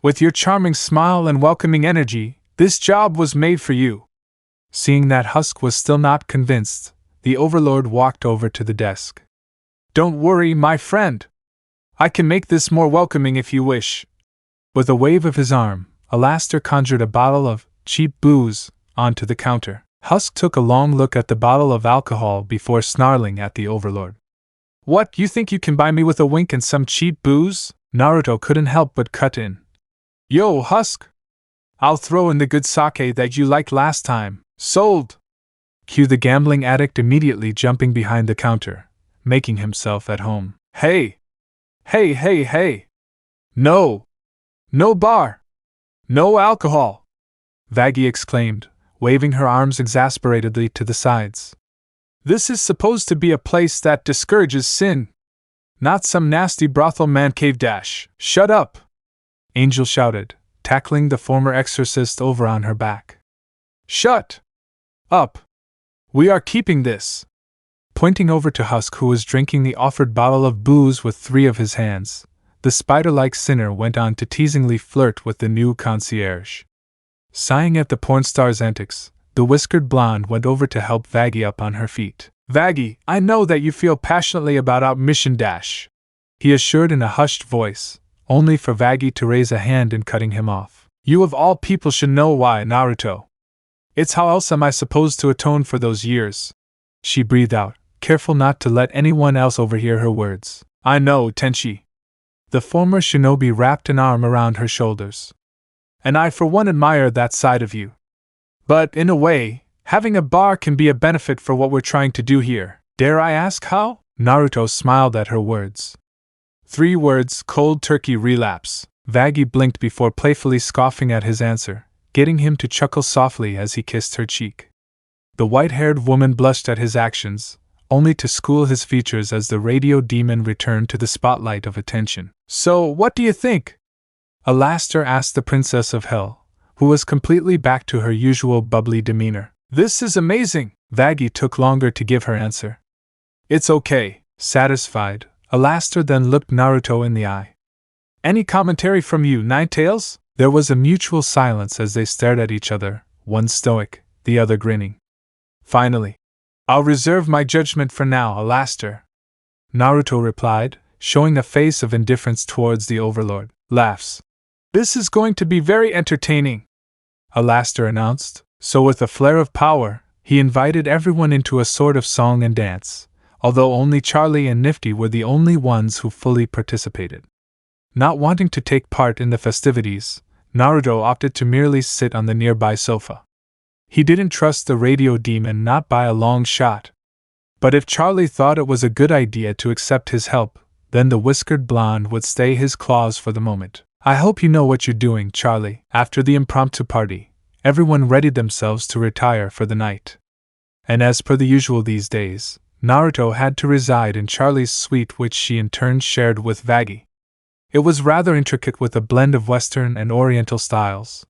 With your charming smile and welcoming energy, this job was made for you. Seeing that Husk was still not convinced, the Overlord walked over to the desk. Don't worry, my friend. I can make this more welcoming if you wish. With a wave of his arm, Alastair conjured a bottle of cheap booze onto the counter. Husk took a long look at the bottle of alcohol before snarling at the Overlord. What, you think you can buy me with a wink and some cheap booze? Naruto couldn't help but cut in. Yo, Husk! I'll throw in the good sake that you liked last time. Sold! Cue the gambling addict immediately jumping behind the counter, making himself at home. Hey! Hey, hey, hey! No! No bar! No alcohol! Vaggie exclaimed, waving her arms exasperatedly to the sides. This is supposed to be a place that discourages sin. Not some nasty brothel man cave dash. Shut up! Angel shouted, tackling the former exorcist over on her back. Shut up! We are keeping this! Pointing over to Husk, who was drinking the offered bottle of booze with 3 of his hands, the spider-like sinner went on to teasingly flirt with the new concierge. Sighing at the porn star's antics, the whiskered blonde went over to help Vaggie up on her feet. Vaggie, I know that you feel passionately about our mission dash, he assured in a hushed voice, only for Vaggie to raise a hand in cutting him off. You of all people should know why, Naruto. It's how else am I supposed to atone for those years? She breathed out, careful not to let anyone else overhear her words. I know, Tenchi. The former shinobi wrapped an arm around her shoulders. And I for one admire that side of you. But, in a way, having a bar can be a benefit for what we're trying to do here. Dare I ask how? Naruto smiled at her words. 3 words, cold turkey relapse. Vaggie blinked before playfully scoffing at his answer, getting him to chuckle softly as he kissed her cheek. The white-haired woman blushed at his actions, only to school his features as the radio demon returned to the spotlight of attention. So, what do you think? Alastair asked the Princess of Hell, who was completely back to her usual bubbly demeanor. This is amazing! Vaggie took longer to give her answer. It's okay. Satisfied, Alastair then looked Naruto in the eye. Any commentary from you, Ninetales? There was a mutual silence as they stared at each other, one stoic, the other grinning. Finally, I'll reserve my judgment for now, Alastair, Naruto replied, showing a face of indifference towards the Overlord. Laughs. This is going to be very entertaining, Alastair announced, so with a flare of power, he invited everyone into a sort of song and dance, although only Charlie and Nifty were the only ones who fully participated. Not wanting to take part in the festivities, Naruto opted to merely sit on the nearby sofa. He didn't trust the radio demon not by a long shot. But if Charlie thought it was a good idea to accept his help, then the whiskered blonde would stay his claws for the moment. I hope you know what you're doing, Charlie. After the impromptu party, everyone readied themselves to retire for the night. And as per the usual these days, Naruto had to reside in Charlie's suite, which she in turn shared with Vaggie. It was rather intricate with a blend of Western and Oriental styles.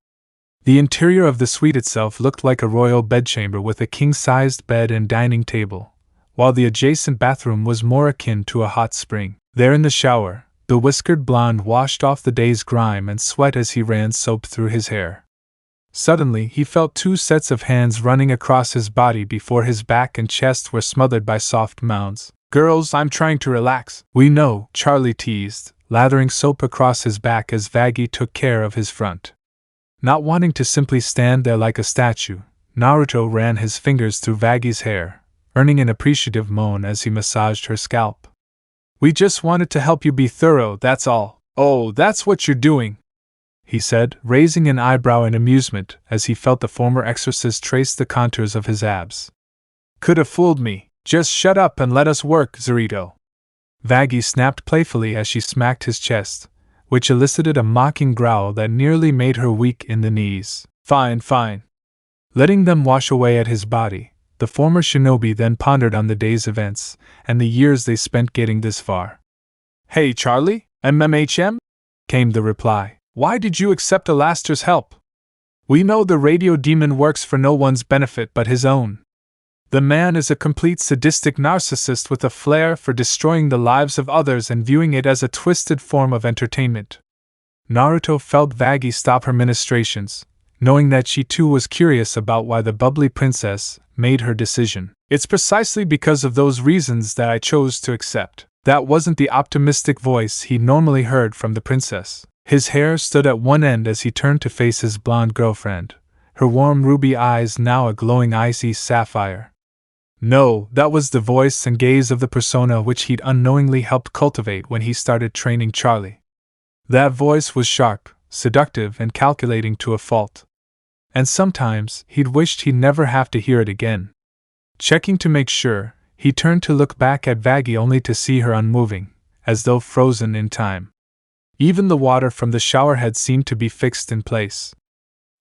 The interior of the suite itself looked like a royal bedchamber with a king-sized bed and dining table, while the adjacent bathroom was more akin to a hot spring. There in the shower, the whiskered blonde washed off the day's grime and sweat as he ran soap through his hair. Suddenly, he felt 2 sets of hands running across his body before his back and chest were smothered by soft mounds. Girls, I'm trying to relax. We know, Charlie teased, lathering soap across his back as Vaggie took care of his front. Not wanting to simply stand there like a statue, Naruto ran his fingers through Vaggie's hair, earning an appreciative moan as he massaged her scalp. We just wanted to help you be thorough, that's all. Oh, that's what you're doing, he said, raising an eyebrow in amusement as he felt the former exorcist trace the contours of his abs. Could have fooled me. Just shut up and let us work, Zurito. Vaggie snapped playfully as she smacked his chest, which elicited a mocking growl that nearly made her weak in the knees. Fine, fine. Letting them wash away at his body, the former shinobi then pondered on the day's events and the years they spent getting this far. Hey, Charlie, MMHM? Came the reply. Why did you accept Alastair's help? We know the radio demon works for no one's benefit but his own. The man is a complete sadistic narcissist with a flair for destroying the lives of others and viewing it as a twisted form of entertainment. Naruto felt Vaggie stop her ministrations, knowing that she too was curious about why the bubbly princess made her decision. It's precisely because of those reasons that I chose to accept. That wasn't the optimistic voice he normally heard from the princess. His hair stood at one end as he turned to face his blonde girlfriend, her warm ruby eyes now a glowing icy sapphire. No, that was the voice and gaze of the persona which he'd unknowingly helped cultivate when he started training Charlie. That voice was sharp, seductive, and calculating to a fault. And sometimes he'd wished he'd never have to hear it again. Checking to make sure, he turned to look back at Vaggie only to see her unmoving, as though frozen in time. Even the water from the showerhead seemed to be fixed in place.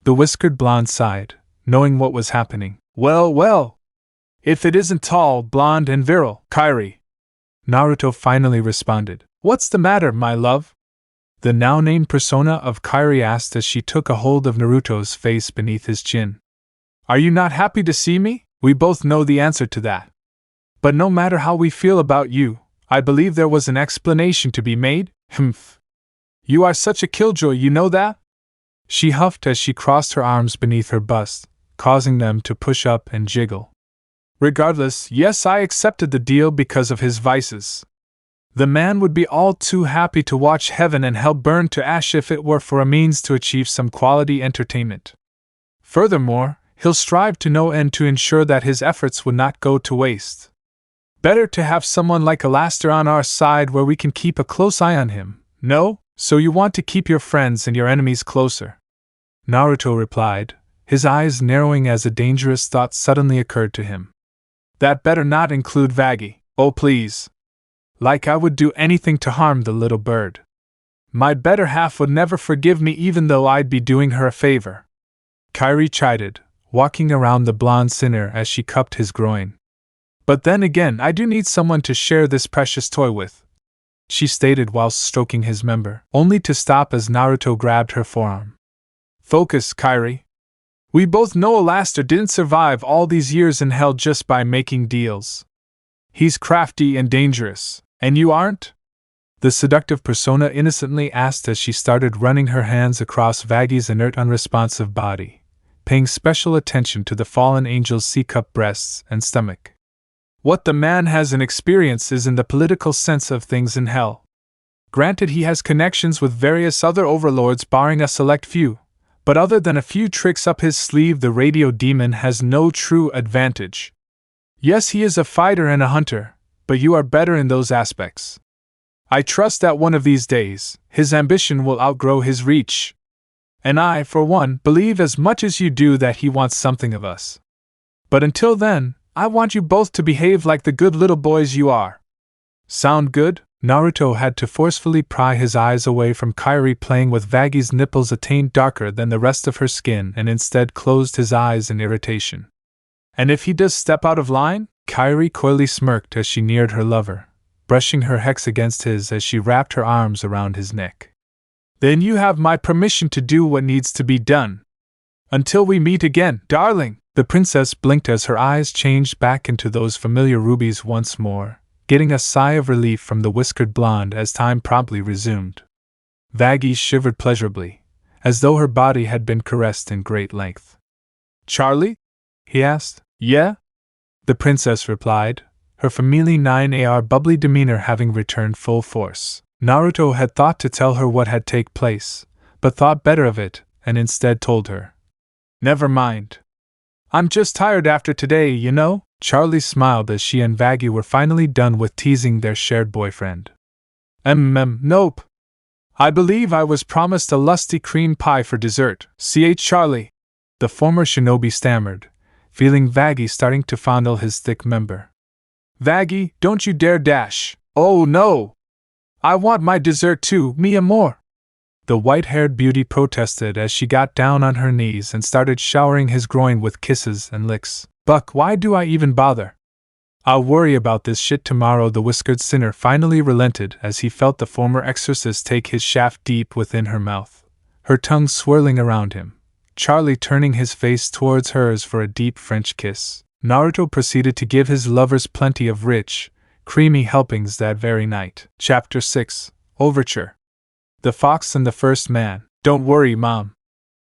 The whiskered blonde sighed, knowing what was happening. Well, well! If it isn't tall, blonde, and virile, Kairi! Naruto finally responded. What's the matter, my love? The now-named persona of Kairi asked as she took a hold of Naruto's face beneath his chin. Are you not happy to see me? We both know the answer to that. But no matter how we feel about you, I believe there was an explanation to be made. Humph. You are such a killjoy, you know that? She huffed as she crossed her arms beneath her bust, causing them to push up and jiggle. Regardless, yes, I accepted the deal because of his vices. The man would be all too happy to watch heaven and hell burn to ash if it were for a means to achieve some quality entertainment. Furthermore, he'll strive to no end to ensure that his efforts would not go to waste. Better to have someone like Alastair on our side where we can keep a close eye on him, no? So you want to keep your friends and your enemies closer? Naruto replied, his eyes narrowing as a dangerous thought suddenly occurred to him. That better not include Vaggie, oh please. Like I would do anything to harm the little bird. My better half would never forgive me even though I'd be doing her a favor. Kairi chided, walking around the blonde sinner as she cupped his groin. But then again, I do need someone to share this precious toy with, she stated whilst stroking his member, only to stop as Naruto grabbed her forearm. Focus, Kairi. We both know Alastair didn't survive all these years in hell just by making deals. He's crafty and dangerous, and you aren't? The seductive persona innocently asked as she started running her hands across Vaggie's inert unresponsive body, paying special attention to the fallen angel's C-cup breasts and stomach. What the man has in experience is in the political sense of things in hell. Granted, he has connections with various other overlords barring a select few, but other than a few tricks up his sleeve, the radio demon has no true advantage. Yes, he is a fighter and a hunter, but you are better in those aspects. I trust that one of these days, his ambition will outgrow his reach. And I, for one, believe as much as you do that he wants something of us. But until then, I want you both to behave like the good little boys you are. Sound good? Naruto had to forcefully pry his eyes away from Kairi playing with Vaggie's nipples a taint darker than the rest of her skin and instead closed his eyes in irritation. And if he does step out of line? Kairi coyly smirked as she neared her lover, brushing her hex against his as she wrapped her arms around his neck. Then you have my permission to do what needs to be done. Until we meet again, darling! The princess blinked as her eyes changed back into those familiar rubies once more, getting a sigh of relief from the whiskered blonde as time promptly resumed. Vaggie shivered pleasurably, as though her body had been caressed in great length. Charlie? He asked. Yeah? The princess replied, her familiar 9AR bubbly demeanor having returned full force. Naruto had thought to tell her what had taken place, but thought better of it, and instead told her. Never mind. I'm just tired after today, you know? Charlie smiled as she and Vaggie were finally done with teasing their shared boyfriend. Nope. I believe I was promised a lusty cream pie for dessert. Charlie. The former shinobi stammered, feeling Vaggie starting to fondle his thick member. Vaggie, don't you dare dash. Oh no! I want my dessert too, me more. The white-haired beauty protested as she got down on her knees and started showering his groin with kisses and licks. Buck, why do I even bother? I'll worry about this shit tomorrow. The whiskered sinner finally relented as he felt the former exorcist take his shaft deep within her mouth, her tongue swirling around him, Charlie turning his face towards hers for a deep French kiss. Naruto proceeded to give his lovers plenty of rich, creamy helpings that very night. Chapter 6, Overture. the fox and the first man. Don't worry, Mom.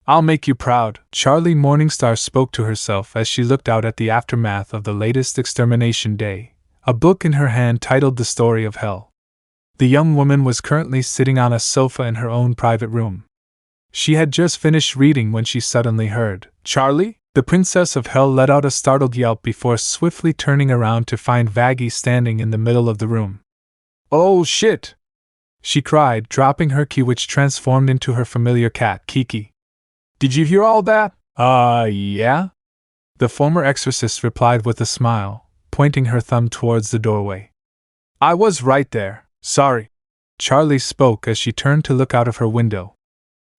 I'll make you proud, Charlie Morningstar spoke to herself as she looked out at the aftermath of the latest extermination day, a book in her hand titled The Story of Hell. The young woman was currently sitting on a sofa in her own private room. She had just finished reading when she suddenly heard, "Charlie?" The Princess of Hell let out a startled yelp before swiftly turning around to find Vaggie standing in the middle of the room. "Oh shit!" she cried, dropping her key, which transformed into her familiar cat, Kiki. "Did you hear all that?" Yeah?" The former exorcist replied with a smile, pointing her thumb towards the doorway. "I was right there, sorry," Charlie spoke as she turned to look out of her window.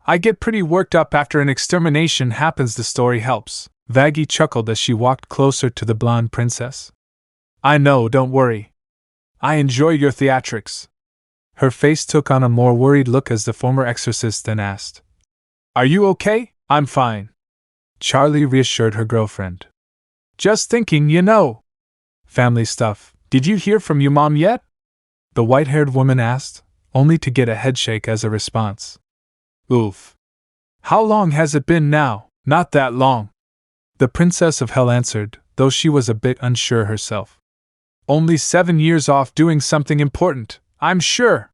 "I get pretty worked up after an extermination happens. The story helps," Vaggie chuckled as she walked closer to the blonde princess. "I know, don't worry. I enjoy your theatrics." Her face took on a more worried look as the former exorcist then asked, "Are you okay?" "I'm fine," Charlie reassured her girlfriend. "Just thinking, family stuff. Did you hear from your mom yet?" the white-haired woman asked, only to get a headshake as a response. "Oof. How long has it been now?" "Not that long," the Princess of Hell answered, though she was a bit unsure herself. "Only 7 years off doing something important, I'm sure."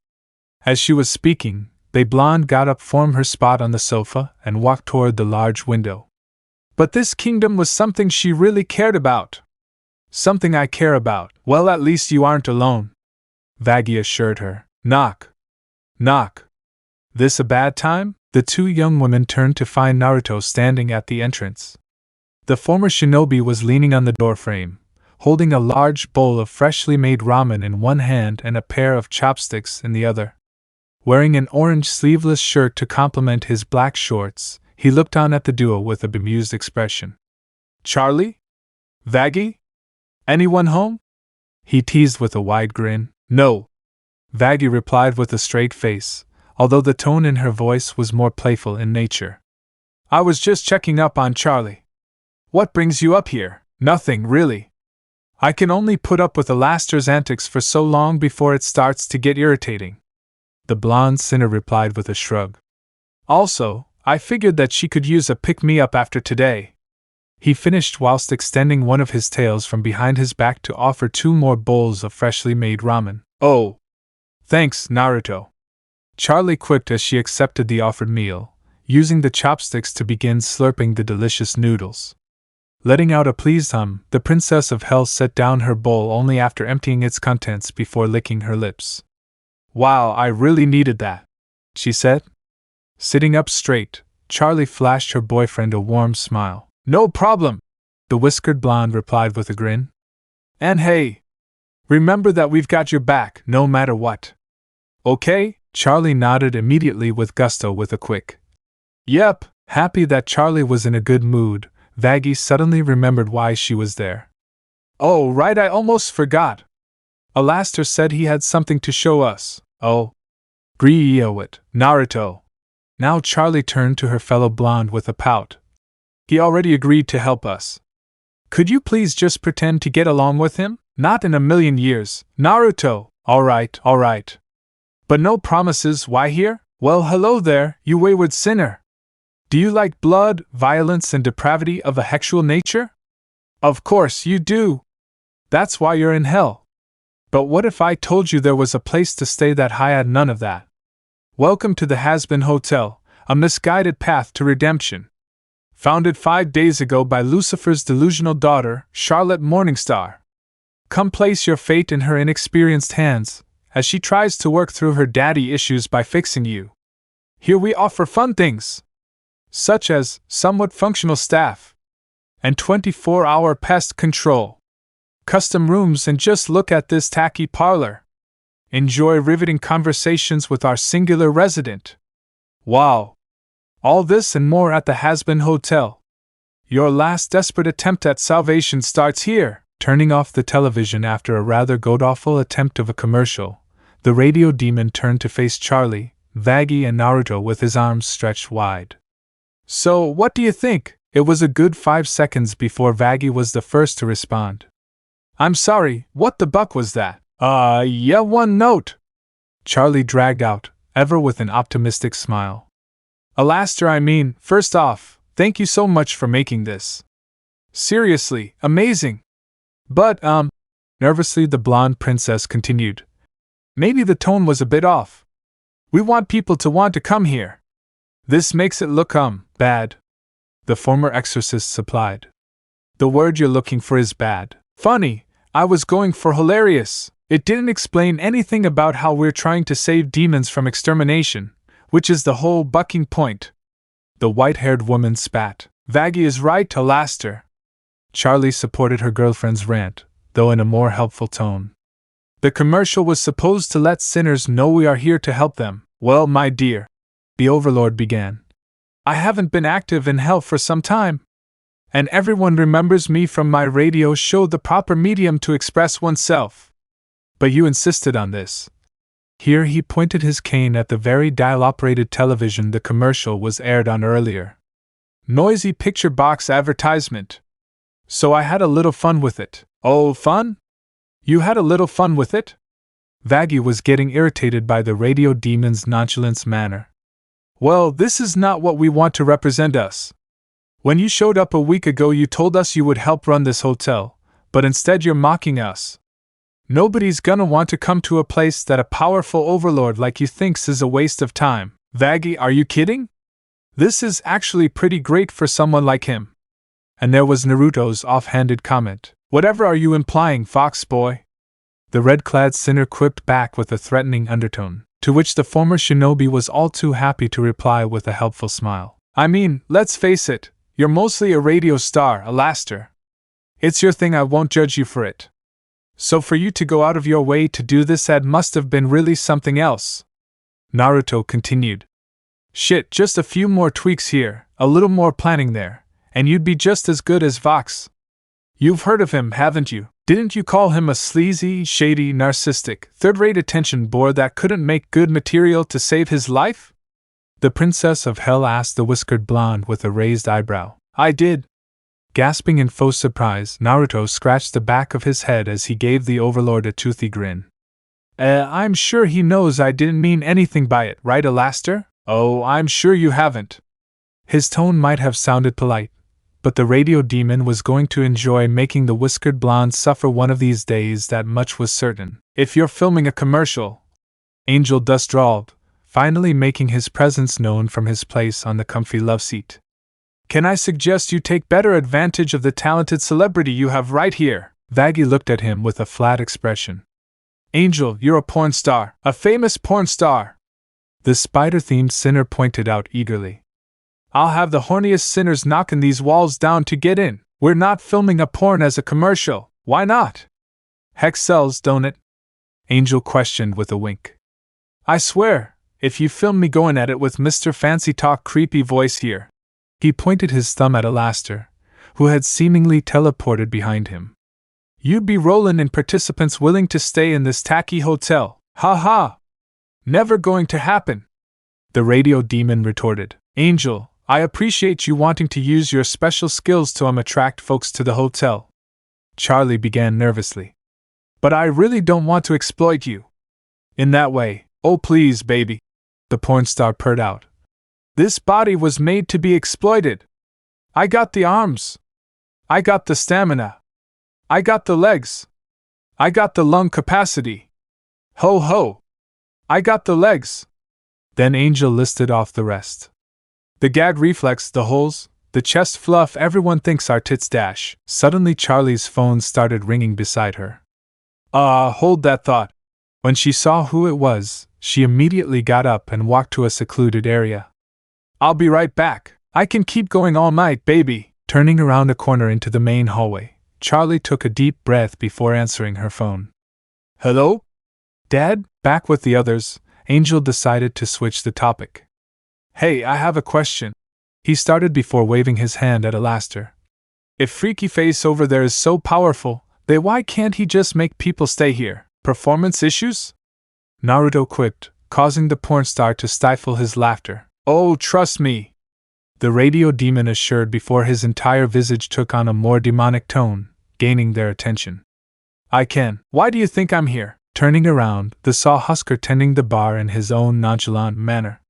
As she was speaking, the blonde got up from her spot on the sofa and walked toward the large window. "But this kingdom was something she really cared about." "Something I care about. Well, at least you aren't alone," Vaggie assured her. Knock. Knock. This a bad time? The two young women turned to find Naruto standing at the entrance. The former shinobi was leaning on the doorframe, holding a large bowl of freshly made ramen in one hand and a pair of chopsticks in the other. Wearing an orange sleeveless shirt to complement his black shorts, he looked on at the duo with a bemused expression. "Charlie? Vaggie? Anyone home?" he teased with a wide grin. "No," Vaggie replied with a straight face, although the tone in her voice was more playful in nature. "I was just checking up on Charlie." "What brings you up here?" "Nothing, really. I can only put up with Alastair's antics for so long before it starts to get irritating," the blonde sinner replied with a shrug. "Also, I figured that she could use a pick-me-up after today," he finished whilst extending one of his tails from behind his back to offer 2 more bowls of freshly made ramen. "Oh, thanks, Naruto," Charlie quipped as she accepted the offered meal, using the chopsticks to begin slurping the delicious noodles. Letting out a pleased hum, the Princess of Hell set down her bowl only after emptying its contents before licking her lips. "Wow, I really needed that," she said. Sitting up straight, Charlie flashed her boyfriend a warm smile. "No problem," the whiskered blonde replied with a grin. "And hey, remember that we've got your back, no matter what." "Okay," Charlie nodded immediately with gusto with a quick "Yep." Happy that Charlie was in a good mood, Vaggie suddenly remembered why she was there. "Oh, right, I almost forgot. Alastair said he had something to show us." "Oh, it, Naruto." Now Charlie turned to her fellow blonde with a pout. "He already agreed to help us. Could you please just pretend to get along with him?" "Not in a million years, Naruto." All right. But no promises, why here?" "Well, hello there, you wayward sinner. Do you like blood, violence, and depravity of a sexual nature? Of course you do. That's why you're in hell. But what if I told you there was a place to stay that had none of that? Welcome to the Hazbin Hotel, a misguided path to redemption. Founded 5 days ago by Lucifer's delusional daughter, Charlotte Morningstar. Come place your fate in her inexperienced hands, as she tries to work through her daddy issues by fixing you. Here we offer fun things, such as somewhat functional staff and 24-hour pest control, custom rooms, and just look at this tacky parlor. Enjoy riveting conversations with our singular resident. Wow! All this and more at the Hazbin Hotel. Your last desperate attempt at salvation starts here." Turning off the television after a rather god-awful attempt of a commercial, the radio demon turned to face Charlie, Vaggie, and Naruto with his arms stretched wide. "So, what do you think?" It was a good 5 seconds before Vaggie was the first to respond. "I'm sorry, what the buck was that?" Yeah, one note," Charlie dragged out, ever with an optimistic smile. Alastair, first off, thank you so much for making this. Seriously, amazing. But, nervously the blonde princess continued. Maybe the tone was a bit off. We want people to want to come here. This makes it look, bad. The former exorcist supplied. The word you're looking for is bad. Funny, I was going for hilarious. It didn't explain anything about how we're trying to save demons from extermination, which is the whole bucking point. The white-haired woman spat. Vaggie is right, Alastair. Charlie supported her girlfriend's rant, though in a more helpful tone. The commercial was supposed to let sinners know we are here to help them. Well, my dear, the Overlord began. I haven't been active in hell for some time. And everyone remembers me from my radio show, the proper medium to express oneself. But you insisted on this. Here he pointed his cane at the very dial-operated television the commercial was aired on earlier. Noisy picture box advertisement. So I had a little fun with it. Oh, fun? You had a little fun with it? Vaggie was getting irritated by the radio demon's nonchalant manner. Well, this is not what we want to represent us. When you showed up a week ago, you told us you would help run this hotel, but instead you're mocking us. Nobody's gonna want to come to a place that a powerful overlord like you thinks is a waste of time. Vaggie, are you kidding? This is actually pretty great for someone like him. And there was Naruto's offhanded comment. Whatever are you implying, fox boy? The red-clad sinner quipped back with a threatening undertone, to which the former shinobi was all too happy to reply with a helpful smile. Let's face it, you're mostly a radio star, Alastair. It's your thing, I won't judge you for it. So for you to go out of your way to do this ad must have been really something else. Naruto continued. Shit, just a few more tweaks here, a little more planning there, and you'd be just as good as Vox. You've heard of him, haven't you? Didn't you call him a sleazy, shady, narcissistic, third-rate attention bore that couldn't make good material to save his life? The Princess of Hell asked the whiskered blonde with a raised eyebrow. I did. Gasping in faux surprise, Naruto scratched the back of his head as he gave the Overlord a toothy grin. I'm sure he knows I didn't mean anything by it, right, Alastair? Oh, I'm sure you haven't. His tone might have sounded polite, but the radio demon was going to enjoy making the whiskered blonde suffer one of these days, that much was certain. If you're filming a commercial, Angel Dust drawled, finally making his presence known from his place on the comfy love seat. Can I suggest you take better advantage of the talented celebrity you have right here? Vaggie looked at him with a flat expression. Angel, you're a porn star, a famous porn star. The spider-themed sinner pointed out eagerly. I'll have the horniest sinners knocking these walls down to get in. We're not filming a porn as a commercial. Why not? Heck sells, don't it? Angel questioned with a wink. I swear, if you film me going at it with Mr. Fancy Talk creepy voice here. He pointed his thumb at Alastair, who had seemingly teleported behind him. You'd be rolling in participants willing to stay in this tacky hotel. Ha ha! Never going to happen. The radio demon retorted. Angel, I appreciate you wanting to use your special skills to attract folks to the hotel. Charlie began nervously. But I really don't want to exploit you. In that way. Oh please, baby. The porn star purred out. This body was made to be exploited. I got the arms. I got the stamina. I got the legs. I got the lung capacity. Ho ho. I got the legs. Then Angel listed off the rest. The gag reflex, the holes, the chest fluff, everyone thinks our tits dash. Suddenly Charlie's phone started ringing beside her. Hold that thought. When she saw who it was, she immediately got up and walked to a secluded area. I'll be right back. I can keep going all night, baby. Turning around a corner into the main hallway, Charlie took a deep breath before answering her phone. Hello? Dad? Back with the others, Angel decided to switch the topic. Hey, I have a question. He started before waving his hand at Alastair. If Freaky Face over there is so powerful, then why can't he just make people stay here? Performance issues? Naruto quipped, causing the porn star to stifle his laughter. Oh, trust me. The radio demon assured before his entire visage took on a more demonic tone, gaining their attention. I can. Why do you think I'm here? Turning around, they saw Husker tending the bar in his own nonchalant manner.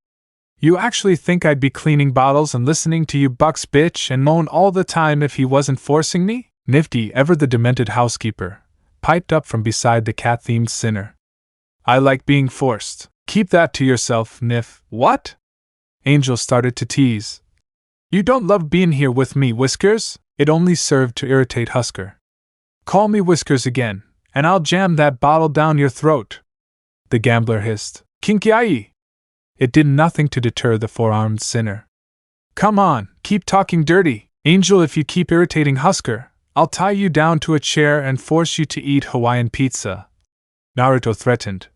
You actually think I'd be cleaning bottles and listening to you bucks bitch and moan all the time if he wasn't forcing me? Nifty, ever the demented housekeeper, piped up from beside the cat-themed sinner. I like being forced. Keep that to yourself, Nif. What? Angel started to tease. You don't love being here with me, Whiskers? It only served to irritate Husker. Call me Whiskers again, and I'll jam that bottle down your throat. The gambler hissed. Kinki-ai! It did nothing to deter the four-armed sinner. Come on, keep talking dirty. Angel, if you keep irritating Husker, I'll tie you down to a chair and force you to eat Hawaiian pizza. Naruto threatened.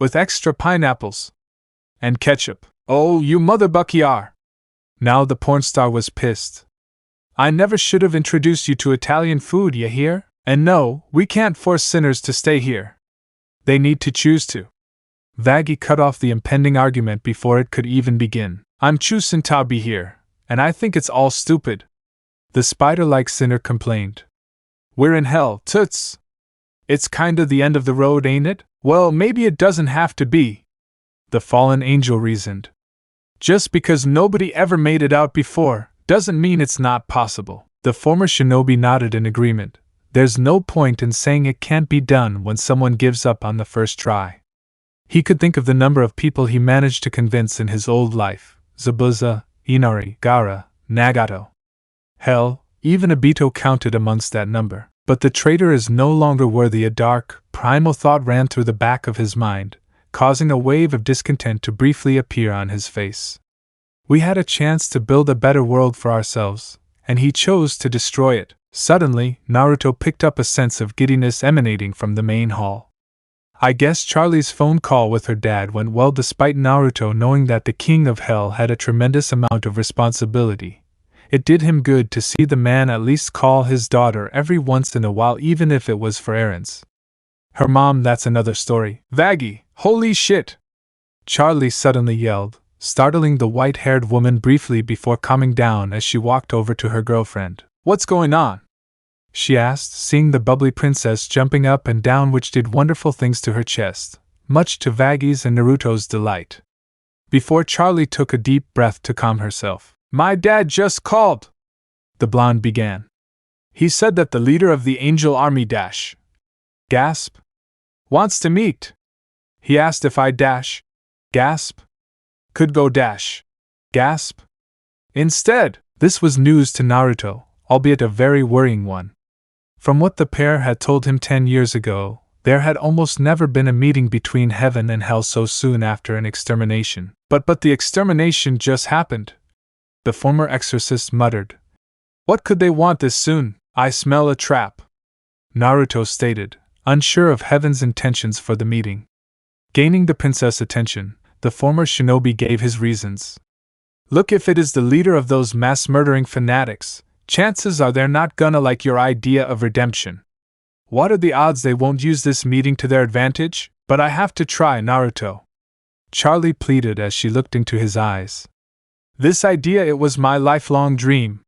With extra pineapples. And ketchup. Oh, you motherbucky. Now the porn star was pissed. I never should have introduced you to Italian food, ya hear? And no, we can't force sinners to stay here. They need to choose to. Vaggie cut off the impending argument before it could even begin. I'm choosing to be here, and I think it's all stupid. The spider-like sinner complained. We're in hell, toots. It's kinda the end of the road, ain't it? Well, maybe it doesn't have to be. The fallen angel reasoned. Just because nobody ever made it out before, doesn't mean it's not possible. The former shinobi nodded in agreement. There's no point in saying it can't be done when someone gives up on the first try. He could think of the number of people he managed to convince in his old life. Zabuza, Inari, Gaara, Nagato. Hell, even Obito counted amongst that number. But the traitor is no longer worthy. A dark, primal thought ran through the back of his mind, causing a wave of discontent to briefly appear on his face. We had a chance to build a better world for ourselves, and he chose to destroy it. Suddenly, Naruto picked up a sense of giddiness emanating from the main hall. I guess Charlie's phone call with her dad went well despite Naruto knowing that the King of Hell had a tremendous amount of responsibility. It did him good to see the man at least call his daughter every once in a while, even if it was for errands. Her mom, that's another story. Vaggie, holy shit! Charlie suddenly yelled, startling the white-haired woman briefly before calming down as she walked over to her girlfriend. What's going on? She asked, seeing the bubbly princess jumping up and down, which did wonderful things to her chest, much to Vaggie's and Naruto's delight. Before Charlie took a deep breath to calm herself. My dad just called, the blonde began. He said that the leader of the Angel Army gasp, wants to meet. He asked if I gasp, could go gasp. Instead, this was news to Naruto, albeit a very worrying one. From what the pair had told him 10 years ago, there had almost never been a meeting between heaven and hell so soon after an extermination. But the extermination just happened. The former exorcist muttered. What could they want this soon? I smell a trap. Naruto stated, unsure of heaven's intentions for the meeting. Gaining the princess' attention, the former shinobi gave his reasons. Look, if it is the leader of those mass-murdering fanatics, chances are they're not gonna like your idea of redemption. What are the odds they won't use this meeting to their advantage? But I have to try, Naruto. Charlie pleaded as she looked into his eyes. This idea, it was my lifelong dream.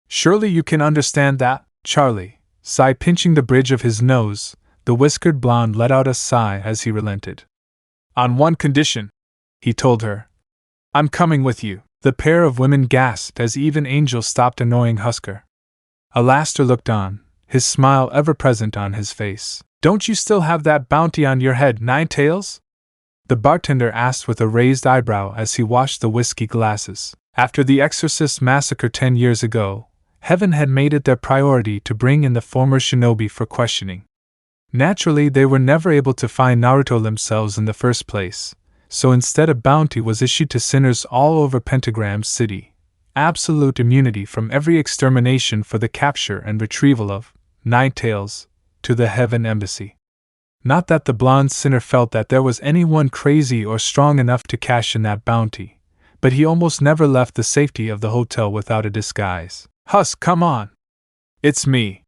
Surely you can understand that, Charlie sighed, pinching the bridge of his nose. The whiskered blonde let out a sigh as he relented. On one condition, he told her. I'm coming with you. The pair of women gasped as even Angel stopped annoying Husker. Alastair looked on, his smile ever present on his face. Don't you still have that bounty on your head, Ninetails? The bartender asked with a raised eyebrow as he washed the whiskey glasses. After the Exorcist massacre 10 years ago, Heaven had made it their priority to bring in the former shinobi for questioning. Naturally, they were never able to find Naruto themselves in the first place, so instead a bounty was issued to sinners all over Pentagram City. Absolute immunity from every extermination for the capture and retrieval of Ninetails to the Heaven Embassy. Not that the blonde sinner felt that there was anyone crazy or strong enough to cash in that bounty, but he almost never left the safety of the hotel without a disguise. Husk, come on. It's me,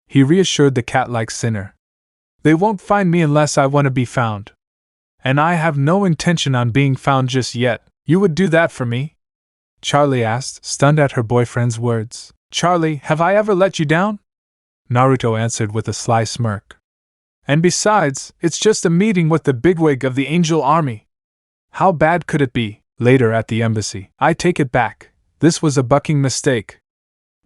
he reassured the cat-like sinner. They won't find me unless I want to be found. And I have no intention on being found just yet. You would do that for me? Charlie asked, stunned at her boyfriend's words. Charlie, have I ever let you down? Naruto answered with a sly smirk. And besides, it's just a meeting with the bigwig of the angel army. How bad could it be? Later at the embassy. I take it back. This was a bucking mistake.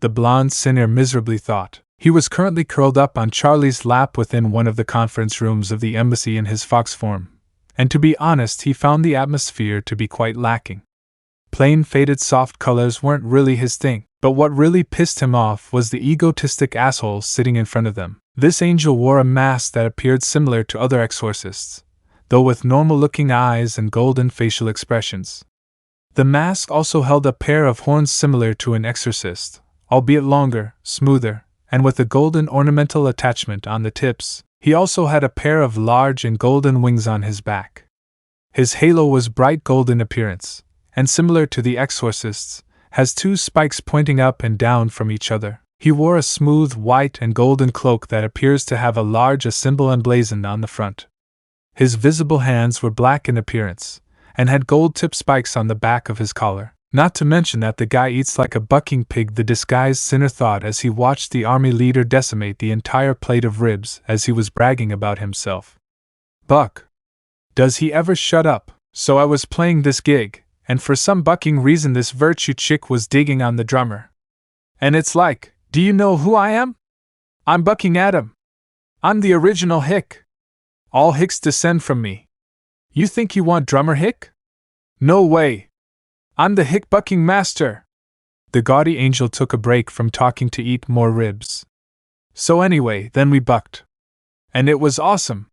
The blonde sinner miserably thought. He was currently curled up on Charlie's lap within one of the conference rooms of the embassy in his fox form, and to be honest, he found the atmosphere to be quite lacking. Plain faded soft colors weren't really his thing, but what really pissed him off was the egotistic asshole sitting in front of them. This angel wore a mask that appeared similar to other exorcists, though with normal-looking eyes and golden facial expressions. The mask also held a pair of horns similar to an exorcist, albeit longer, smoother, and with a golden ornamental attachment on the tips. He also had a pair of large and golden wings on his back. His halo was bright gold in appearance, and similar to the exorcist's, has two spikes pointing up and down from each other. He wore a smooth white and golden cloak that appears to have a large symbol emblazoned on the front. His visible hands were black in appearance, and had gold-tipped spikes on the back of his collar. Not to mention that the guy eats like a bucking pig, the disguised sinner thought as he watched the army leader decimate the entire plate of ribs as he was bragging about himself. Buck. Does he ever shut up? So I was playing this gig, and for some bucking reason this virtue chick was digging on the drummer. And it's like, do you know who I am? I'm bucking Adam. I'm the original Hick. All Hicks descend from me. You think you want drummer Hick? No way. I'm the Hick bucking master. The gaudy angel took a break from talking to eat more ribs. So anyway, then we bucked. And it was awesome.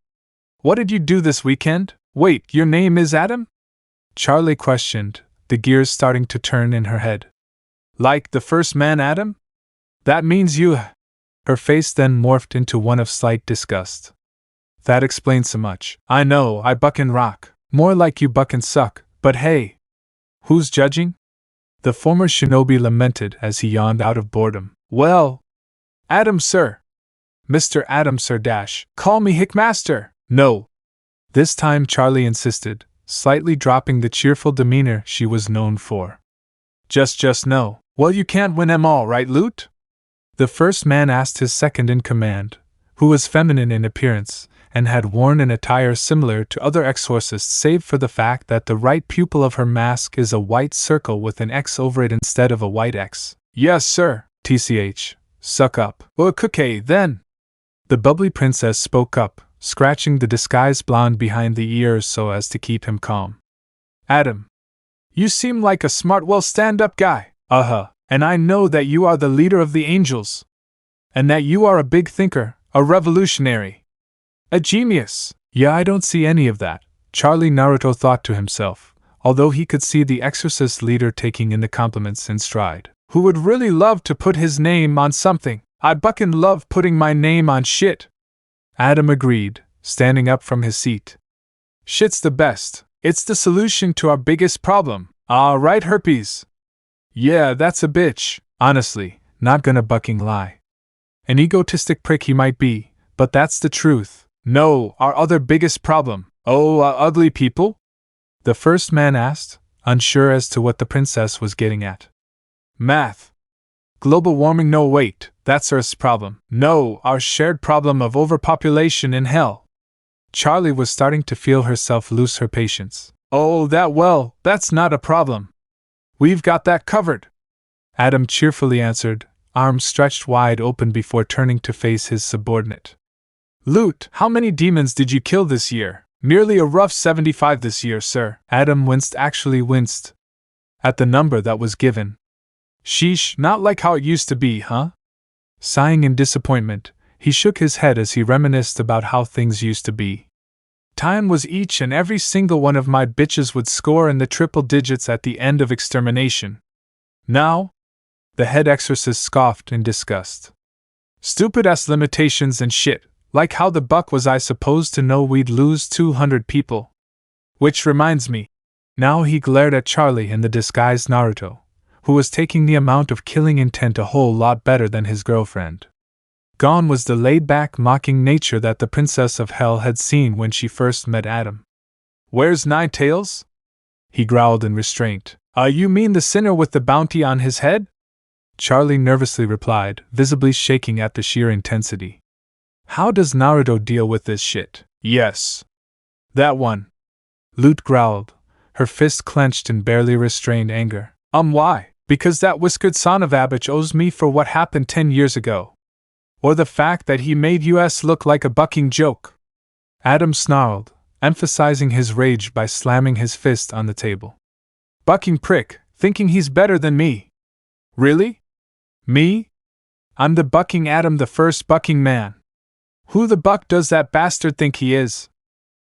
What did you do this weekend? Wait, your name is Adam? Charlie questioned, the gears starting to turn in her head. Like the first man Adam? That means you. Her face then morphed into one of slight disgust. That explains so much. I know, I buck and rock. More like you buck and suck, but hey. Who's judging? The former shinobi lamented as he yawned out of boredom. Well, Adam sir. Mr. Adam sir dash. Call me Hickmaster. No. This time Charlie insisted, slightly dropping the cheerful demeanor she was known for. Just no. Well, you can't win 'em all, right, Loot? The first man asked his second in command, who was feminine in appearance, and had worn an attire similar to other exorcists save for the fact that the right pupil of her mask is a white circle with an X over it instead of a white X. Yes, sir. TCH. Suck up. Okay, then. The bubbly princess spoke up, scratching the disguised blonde behind the ears so as to keep him calm. Adam. You seem like a smart, stand-up guy. And I know that you are the leader of the angels. And that you are a big thinker, a revolutionary. A genius. Yeah, I don't see any of that, Charlie Naruto thought to himself, although he could see the exorcist leader taking in the compliments in stride. Who would really love to put his name on something? I buckin' love putting my name on shit. Adam agreed, standing up from his seat. Shit's the best. It's the solution to our biggest problem. Right, herpes? Yeah, that's a bitch. Honestly, not gonna bucking lie. An egotistic prick he might be, but that's the truth. No, our other biggest problem. Ugly people? The first man asked, unsure as to what the princess was getting at. Math. Global warming. No, wait, that's Earth's problem. No, our shared problem of overpopulation in hell. Charlie was starting to feel herself lose her patience. That's not a problem. We've got that covered. Adam cheerfully answered, arms stretched wide open before turning to face his subordinate. Loot, how many demons did you kill this year? Merely a rough 75 this year, sir. Adam winced at the number that was given. Sheesh, not like how it used to be, huh? Sighing in disappointment, he shook his head as he reminisced about how things used to be. Time was each and every single one of my bitches would score in the triple digits at the end of extermination. Now? The head exorcist scoffed in disgust. Stupid-ass limitations and shit, like how the buck was I supposed to know we'd lose 200 people? Which reminds me. Now he glared at Charlie and the disguised Naruto, who was taking the amount of killing intent a whole lot better than his girlfriend. Gone was the laid-back, mocking nature that the Princess of Hell had seen when she first met Adam. Where's Nine Tails? He growled in restraint. You mean the sinner with the bounty on his head? Charlie nervously replied, visibly shaking at the sheer intensity. How does Naruto deal with this shit? Yes. That one. Lute growled, her fist clenched in barely restrained anger. Why? Because that whiskered son of Abich owes me for what happened 10 years ago. Or the fact that he made us look like a bucking joke. Adam snarled, emphasizing his rage by slamming his fist on the table. Bucking prick, thinking he's better than me. Really? Me? I'm the bucking Adam, the first bucking man. Who the buck does that bastard think he is?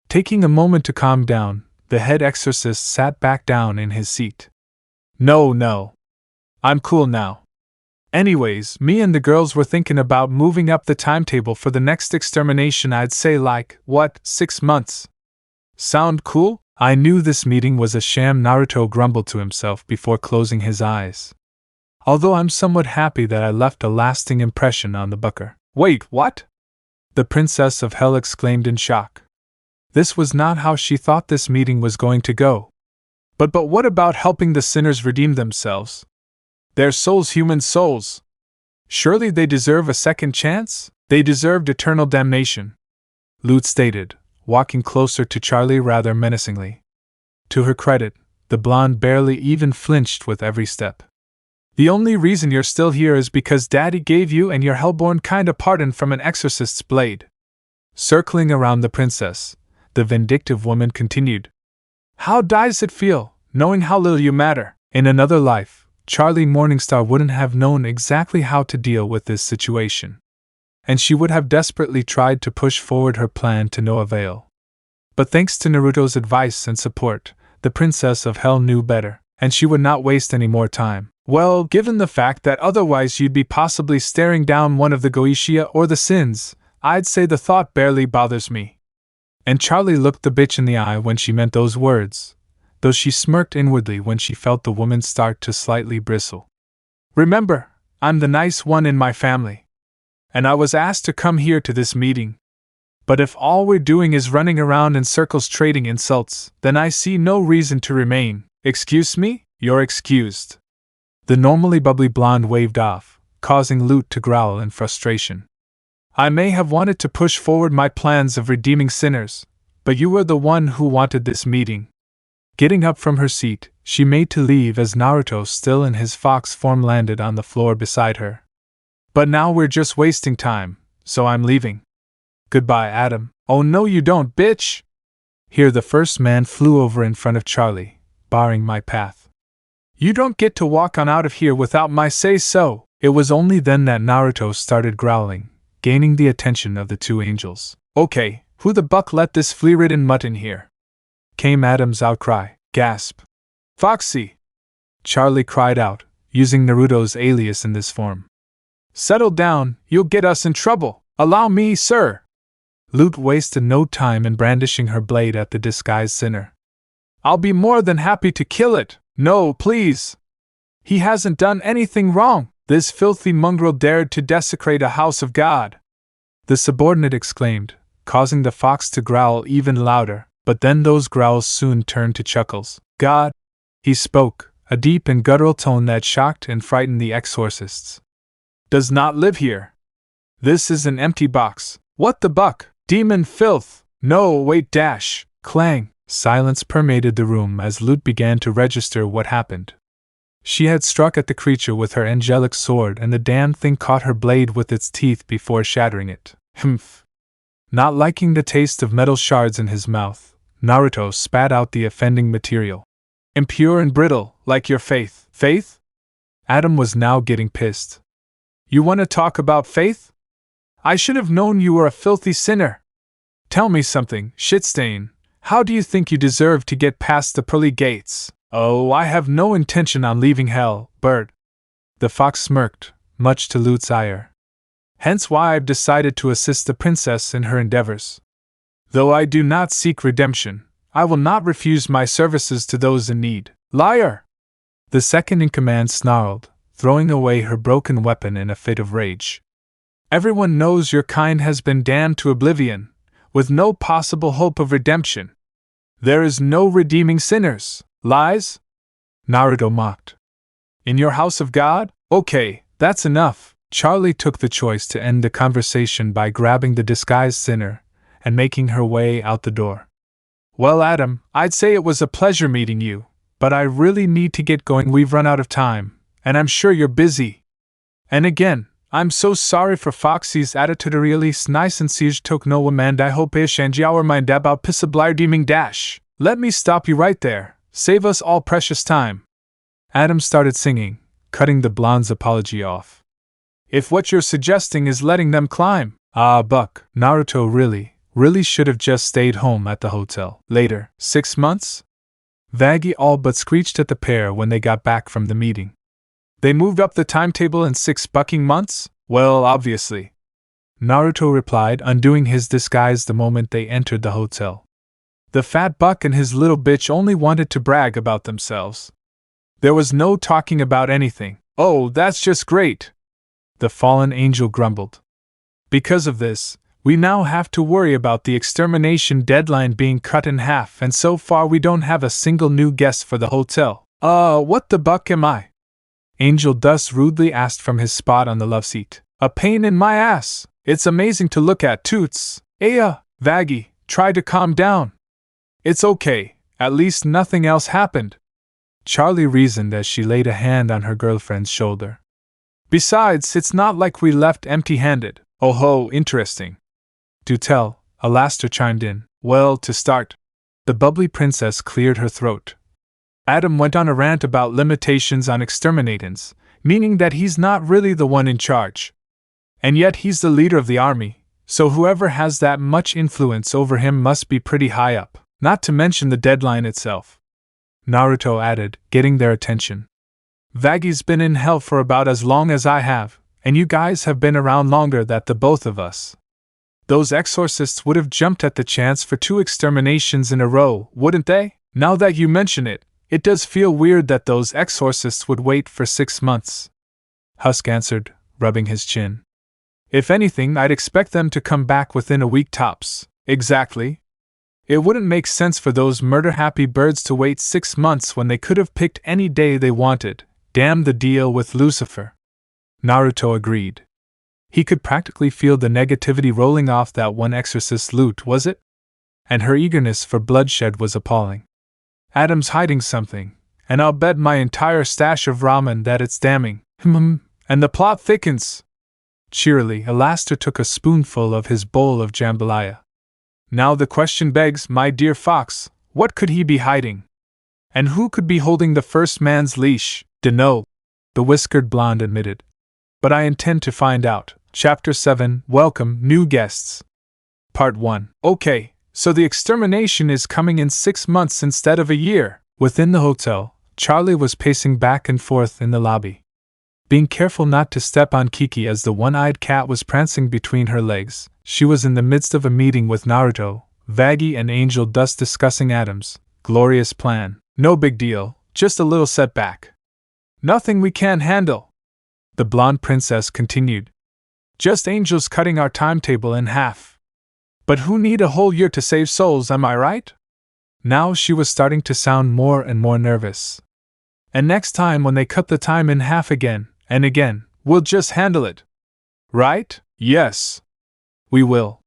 Taking a moment to calm down, the head exorcist sat back down in his seat. No. I'm cool now. Anyways, me and the girls were thinking about moving up the timetable for the next extermination. I'd say 6 months. Sound cool? I knew this meeting was a sham, Naruto grumbled to himself before closing his eyes. Although I'm somewhat happy that I left a lasting impression on the bucker. Wait, what? The Princess of Hell exclaimed in shock. This was not how she thought this meeting was going to go. But what about helping the sinners redeem themselves? Their souls, human souls. Surely they deserve a second chance? They deserved eternal damnation, Lute stated, walking closer to Charlie rather menacingly. To her credit, the blonde barely even flinched with every step. The only reason you're still here is because Daddy gave you and your hellborn kind a pardon from an exorcist's blade. Circling around the princess, the vindictive woman continued. How does it feel, knowing how little you matter? In another life, Charlie Morningstar wouldn't have known exactly how to deal with this situation. And she would have desperately tried to push forward her plan to no avail. But thanks to Naruto's advice and support, the Princess of Hell knew better, and she would not waste any more time. Well, given the fact that otherwise you'd be possibly staring down one of the Goichia or the sins, I'd say the thought barely bothers me. And Charlie looked the bitch in the eye when she meant those words, though she smirked inwardly when she felt the woman start to slightly bristle. Remember, I'm the nice one in my family. And I was asked to come here to this meeting. But if all we're doing is running around in circles trading insults, then I see no reason to remain. Excuse me? You're excused. The normally bubbly blonde waved off, causing Lute to growl in frustration. I may have wanted to push forward my plans of redeeming sinners, but you were the one who wanted this meeting. Getting up from her seat, she made to leave as Naruto, still in his fox form, landed on the floor beside her. But now we're just wasting time, so I'm leaving. Goodbye, Adam. Oh no you don't, bitch! Here the first man flew over in front of Charlie, barring my path. You don't get to walk on out of here without my say-so. It was only then that Naruto started growling, gaining the attention of the two angels. Okay, who the buck let this flea-ridden mutt in here? Came Adam's outcry. Gasp. Foxy! Charlie cried out, using Naruto's alias in this form. Settle down, you'll get us in trouble. Allow me, sir. Lute wasted no time in brandishing her blade at the disguised sinner. I'll be more than happy to kill it. No, please. He hasn't done anything wrong. This filthy mongrel dared to desecrate a house of God. The subordinate exclaimed, causing the fox to growl even louder, but then those growls soon turned to chuckles. God, he spoke, a deep and guttural tone that shocked and frightened the exorcists. Does not live here. This is an empty box. What the buck? Demon filth! No, wait, dash! Clang! Silence permeated the room as Lute began to register what happened. She had struck at the creature with her angelic sword, and the damned thing caught her blade with its teeth before shattering it. Humph! Not liking the taste of metal shards in his mouth, Naruto spat out the offending material. Impure and brittle, like your faith. Faith? Adam was now getting pissed. You want to talk about faith? I should have known you were a filthy sinner. Tell me something, shitstain. How do you think you deserve to get past the pearly gates? Oh, I have no intention on leaving hell, bird. The fox smirked, much to Lute's ire. Hence why I've decided to assist the princess in her endeavors. Though I do not seek redemption, I will not refuse my services to those in need. Liar! The second in command snarled, throwing away her broken weapon in a fit of rage. Everyone knows your kind has been damned to oblivion, with no possible hope of redemption. There is no redeeming sinners. Lies? Naruto mocked. In your house of God? Okay, that's enough. Charlie took the choice to end the conversation by grabbing the disguised sinner and making her way out the door. Well, Adam, I'd say it was a pleasure meeting you, but I really need to get going. We've run out of time, and I'm sure you're busy. And again, I'm so sorry for Foxy's attitude. Really nice and siege took no and I hope and our mind about pissablir deeming dash. Let me stop you right there. Save us all precious time. Adam started singing, cutting the blonde's apology off. If what you're suggesting is letting them climb, Buck, Naruto really should have just stayed home at the hotel. Later, 6 months? Vaggie all but screeched at the pair when they got back from the meeting. They moved up the timetable in 6 bucking months? Well, obviously. Naruto replied, undoing his disguise the moment they entered the hotel. The fat buck and his little bitch only wanted to brag about themselves. There was no talking about anything. Oh, that's just great, the fallen angel grumbled. Because of this, we now have to worry about the extermination deadline being cut in half, and so far we don't have a single new guest for the hotel. What the buck am I? Angel thus rudely asked from his spot on the love seat. A pain in my ass. It's amazing to look at, toots. Vaggie, try to calm down. It's okay, at least nothing else happened, Charlie reasoned as she laid a hand on her girlfriend's shoulder. Besides, it's not like we left empty-handed. Oh ho, interesting. Do tell, Alastair chimed in. Well, to start, the bubbly princess cleared her throat. Adam went on a rant about limitations on exterminatants, meaning that he's not really the one in charge. And yet he's the leader of the army, so whoever has that much influence over him must be pretty high up, not to mention the deadline itself. Naruto added, getting their attention. Vaggie's been in hell for about as long as I have, and you guys have been around longer than the both of us. Those exorcists would have jumped at the chance for 2 exterminations in a row, wouldn't they? Now that you mention it, it does feel weird that those exorcists would wait for 6 months. Husk answered, rubbing his chin. If anything, I'd expect them to come back within a week tops. Exactly. It wouldn't make sense for those murder-happy birds to wait 6 months when they could have picked any day they wanted. Damn the deal with Lucifer. Naruto agreed. He could practically feel the negativity rolling off that one exorcist's loot, was it? And her eagerness for bloodshed was appalling. Adam's hiding something, and I'll bet my entire stash of ramen that it's damning. And the plot thickens. Cheerily, Alastair took a spoonful of his bowl of jambalaya. Now the question begs, my dear fox, what could he be hiding? And who could be holding the first man's leash? Dunno, the whiskered blonde admitted. But I intend to find out. Chapter 7, Welcome, New Guests. Part 1. Okay, so the extermination is coming in 6 months instead of a year. Within the hotel, Charlie was pacing back and forth in the lobby, being careful not to step on Kiki as the one-eyed cat was prancing between her legs. She was in the midst of a meeting with Naruto, Vaggie and Angel, thus discussing Adam's glorious plan. No big deal, just a little setback. Nothing we can't handle, the blonde princess continued. Just Angel's cutting our timetable in half. But who need a whole year to save souls, am I right? Now she was starting to sound more and more nervous. And next time when they cut the time in half again, and again, we'll just handle it. Right? Yes. We will,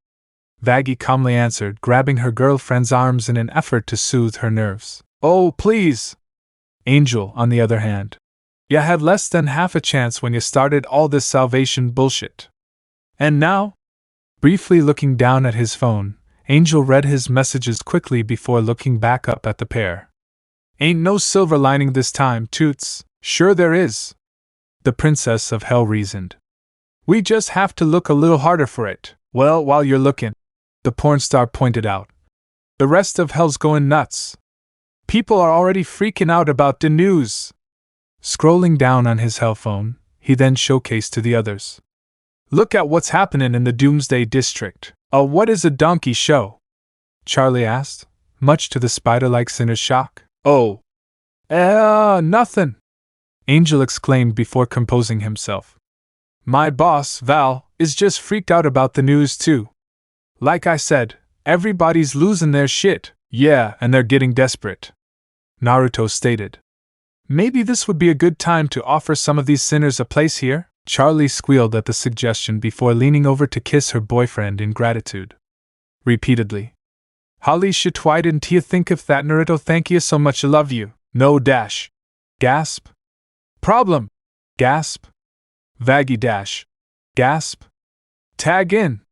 Vaggie calmly answered, grabbing her girlfriend's arms in an effort to soothe her nerves. Oh, please. Angel, on the other hand. Ya had less than half a chance when you started all this salvation bullshit. And now? Briefly looking down at his phone, Angel read his messages quickly before looking back up at the pair. Ain't no silver lining this time, toots. Sure there is, the Princess of Hell reasoned. We just have to look a little harder for it. Well, while you're looking, the porn star pointed out, the rest of Hell's going nuts. People are already freaking out about the news. Scrolling down on his Hell phone, he then showcased to the others. Look at what's happening in the Doomsday District. What is a donkey show? Charlie asked, much to the spider-like sinner's shock. Oh. Nothing, Angel exclaimed before composing himself. My boss, Val, is just freaked out about the news too. Like I said, everybody's losing their shit. Yeah, and they're getting desperate, Naruto stated. Maybe this would be a good time to offer some of these sinners a place here? Charlie squealed at the suggestion before leaning over to kiss her boyfriend in gratitude. Repeatedly. Holy shit, why didn't you think of that, Naruto? Thank you so much, I love you. No dash. Gasp. Problem. Gasp. Vaggy dash. Gasp. Tag in.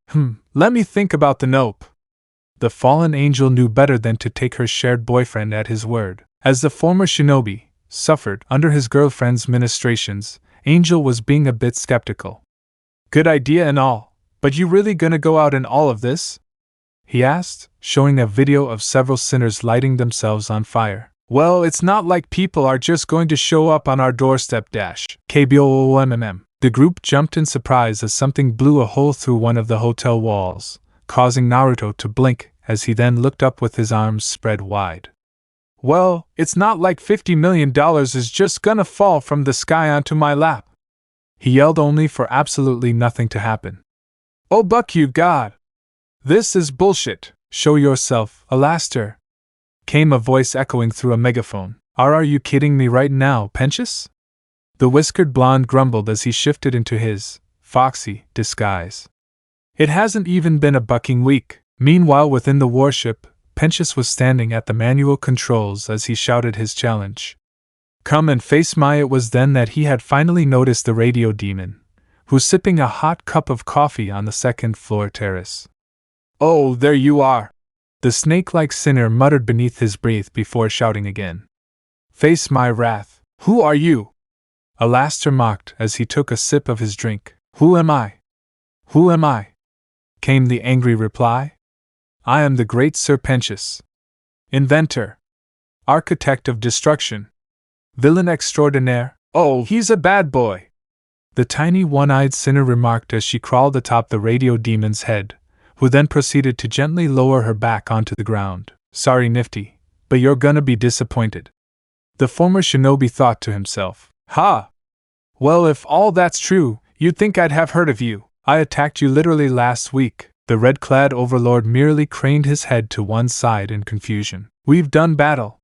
Let me think about the nope. The fallen angel knew better than to take her shared boyfriend at his word. As the former shinobi suffered under his girlfriend's ministrations, Angel was being a bit skeptical. Good idea and all, but you really gonna go out in all of this? He asked, showing a video of several sinners lighting themselves on fire. Well, it's not like people are just going to show up on our doorstep dash. KBOOMMM. The group jumped in surprise as something blew a hole through one of the hotel walls, causing Naruto to blink as he then looked up with his arms spread wide. Well, it's not like $50 million is just gonna fall from the sky onto my lap. He yelled only for absolutely nothing to happen. Oh buck you god! This is bullshit, show yourself, Alastair! Came a voice echoing through a megaphone. Are you kidding me right now, Pensius? The whiskered blonde grumbled as he shifted into his foxy disguise. It hasn't even been a bucking week. Meanwhile, within the warship, Pensius was standing at the manual controls as he shouted his challenge. Come and face my. It was then that he had finally noticed the radio demon, who's sipping a hot cup of coffee on the second-floor terrace. Oh, there you are! The snake-like sinner muttered beneath his breath before shouting again. Face my wrath. Who are you? Alastair mocked as he took a sip of his drink. Who am I? Who am I? Came the angry reply. I am the great Sir Pensius. Inventor. Architect of destruction. Villain extraordinaire. Oh, he's a bad boy. The tiny one-eyed sinner remarked as she crawled atop the radio demon's head, who then proceeded to gently lower her back onto the ground. Sorry, Nifty, but you're gonna be disappointed. The former shinobi thought to himself. Ha! Well, if all that's true, you'd think I'd have heard of you. I attacked you literally last week. The red-clad overlord merely craned his head to one side in confusion. We've done battle.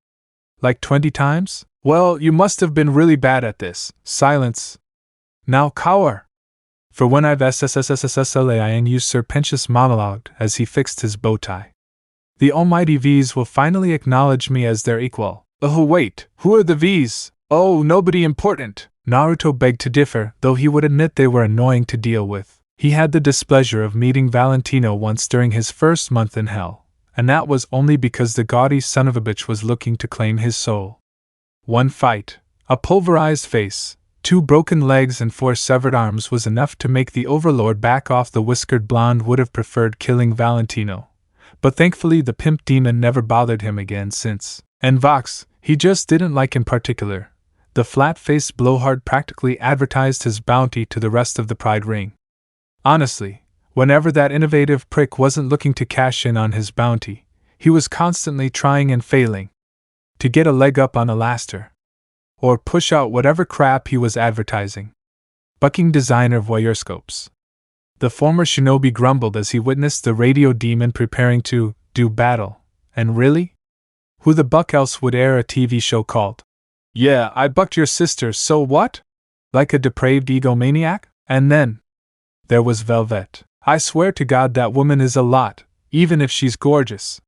Like 20 times? Well, you must have been really bad at this. Silence. Now cower. For when I've SSSSSLAIN used Sir Pensius monologued as he fixed his bow tie. The almighty V's will finally acknowledge me as their equal. Oh wait, who are the V's? Oh, nobody important. Naruto begged to differ, though he would admit they were annoying to deal with. He had the displeasure of meeting Valentino once during his first month in hell, and that was only because the gaudy son of a bitch was looking to claim his soul. One fight, a pulverized face, 2 broken legs and 4 severed arms was enough to make the overlord back off. The whiskered blonde would have preferred killing Valentino, but thankfully the pimp demon never bothered him again since. And Vox, he just didn't like in particular. The flat-faced blowhard practically advertised his bounty to the rest of the Pride Ring. Honestly, whenever that innovative prick wasn't looking to cash in on his bounty, he was constantly trying and failing to get a leg up on Alastair, or push out whatever crap he was advertising. Bucking designer voyeurscopes. The former shinobi grumbled as he witnessed the radio demon preparing to do battle. And really? Who the buck else would air a TV show called? Yeah, I bucked your sister, so what? Like a depraved egomaniac? And then there was Velvet. I swear to God that woman is a lot, even if she's gorgeous.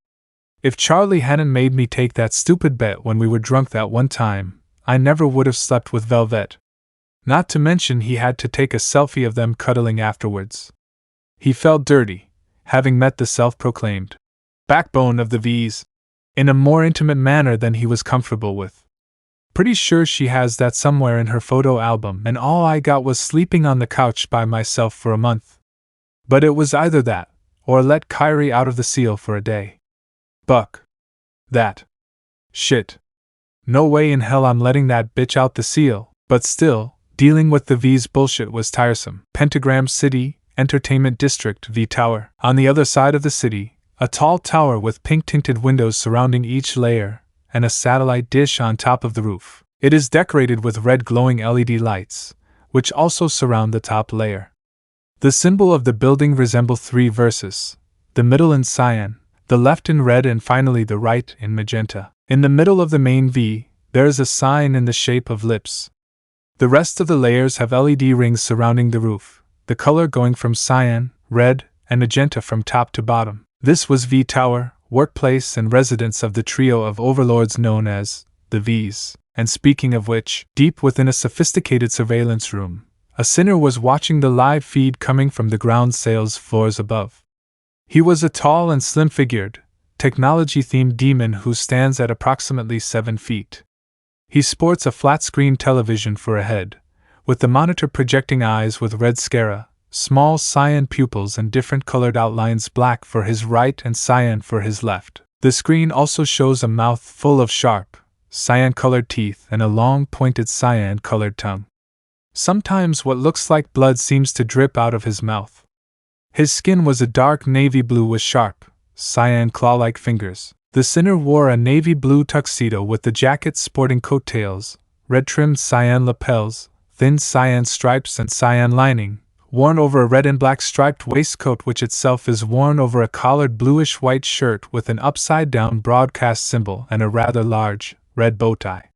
If Charlie hadn't made me take that stupid bet when we were drunk that one time, I never would have slept with Velvet. Not to mention he had to take a selfie of them cuddling afterwards. He felt dirty, having met the self-proclaimed backbone of the V's in a more intimate manner than he was comfortable with. Pretty sure she has that somewhere in her photo album, and all I got was sleeping on the couch by myself for a month. But it was either that, or let Kyrie out of the seal for a day. Buck. That. Shit. No way in hell I'm letting that bitch out the seal, but still, dealing with the V's bullshit was tiresome. Pentagram City, Entertainment District V Tower. On the other side of the city, a tall tower with pink-tinted windows surrounding each layer, and a satellite dish on top of the roof. It is decorated with red glowing LED lights, which also surround the top layer. The symbol of the building resembles 3 verses, the middle in cyan, the left in red and finally the right in magenta. In the middle of the main V, there is a sign in the shape of lips. The rest of the layers have LED rings surrounding the roof, the color going from cyan, red, and magenta from top to bottom. This was V Tower, workplace and residence of the trio of overlords known as the V's. And speaking of which, deep within a sophisticated surveillance room, a sinner was watching the live feed coming from the ground sales floors above. He was a tall and slim-figured, technology-themed demon who stands at approximately 7 feet. He sports a flat-screen television for a head, with the monitor projecting eyes with red sclera, small cyan pupils and different colored outlines, black for his right and cyan for his left. The screen also shows a mouth full of sharp, cyan-colored teeth and a long, pointed cyan-colored tongue. Sometimes what looks like blood seems to drip out of his mouth. His skin was a dark navy blue with sharp, cyan claw-like fingers. The sinner wore a navy blue tuxedo with the jacket sporting coattails, red-trimmed cyan lapels, thin cyan stripes and cyan lining, worn over a red and black striped waistcoat which itself is worn over a collared bluish-white shirt with an upside-down broadcast symbol and a rather large, red bow tie.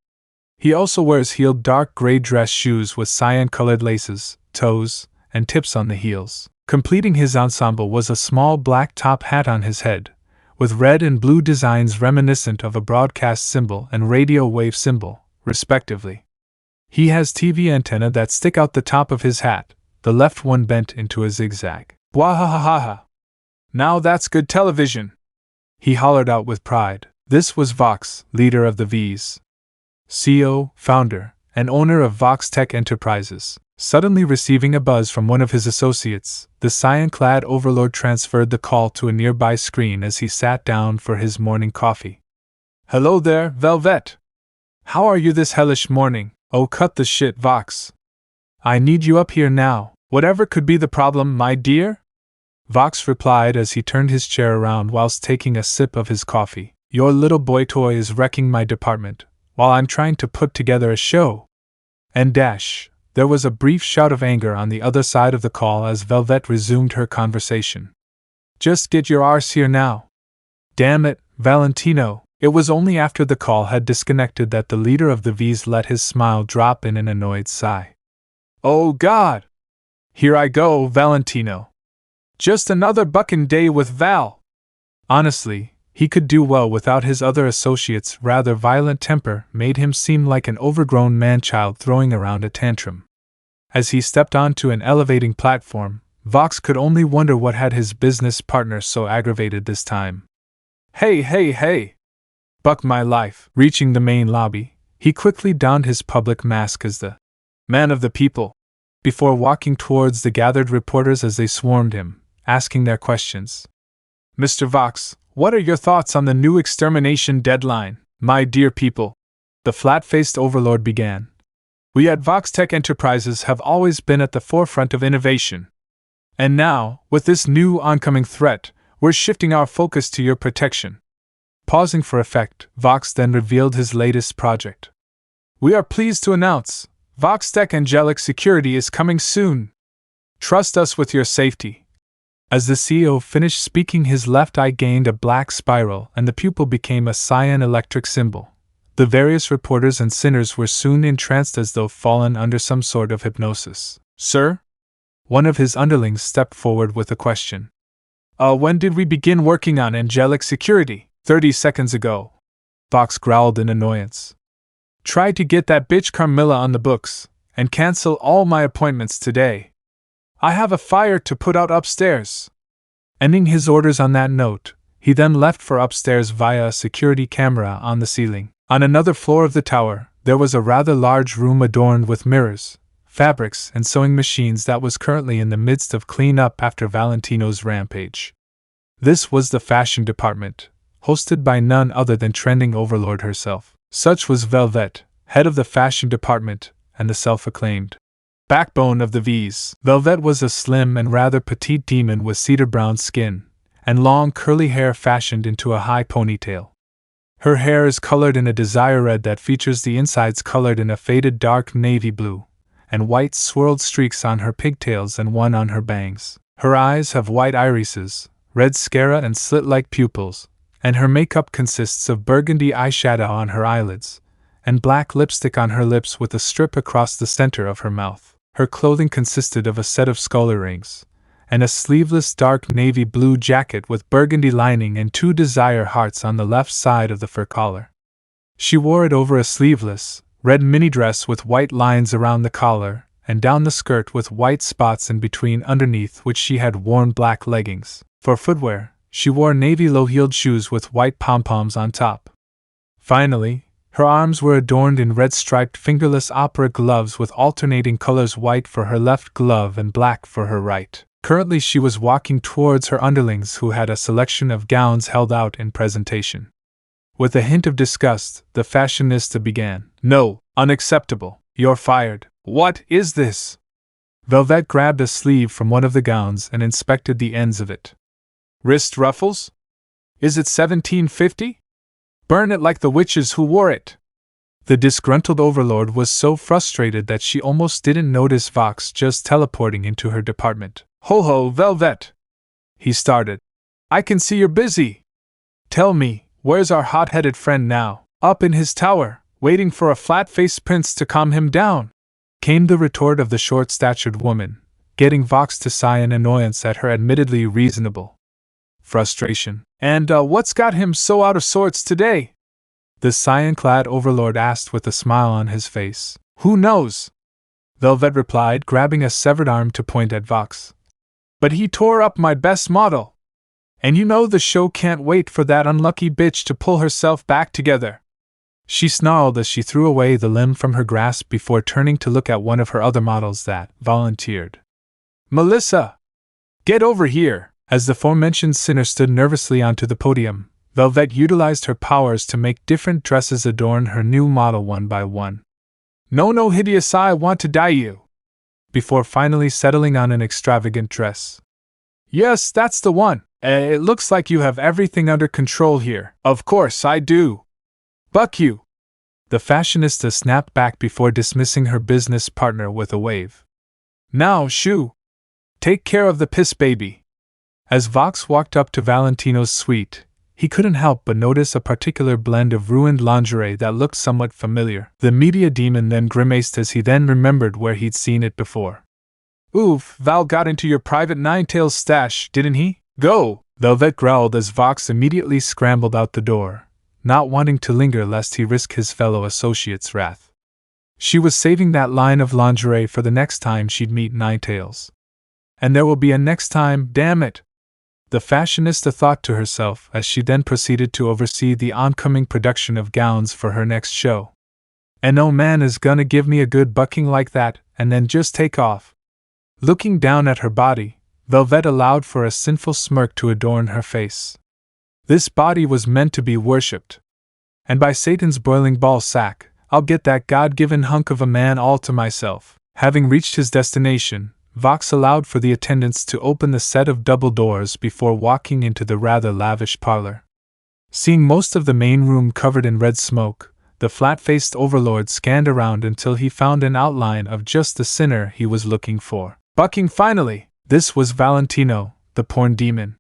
He also wears heeled dark gray dress shoes with cyan-colored laces, toes, and tips on the heels. Completing his ensemble was a small black top hat on his head, with red and blue designs reminiscent of a broadcast symbol and radio wave symbol, respectively. He has TV antennae that stick out the top of his hat, the left one bent into a zigzag. Bwahahaha! Now that's good television! He hollered out with pride. This was Vox, leader of the V's. CEO, founder, and owner of Vox Tech Enterprises. Suddenly receiving a buzz from one of his associates, the cyan-clad overlord transferred the call to a nearby screen as he sat down for his morning coffee. Hello there, Velvet! How are you this hellish morning? Oh, cut the shit, Vox. I need you up here now. Whatever could be the problem, my dear? Vox replied as he turned his chair around whilst taking a sip of his coffee. Your little boy toy is wrecking my department, while I'm trying to put together a show. And dash. There was a brief shout of anger on the other side of the call as Velvet resumed her conversation. Just get your arse here now. Damn it, Valentino. It was only after the call had disconnected that the leader of the V's let his smile drop in an annoyed sigh. Oh God! Here I go, Valentino. Just another bucking day with Val. Honestly, he could do well without his other associates' rather violent temper made him seem like an overgrown man-child throwing around a tantrum. As he stepped onto an elevating platform, Vox could only wonder what had his business partner so aggravated this time. Hey! Buck my life! Reaching the main lobby, he quickly donned his public mask as the man of the people, before walking towards the gathered reporters as they swarmed him, asking their questions. Mr. Vox, what are your thoughts on the new extermination deadline, my dear people? The flat-faced overlord began. We at Vox Tech Enterprises have always been at the forefront of innovation. And now, with this new oncoming threat, we're shifting our focus to your protection. Pausing for effect, Vox then revealed his latest project. We are pleased to announce, Vox Tech Angelic Security is coming soon. Trust us with your safety. As the CEO finished speaking, his left eye gained a black spiral and the pupil became a cyan electric symbol. The various reporters and sinners were soon entranced as though fallen under some sort of hypnosis. Sir? One of his underlings stepped forward with a question. When did we begin working on angelic security? 30 seconds ago. Vox growled in annoyance. Try to get that bitch Carmilla on the books, and cancel all my appointments today. I have a fire to put out upstairs. Ending his orders on that note, he then left for upstairs via a security camera on the ceiling. On another floor of the tower, there was a rather large room adorned with mirrors, fabrics, and sewing machines that was currently in the midst of clean-up after Valentino's rampage. This was the fashion department, hosted by none other than trending overlord herself. Such was Velvet, head of the fashion department, and the self-acclaimed backbone of the V's. Velvet was a slim and rather petite demon with cedar-brown skin, and long curly hair fashioned into a high ponytail. Her hair is colored in a desire red that features the insides colored in a faded dark navy blue, and white swirled streaks on her pigtails and one on her bangs. Her eyes have white irises, red sclera and slit-like pupils, and her makeup consists of burgundy eyeshadow on her eyelids, and black lipstick on her lips with a strip across the center of her mouth. Her clothing consisted of a set of skull earrings, and a sleeveless dark navy blue jacket with burgundy lining and 2 desire hearts on the left side of the fur collar. She wore it over a sleeveless, red mini dress with white lines around the collar, and down the skirt with white spots in between, underneath which she had worn black leggings. For footwear, she wore navy low-heeled shoes with white pom-poms on top. Finally, her arms were adorned in red striped fingerless opera gloves with alternating colors, white for her left glove and black for her right. Currently she was walking towards her underlings, who had a selection of gowns held out in presentation. With a hint of disgust, the fashionista began. "No, unacceptable. You're fired. What is this?" Velvet grabbed a sleeve from one of the gowns and inspected the ends of it. "Wrist ruffles? Is it 1750? Burn it like the witches who wore it." The disgruntled overlord was so frustrated that she almost didn't notice Vox just teleporting into her department. "Ho, Velvet!" he started. "I can see you're busy. Tell me, where's our hot-headed friend now?" "Up in his tower, waiting for a flat-faced prince to calm him down," came the retort of the short-statured woman, getting Vox to sigh in annoyance at her admittedly reasonable frustration. "And what's got him so out of sorts today?" the cyan-clad overlord asked with a smile on his face. "Who knows?" Velvet replied, grabbing a severed arm to point at Vox. "But he tore up my best model. And you know the show can't wait for that unlucky bitch to pull herself back together." She snarled as she threw away the limb from her grasp before turning to look at one of her other models that volunteered. "Melissa! Get over here!" As the aforementioned sinner stood nervously onto the podium, Velvet utilized her powers to make different dresses adorn her new model one by one. "No, hideous, I want to dye you!" before finally settling on an extravagant dress. "Yes, that's the one. It looks like you have everything under control here." "Of course I do. Buck you!" the fashionista snapped back before dismissing her business partner with a wave. "Now, shoo! Take care of the piss baby." As Vox walked up to Valentino's suite, he couldn't help but notice a particular blend of ruined lingerie that looked somewhat familiar. The media demon then grimaced as he then remembered where he'd seen it before. "Oof, Val got into your private Ninetales stash, didn't he? Go!" Velvet growled as Vox immediately scrambled out the door, not wanting to linger lest he risk his fellow associate's wrath. She was saving that line of lingerie for the next time she'd meet Ninetales. And there will be a next time, damn it! The fashionista thought to herself as she then proceeded to oversee the oncoming production of gowns for her next show. "And no man is gonna give me a good bucking like that and then just take off." Looking down at her body, Velvet allowed for a sinful smirk to adorn her face. This body was meant to be worshipped. And by Satan's boiling ball sack, I'll get that God-given hunk of a man all to myself. Having reached his destination, Vox allowed for the attendants to open the set of double doors before walking into the rather lavish parlor. Seeing most of the main room covered in red smoke, the flat-faced overlord scanned around until he found an outline of just the sinner he was looking for. Bucking finally! This was Valentino, the porn demon.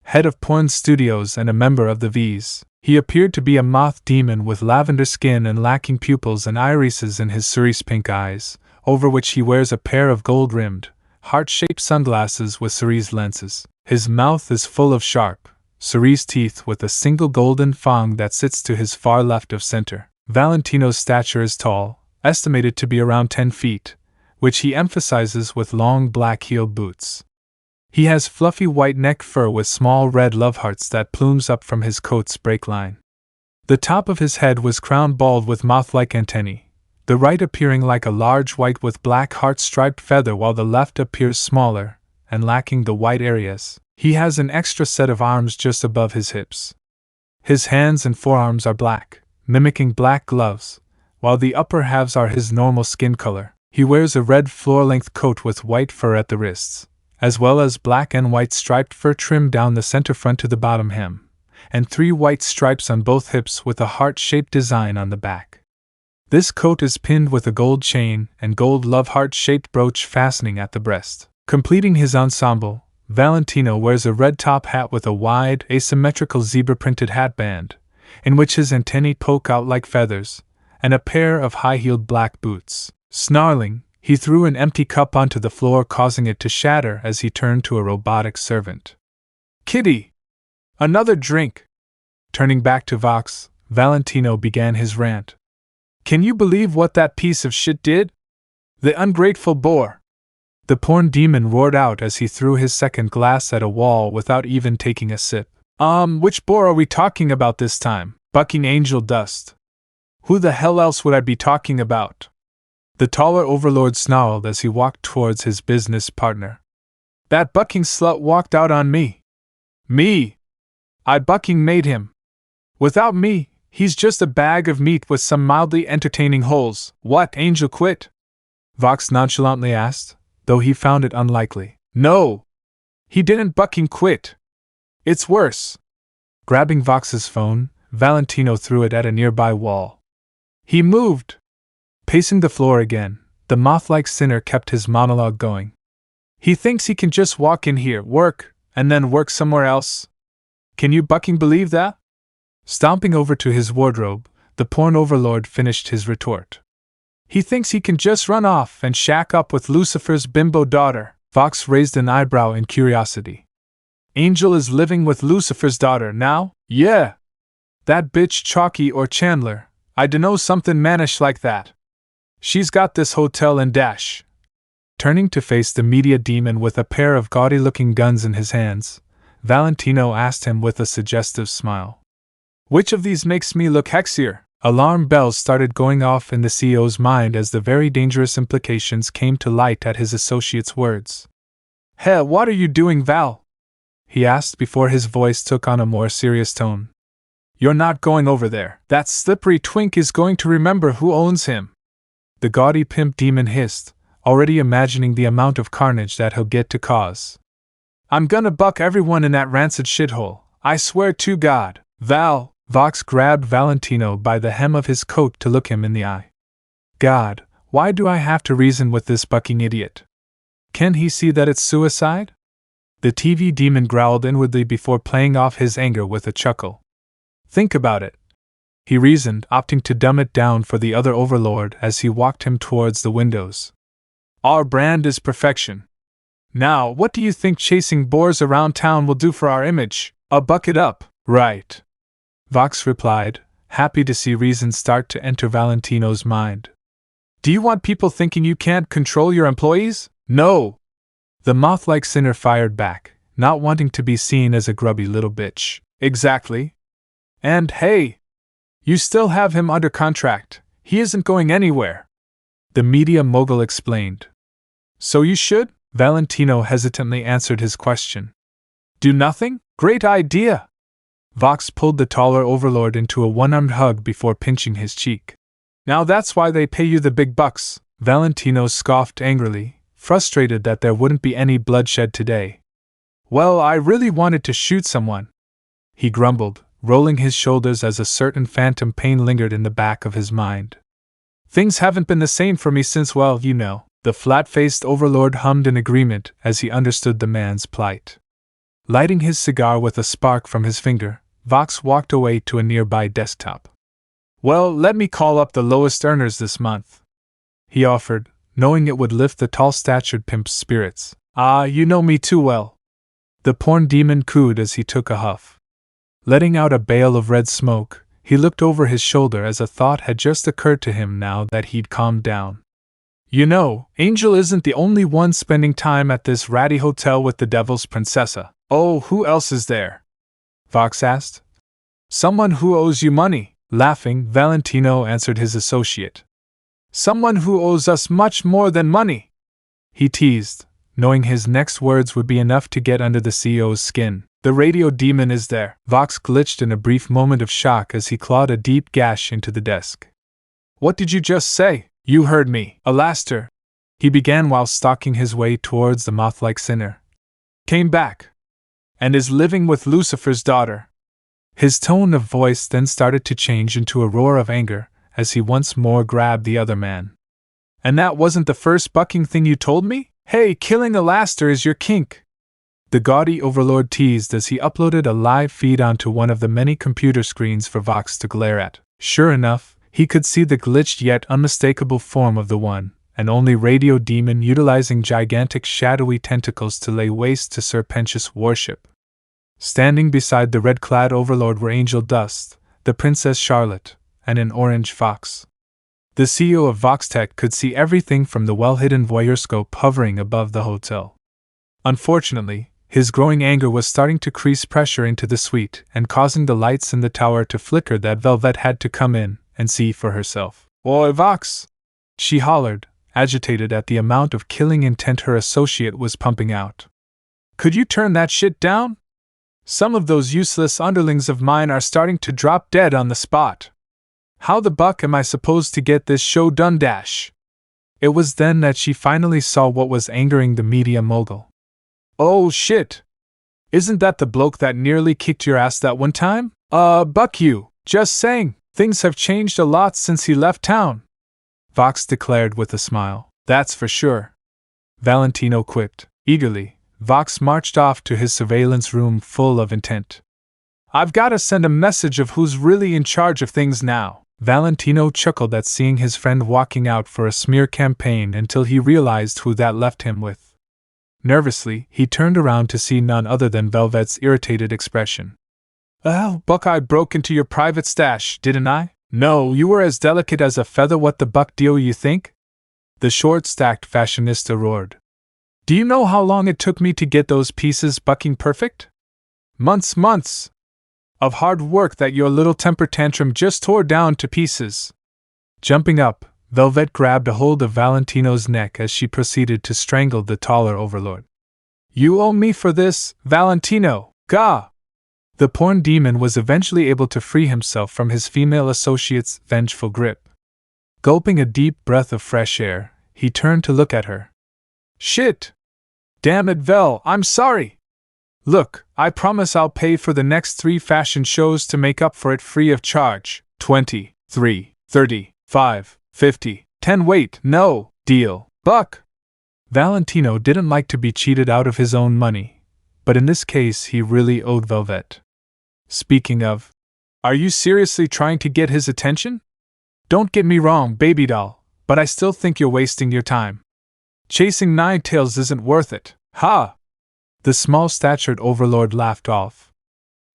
Head of porn studios and a member of the V's. He appeared to be a moth demon with lavender skin and lacking pupils and irises in his cerise pink eyes, over which he wears a pair of gold-rimmed, heart-shaped sunglasses with cerise lenses. His mouth is full of sharp, cerise teeth with a single golden fang that sits to his far left of center. Valentino's stature is tall, estimated to be around 10 feet, which he emphasizes with long black-heeled boots. He has fluffy white neck fur with small red love hearts that plumes up from his coat's breakline. The top of his head was crowned bald with moth-like antennae, the right appearing like a large white with black heart-striped feather while the left appears smaller, and lacking the white areas. He has an extra set of arms just above his hips. His hands and forearms are black, mimicking black gloves, while the upper halves are his normal skin color. He wears a red floor-length coat with white fur at the wrists, as well as black and white striped fur trimmed down the center front to the bottom hem, and 3 white stripes on both hips with a heart-shaped design on the back. This coat is pinned with a gold chain and gold love heart-shaped brooch fastening at the breast. Completing his ensemble, Valentino wears a red top hat with a wide, asymmetrical zebra-printed hatband, in which his antennae poke out like feathers, and a pair of high-heeled black boots. Snarling, he threw an empty cup onto the floor, causing it to shatter as he turned to a robotic servant. "Kitty! Another drink!" Turning back to Vox, Valentino began his rant. "Can you believe what that piece of shit did? The ungrateful boar!" The porn demon roared out as he threw his second glass at a wall without even taking a sip. Which boar are we talking about this time? Bucking angel dust. Who the hell else would I be talking about? The taller overlord snarled as he walked towards his business partner. That bucking slut walked out on me. Me! I bucking made him. Without me, he's just a bag of meat with some mildly entertaining holes. What, Angel quit? Vox nonchalantly asked, though he found it unlikely. No! He didn't bucking quit. It's worse. Grabbing Vox's phone, Valentino threw it at a nearby wall. He moved. Pacing the floor again, the moth-like sinner kept his monologue going. He thinks he can just walk in here, work, and then work somewhere else. Can you bucking believe that? Stomping over to his wardrobe, the porn overlord finished his retort. He thinks he can just run off and shack up with Lucifer's bimbo daughter. Vox raised an eyebrow in curiosity. Angel is living with Lucifer's daughter now? Yeah. That bitch Chalky or Chandler, I dunno, something mannish like that. She's got this hotel in Dash. Turning to face the media demon with a pair of gaudy-looking guns in his hands, Valentino asked him with a suggestive smile. Which of these makes me look hexier? Alarm bells started going off in the CEO's mind as the very dangerous implications came to light at his associate's words. Hey, what are you doing, Val? He asked before his voice took on a more serious tone. You're not going over there. That slippery twink is going to remember who owns him. The gaudy pimp demon hissed, already imagining the amount of carnage that he'll get to cause. I'm gonna buck everyone in that rancid shithole, I swear to God. Val! Vox grabbed Valentino by the hem of his coat to look him in the eye. God, why do I have to reason with this bucking idiot? Can he see that it's suicide? The TV demon growled inwardly before playing off his anger with a chuckle. Think about it, he reasoned, opting to dumb it down for the other overlord as he walked him towards the windows. Our brand is perfection. Now, what do you think chasing boars around town will do for our image? Buck it up, right? Vox replied, happy to see reason start to enter Valentino's mind. Do you want people thinking you can't control your employees? No! The moth-like sinner fired back, not wanting to be seen as a grubby little bitch. Exactly. And hey! You still have him under contract. He isn't going anywhere. The media mogul explained. So you should? Valentino hesitantly answered his question. Do nothing? Great idea! Vox pulled the taller overlord into a one-armed hug before pinching his cheek. Now that's why they pay you the big bucks, Valentino scoffed angrily, frustrated that there wouldn't be any bloodshed today. Well, I really wanted to shoot someone, he grumbled, rolling his shoulders as a certain phantom pain lingered in the back of his mind. Things haven't been the same for me since, well, you know, the flat-faced overlord hummed in agreement as he understood the man's plight. Lighting his cigar with a spark from his finger, Vox walked away to a nearby desktop. Well, let me call up the lowest earners this month, he offered, knowing it would lift the tall-statured pimp's spirits. Ah, you know me too well. The porn demon cooed as he took a huff. Letting out a bale of red smoke, he looked over his shoulder as a thought had just occurred to him now that he'd calmed down. You know, Angel isn't the only one spending time at this ratty hotel with the Devil's Princessa. Oh, who else is there? Vox asked. Someone who owes you money. Laughing, Valentino answered his associate. Someone who owes us much more than money, he teased, knowing his next words would be enough to get under the CEO's skin. The radio demon is there. Vox glitched in a brief moment of shock as he clawed a deep gash into the desk. What did you just say? You heard me. Alastair, he began while stalking his way towards the moth-like sinner. Came back. And is living with Lucifer's daughter. His tone of voice then started to change into a roar of anger as he once more grabbed the other man. And that wasn't the first bucking thing you told me? Hey, killing Alastair is your kink. The gaudy overlord teased as he uploaded a live feed onto one of the many computer screens for Vox to glare at. Sure enough, He could see the glitched yet unmistakable form of the one and only radio demon utilizing gigantic shadowy tentacles to lay waste to serpentitious worship. Standing beside the red-clad overlord were Angel Dust, the Princess Charlotte, and an orange fox. The CEO of Voxtech could see everything from the well-hidden voyeurscope hovering above the hotel. Unfortunately, his growing anger was starting to crease pressure into the suite and causing the lights in the tower to flicker that Velvet had to come in and see for herself. "Oi, Vox!" she hollered, agitated at the amount of killing intent her associate was pumping out. "Could you turn that shit down? Some of those useless underlings of mine are starting to drop dead on the spot. How the buck am I supposed to get this show done dash?" It was then that she finally saw what was angering the media mogul. "Oh shit! Isn't that the bloke that nearly kicked your ass that one time? Buck you, just saying, things have changed a lot since he left town," Vox declared with a smile. "That's for sure," Valentino quipped. Eagerly, Vox marched off to his surveillance room full of intent. "I've got to send a message of who's really in charge of things now." Valentino chuckled at seeing his friend walking out for a smear campaign until he realized who that left him with. Nervously, he turned around to see none other than Velvet's irritated expression. "Oh, Buck, I broke into your private stash, didn't I? No, you were as delicate as a feather. What the buck deal you think?" The short-stacked fashionista roared. "Do you know how long it took me to get those pieces bucking perfect? Months of hard work that your little temper tantrum just tore down to pieces." Jumping up, Velvet grabbed a hold of Valentino's neck as she proceeded to strangle the taller overlord. "You owe me for this, Valentino, gah!" The porn demon was eventually able to free himself from his female associate's vengeful grip. Gulping a deep breath of fresh air, he turned to look at her. "Shit! Damn it, Vel, I'm sorry! Look, I promise I'll pay for the next 3 fashion shows to make up for it free of charge. 20, 3, 30, 5, 50, 10. Wait, no, deal, Buck!" Valentino didn't like to be cheated out of his own money, but in this case he really owed Velvet. "Speaking of, are you seriously trying to get his attention? Don't get me wrong, baby doll, but I still think you're wasting your time. Chasing nine tails isn't worth it, ha!" The small-statured overlord laughed off.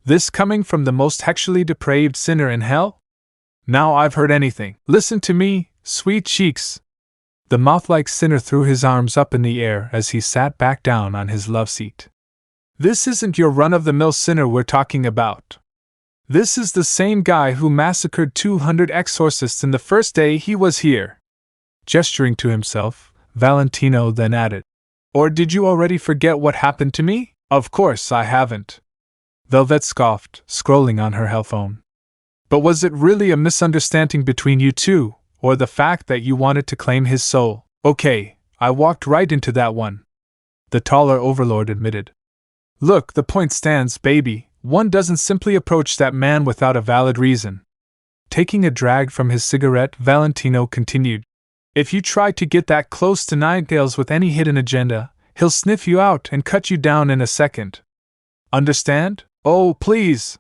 "This coming from the most sexually depraved sinner in hell? Now I've heard anything. Listen to me, sweet cheeks." The moth-like sinner threw his arms up in the air as he sat back down on his love seat. "This isn't your run-of-the-mill sinner we're talking about. This is the same guy who massacred 200 exorcists in the first day he was here." Gesturing to himself, Valentino then added, "Or did you already forget what happened to me?" "Of course I haven't," Velvet scoffed, scrolling on her hell phone. "But was it really a misunderstanding between you two, or the fact that you wanted to claim his soul?" "Okay, I walked right into that one," the taller overlord admitted. "Look, the point stands, baby. One doesn't simply approach that man without a valid reason." Taking a drag from his cigarette, Valentino continued, "If you try to get that close to Ninetales with any hidden agenda, he'll sniff you out and cut you down in a second. Understand? Oh, please!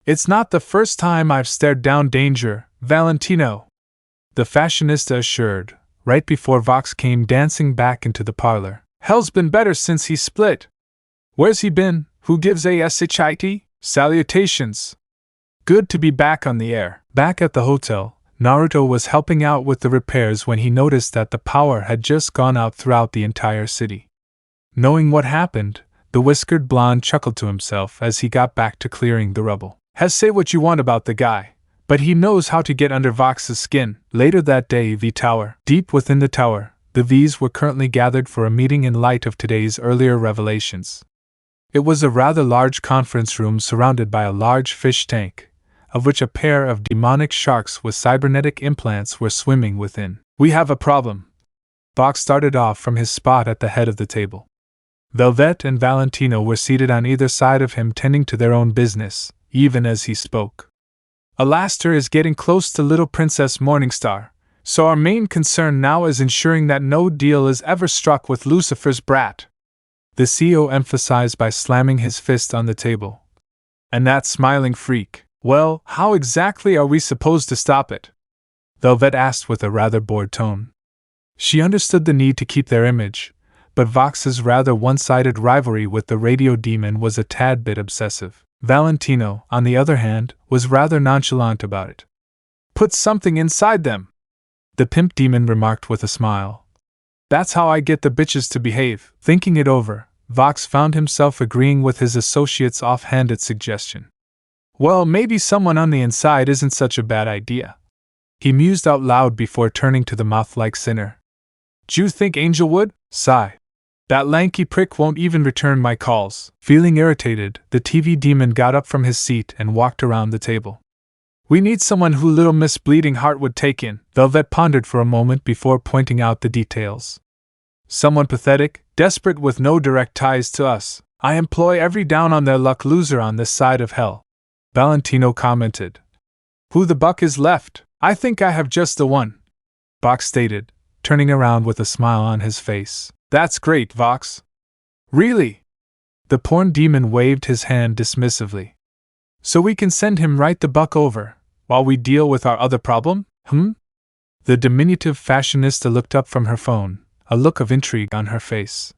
It's not the first time I've stared down danger, Valentino," the fashionista assured, right before Vox came dancing back into the parlor. "Hell's been better since he split. Where's he been? Who gives a shit? Salutations! Good to be back on the air." Back at the hotel, Naruto was helping out with the repairs when he noticed that the power had just gone out throughout the entire city. Knowing what happened, the whiskered blonde chuckled to himself as he got back to clearing the rubble. Say what you want about the guy, but he knows how to get under Vox's skin." Later that day, V Tower. Deep within the tower, the V's were currently gathered for a meeting in light of today's earlier revelations. It was a rather large conference room surrounded by a large fish tank, of which a pair of demonic sharks with cybernetic implants were swimming within. "We have a problem." Vox started off from his spot at the head of the table. Velvet and Valentino were seated on either side of him tending to their own business, even as he spoke. "Alastair is getting close to little Princess Morningstar, so our main concern now is ensuring that no deal is ever struck with Lucifer's brat," the CEO emphasized by slamming his fist on the table. "And that smiling freak. Well, how exactly are we supposed to stop it?" Velvet asked with a rather bored tone. She understood the need to keep their image, but Vox's rather one-sided rivalry with the radio demon was a tad bit obsessive. Valentino, on the other hand, was rather nonchalant about it. Put something inside them, the pimp demon remarked with a smile. That's how I get the bitches to behave. Thinking it over, Vox found himself agreeing with his associate's offhanded suggestion. Well, maybe someone on the inside isn't such a bad idea. He mused out loud before turning to the moth-like sinner. "D'you think Angel would?" Sigh. "That lanky prick won't even return my calls." Feeling irritated, the TV demon got up from his seat and walked around the table. "We need someone who little Miss Bleeding Heart would take in." Velvet pondered for a moment before pointing out the details. "Someone pathetic, desperate with no direct ties to us. I employ every down-on-their-luck loser on this side of hell," Valentino commented. "Who the buck is left? I think I have just the one," Vox stated, turning around with a smile on his face. "That's great, Vox." "Really?" The porn demon waved his hand dismissively. "So we can send him right the buck over, while we deal with our other problem, The diminutive fashionista looked up from her phone, a look of intrigue on her face.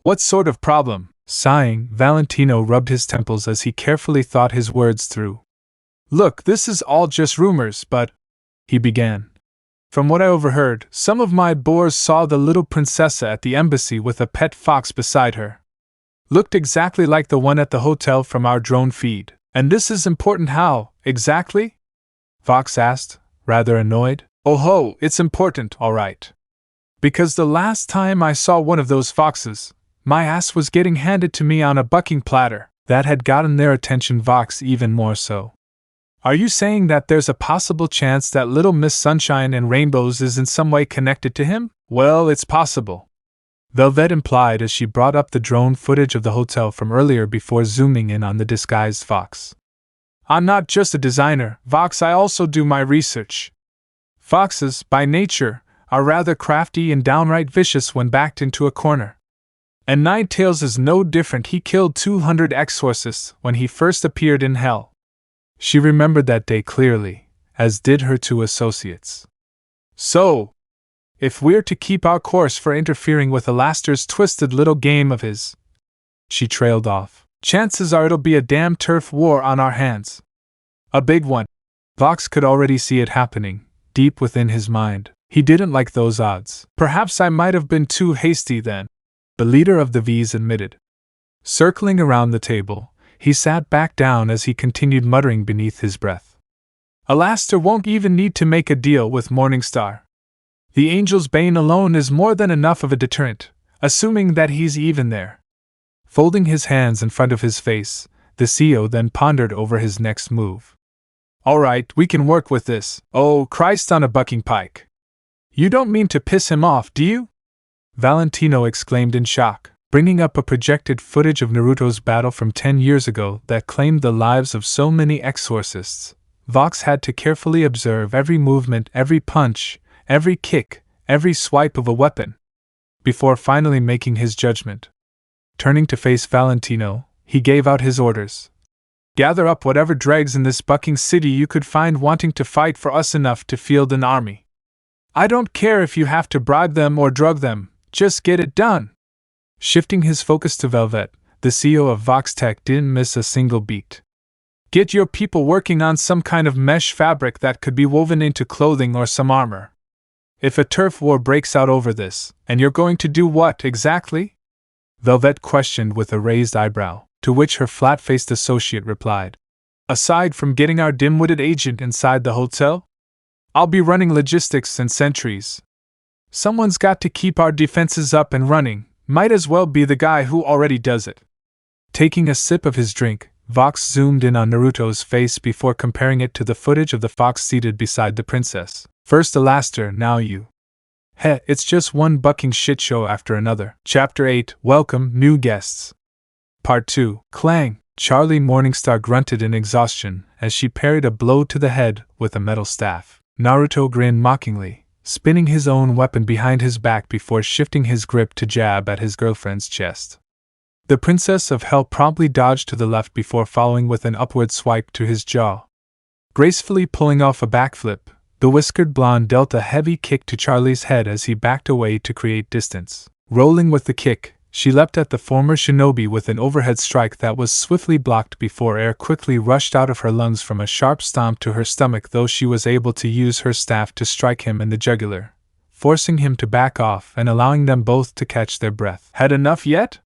"What sort of problem?" Sighing, Valentino rubbed his temples as he carefully thought his words through. "Look, this is all just rumors, but," he began. "From what I overheard, some of my boars saw the little princessa at the embassy with a pet fox beside her. Looked exactly like the one at the hotel from our drone feed. And this is important how, exactly?" Vox asked, rather annoyed. "Oh ho, it's important, all right. Because the last time I saw one of those foxes, my ass was getting handed to me on a bucking platter." That had gotten their attention, Vox even more so. "Are you saying that there's a possible chance that little Miss Sunshine and Rainbows is in some way connected to him?" "Well, it's possible," Velvet implied as she brought up the drone footage of the hotel from earlier before zooming in on the disguised fox. "I'm not just a designer, Vox, I also do my research. Foxes, by nature, are rather crafty and downright vicious when backed into a corner. And Ninetails is no different. He killed 200 exorcists when he first appeared in hell." She remembered that day clearly, as did her two associates. "So, if we're to keep our course for interfering with Alastair's twisted little game of his," she trailed off, "chances are it'll be a damn turf war on our hands. A big one." Vox could already see it happening, deep within his mind. He didn't like those odds. "Perhaps I might have been too hasty then," the leader of the V's admitted. Circling around the table, he sat back down as he continued muttering beneath his breath. "Alastair won't even need to make a deal with Morningstar. The Angel's Bane alone is more than enough of a deterrent, assuming that he's even there." Folding his hands in front of his face, the CEO then pondered over his next move. "All right, we can work with this. Oh, Christ on a bucking pike. You don't mean to piss him off, do you?" Valentino exclaimed in shock, bringing up a projected footage of Naruto's battle from 10 years ago that claimed the lives of so many exorcists. Vox had to carefully observe every movement, every punch, every kick, every swipe of a weapon, before finally making his judgment. Turning to face Valentino, he gave out his orders. "Gather up whatever dregs in this bucking city you could find wanting to fight for us enough to field an army. I don't care if you have to bribe them or drug them, just get it done." Shifting his focus to Velvet, the CEO of Vox Tech didn't miss a single beat. "Get your people working on some kind of mesh fabric that could be woven into clothing or some armor. If a turf war breaks out over this, and you're going to do what exactly?" Velvet questioned with a raised eyebrow, to which her flat-faced associate replied. "Aside from getting our dim-witted agent inside the hotel, I'll be running logistics and sentries. Someone's got to keep our defenses up and running, might as well be the guy who already does it." Taking a sip of his drink, Vox zoomed in on Naruto's face before comparing it to the footage of the fox seated beside the princess. "First Alastair, now you. Heh, it's just one bucking shit show after another." Chapter 8, Welcome, New Guests. Part 2, Clang. Charlie Morningstar grunted in exhaustion as she parried a blow to the head with a metal staff. Naruto grinned mockingly, spinning his own weapon behind his back before shifting his grip to jab at his girlfriend's chest. The Princess of Hell promptly dodged to the left before following with an upward swipe to his jaw. Gracefully pulling off a backflip, The whiskered blonde dealt a heavy kick to Charlie's head as he backed away to create distance. Rolling with the kick, she leapt at the former shinobi with an overhead strike that was swiftly blocked before air quickly rushed out of her lungs from a sharp stomp to her stomach, though she was able to use her staff to strike him in the jugular, forcing him to back off and allowing them both to catch their breath. Had enough yet?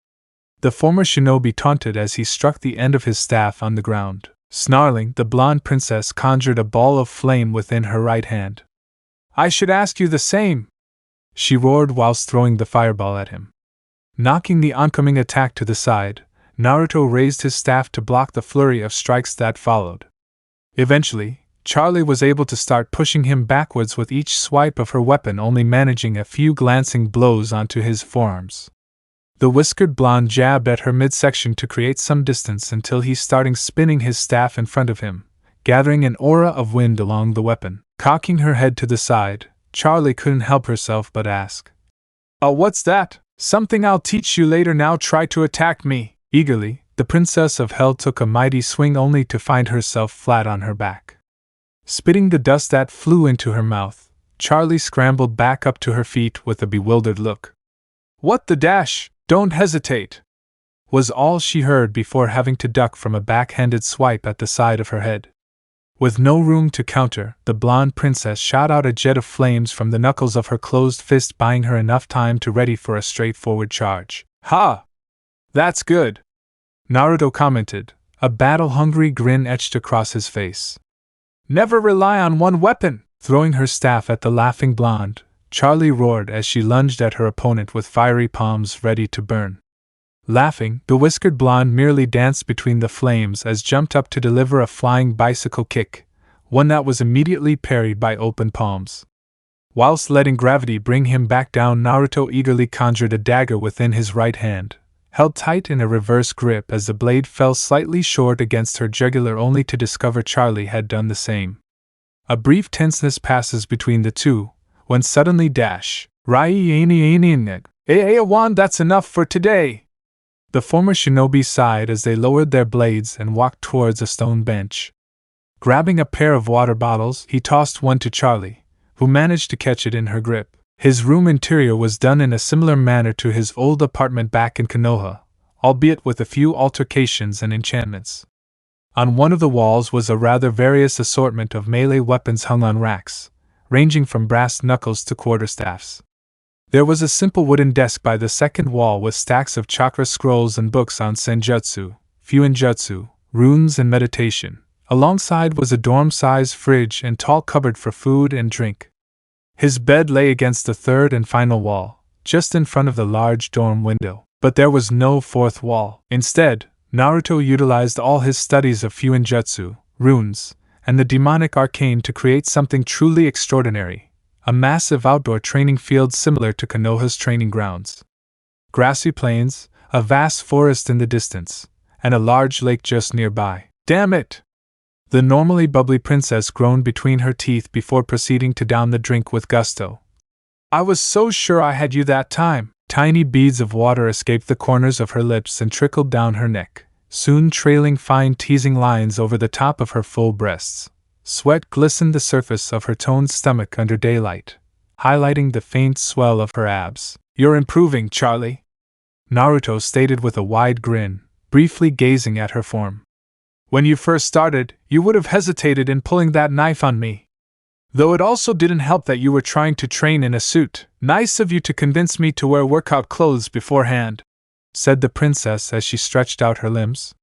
The former shinobi taunted as he struck the end of his staff on the ground. Snarling, the blonde princess conjured a ball of flame within her right hand. I should ask you the same, she roared whilst throwing the fireball at him. Knocking the oncoming attack to the side, Naruto raised his staff to block the flurry of strikes that followed. Eventually, Charlie was able to start pushing him backwards with each swipe of her weapon, only managing a few glancing blows onto his forearms. The whiskered blonde jabbed at her midsection to create some distance until he started spinning his staff in front of him, gathering an aura of wind along the weapon. Cocking her head to the side, Charlie couldn't help herself but ask, "Oh, what's that? Something I'll teach you later. Now try to attack me." Eagerly, the Princess of Hell took a mighty swing only to find herself flat on her back. Spitting the dust that flew into her mouth, Charlie scrambled back up to her feet with a bewildered look. "What the dash? Don't hesitate," was all she heard before having to duck from a backhanded swipe at the side of her head. With no room to counter, the blonde princess shot out a jet of flames from the knuckles of her closed fist, buying her enough time to ready for a straightforward charge. "Ha! That's good," Naruto commented, a battle-hungry grin etched across his face. "Never rely on one weapon." Throwing her staff at the laughing blonde, Charlie roared as she lunged at her opponent with fiery palms ready to burn. Laughing, the whiskered blonde merely danced between the flames as jumped up to deliver a flying bicycle kick, one that was immediately parried by open palms. Whilst letting gravity bring him back down, Naruto eagerly conjured a dagger within his right hand, held tight in a reverse grip as the blade fell slightly short against her jugular, only to discover Charlie had done the same. A brief tenseness passes between the two, when suddenly dash, "One, that's enough for today." The former shinobi sighed as they lowered their blades and walked towards a stone bench. Grabbing a pair of water bottles, he tossed one to Charlie, who managed to catch it in her grip. His room interior was done in a similar manner to his old apartment back in Konoha, albeit with a few altercations and enchantments. On one of the walls was a rather various assortment of melee weapons hung on racks, ranging from brass knuckles to quarterstaffs. There was a simple wooden desk by the second wall with stacks of chakra scrolls and books on senjutsu, fuinjutsu, runes and meditation. Alongside was a dorm-size fridge and tall cupboard for food and drink. His bed lay against the third and final wall, just in front of the large dorm window. But there was no fourth wall. Instead, Naruto utilized all his studies of fuinjutsu, runes, and the demonic arcane to create something truly extraordinary. A massive outdoor training field similar to Konoha's training grounds. Grassy plains, a vast forest in the distance, and a large lake just nearby. "Damn it!" The normally bubbly princess groaned between her teeth before proceeding to down the drink with gusto. "I was so sure I had you that time." Tiny beads of water escaped the corners of her lips and trickled down her neck, soon trailing fine teasing lines over the top of her full breasts. Sweat glistened the surface of her toned stomach under daylight, highlighting the faint swell of her abs. "You're improving, Charlie," Naruto stated with a wide grin, briefly gazing at her form. "When you first started, you would have hesitated in pulling that knife on me. Though it also didn't help that you were trying to train in a suit. Nice of you to convince me to wear workout clothes beforehand," said the princess as she stretched out her limbs.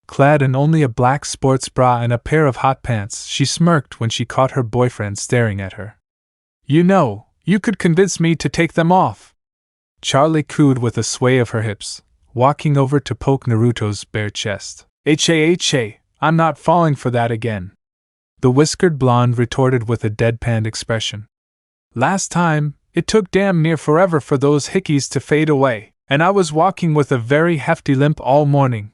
Clad in only a black sports bra and a pair of hot pants, she smirked when she caught her boyfriend staring at her. "You know, you could convince me to take them off," Charlie cooed with a sway of her hips, walking over to poke Naruto's bare chest. "Hey, I'm not falling for that again," the whiskered blonde retorted with a deadpan expression. "Last time, it took damn near forever for those hickeys to fade away, and I was walking with a very hefty limp all morning."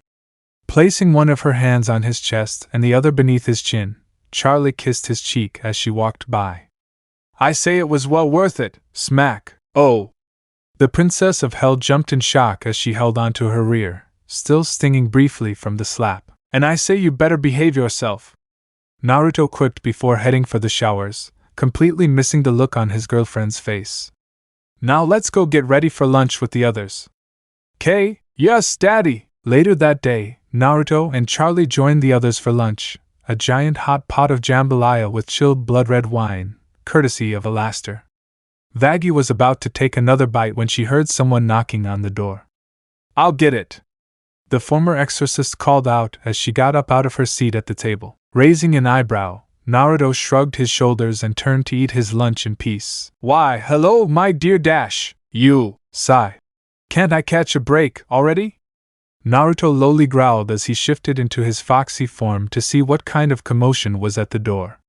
Placing one of her hands on his chest and the other beneath his chin, Charlie kissed his cheek as she walked by. "I say it was well worth it." Smack. "Oh!" The Princess of Hell jumped in shock as she held onto her rear, still stinging briefly from the slap. "And I say you better behave yourself," Naruto quipped before heading for the showers, completely missing the look on his girlfriend's face. Now let's go get ready for lunch with the others. Yes, Daddy! Later that day, Naruto and Charlie joined the others for lunch, a giant hot pot of jambalaya with chilled blood-red wine, courtesy of Alastair. Vaggie was about to take another bite when she heard someone knocking on the door. I'll get it! The former exorcist called out as she got up out of her seat at the table. Raising an eyebrow, Naruto shrugged his shoulders and turned to eat his lunch in peace. Why, hello, my dear Dash. You, sigh. Can't I catch a break already? Naruto lowly growled as he shifted into his foxy form to see what kind of commotion was at the door.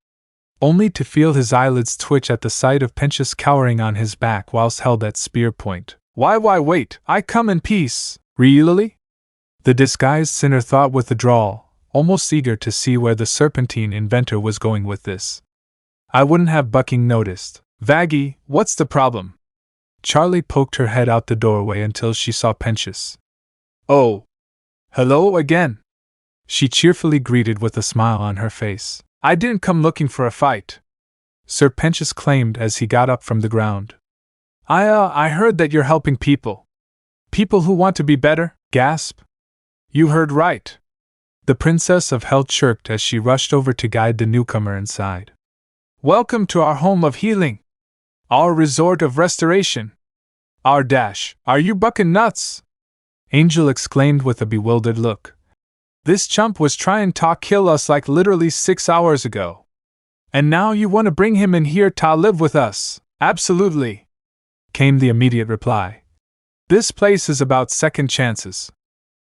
Only to feel his eyelids twitch at the sight of Penchus cowering on his back whilst held at spear point. Why wait, I come in peace. Really? The disguised sinner thought with a drawl, almost eager to see where the serpentine inventor was going with this. I wouldn't have bucking noticed. Vaggie, what's the problem? Charlie poked her head out the doorway until she saw Penchus. Oh. Hello again. She cheerfully greeted with a smile on her face. I didn't come looking for a fight, Sir Penchus claimed as he got up from the ground. I heard that you're helping people. People who want to be better, gasp. You heard right. The Princess of Hell chirped as she rushed over to guide the newcomer inside. Welcome to our home of healing. Our resort of restoration. Our Dash, are you bucking nuts? Angel exclaimed with a bewildered look. This chump was trying to kill us like literally 6 hours ago. And now you want to bring him in here to live with us? Absolutely, came the immediate reply. This place is about second chances.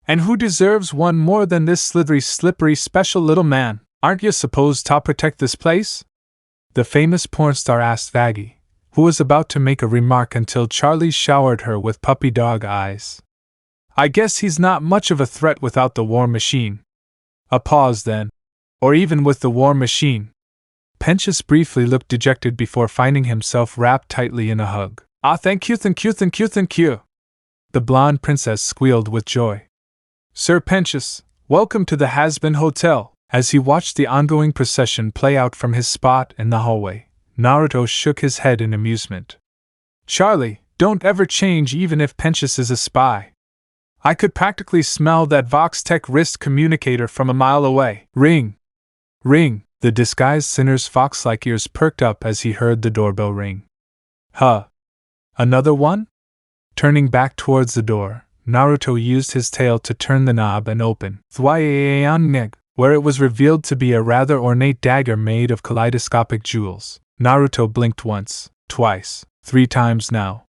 And who deserves one more than this slithery, slippery, special little man? Aren't you supposed to protect this place? The famous porn star asked Vaggie, who was about to make a remark until Charlie showered her with puppy dog eyes. I guess he's not much of a threat without the war machine. A pause then. Or even with the war machine. Penchus briefly looked dejected before finding himself wrapped tightly in a hug. Ah, thank you. The blonde princess squealed with joy. Sir Penchus, welcome to the Hazbin Hotel. As he watched the ongoing procession play out from his spot in the hallway, Naruto shook his head in amusement. Charlie, don't ever change even if Penchus is a spy. I could practically smell that Vox-Tech wrist communicator from a mile away. Ring! Ring! The disguised sinner's fox-like ears perked up as he heard the doorbell ring. Huh! Another one? Turning back towards the door, Naruto used his tail to turn the knob and open where it was revealed to be a rather ornate dagger made of kaleidoscopic jewels. Naruto blinked once, twice, 3 times now.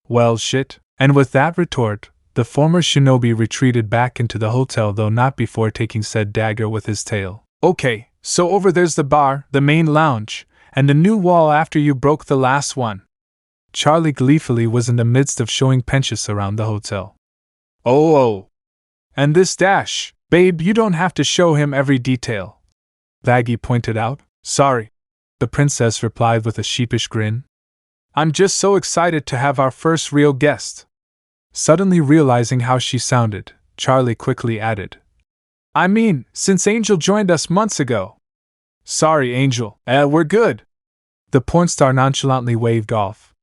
Well, shit. And with that retort, the former shinobi retreated back into the hotel, though not before taking said dagger with his tail. Okay, so over there's the bar, the main lounge, and the new wall after you broke the last one. Charlie gleefully was in the midst of showing Penchus around the hotel. Oh. And this Dash, babe, you don't have to show him every detail. Vaggie pointed out. Sorry, the princess replied with a sheepish grin. I'm just so excited to have our first real guest. Suddenly realizing how she sounded, Charlie quickly added. I mean, since Angel joined us months ago. Sorry, Angel. We're good. The porn star nonchalantly waved off.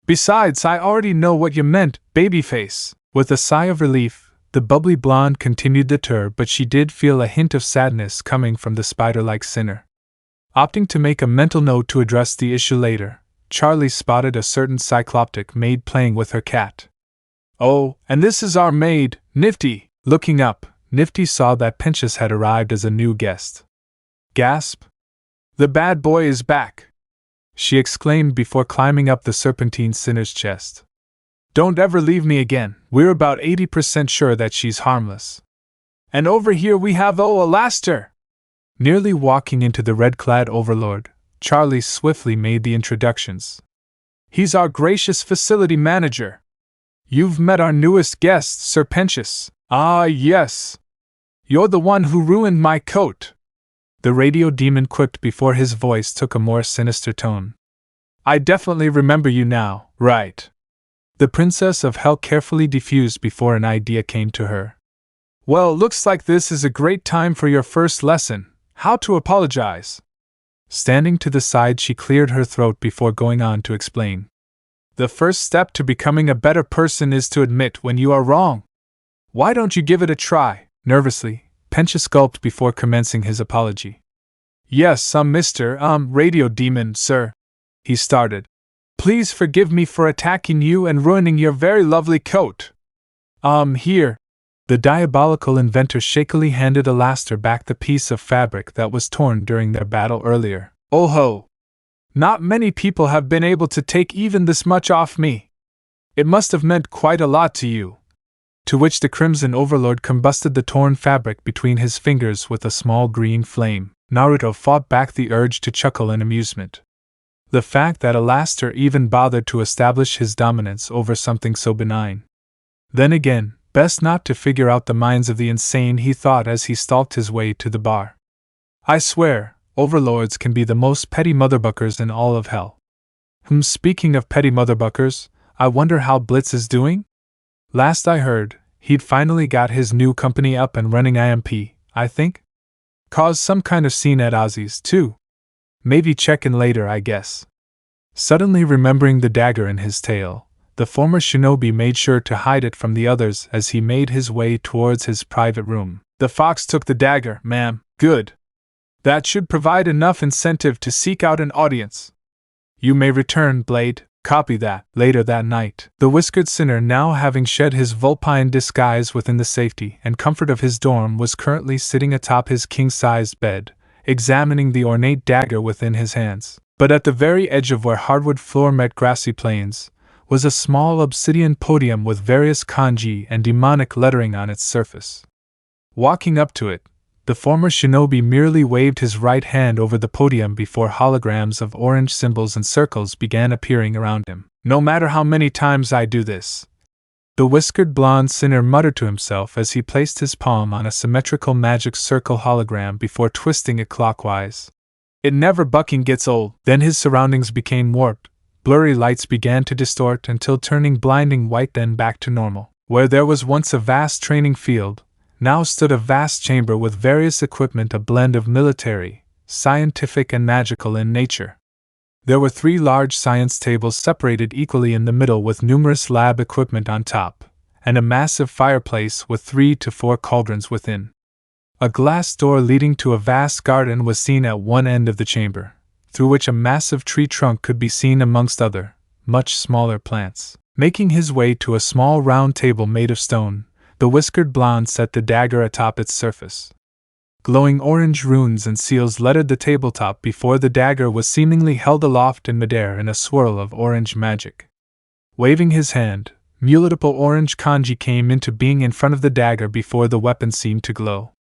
Besides, I already know what you meant, babyface. With a sigh of relief, the bubbly blonde continued the tour, but she did feel a hint of sadness coming from the spider-like sinner. Opting to make a mental note to address the issue later, Charlie spotted a certain cycloptic maid playing with her cat. Oh, and this is our maid, Nifty. Looking up, Nifty saw that Penchus had arrived as a new guest. Gasp! The bad boy is back! She exclaimed before climbing up the serpentine sinner's chest. Don't ever leave me again. We're about 80% sure that she's harmless. And over here we have Alastair! Nearly walking into the red-clad overlord, Charlie swiftly made the introductions. He's our gracious facility manager. You've met our newest guest, Sir Penchus. Ah, yes. You're the one who ruined my coat. The radio demon quipped before his voice took a more sinister tone. I definitely remember you now, right? The Princess of Hell carefully diffused before an idea came to her. Well, looks like this is a great time for your first lesson, how to apologize. Standing to the side, she cleared her throat before going on to explain. The first step to becoming a better person is to admit when you are wrong. Why don't you give it a try? Nervously, Pentious gulped before commencing his apology. Yes, Mr. Radio Demon, sir. He started. Please forgive me for attacking you and ruining your very lovely coat. Here. The diabolical inventor shakily handed Alastor back the piece of fabric that was torn during their battle earlier. Oh ho! Not many people have been able to take even this much off me. It must have meant quite a lot to you. To which the Crimson Overlord combusted the torn fabric between his fingers with a small green flame. Naruto fought back the urge to chuckle in amusement. The fact that Alastor even bothered to establish his dominance over something so benign. Then again, best not to figure out the minds of the insane, he thought as he stalked his way to the bar. I swear, overlords can be the most petty motherbuckers in all of hell. Speaking of petty motherbuckers, I wonder how Blitz is doing? Last I heard, he'd finally got his new company up and running. I think? Caused some kind of scene at Ozzy's, too. Maybe check in later, I guess. Suddenly remembering the dagger in his tail, the former shinobi made sure to hide it from the others as he made his way towards his private room. The fox took the dagger, ma'am. Good. That should provide enough incentive to seek out an audience. You may return, Blade. Copy that. Later that night, the whiskered sinner, now having shed his vulpine disguise within the safety and comfort of his dorm, was currently sitting atop his king-sized bed, examining the ornate dagger within his hands. But at the very edge of where hardwood floor met grassy plains, was a small obsidian podium with various kanji and demonic lettering on its surface. Walking up to it, the former shinobi merely waved his right hand over the podium before holograms of orange symbols and circles began appearing around him. No matter how many times I do this, the whiskered blonde sinner muttered to himself as he placed his palm on a symmetrical magic circle hologram before twisting it clockwise. It never bucking gets old. Then his surroundings became warped. Blurry lights began to distort until turning blinding white, then back to normal. Where there was once a vast training field, now stood a vast chamber with various equipment, a blend of military, scientific and magical in nature. There were 3 large science tables separated equally in the middle with numerous lab equipment on top, and a massive fireplace with 3 to 4 cauldrons within. A glass door leading to a vast garden was seen at one end of the chamber, through which a massive tree trunk could be seen amongst other, much smaller plants. Making his way to a small round table made of stone, the whiskered blonde set the dagger atop its surface. Glowing orange runes and seals lettered the tabletop before the dagger was seemingly held aloft in midair in a swirl of orange magic. Waving his hand, multiple orange kanji came into being in front of the dagger before the weapon seemed to glow.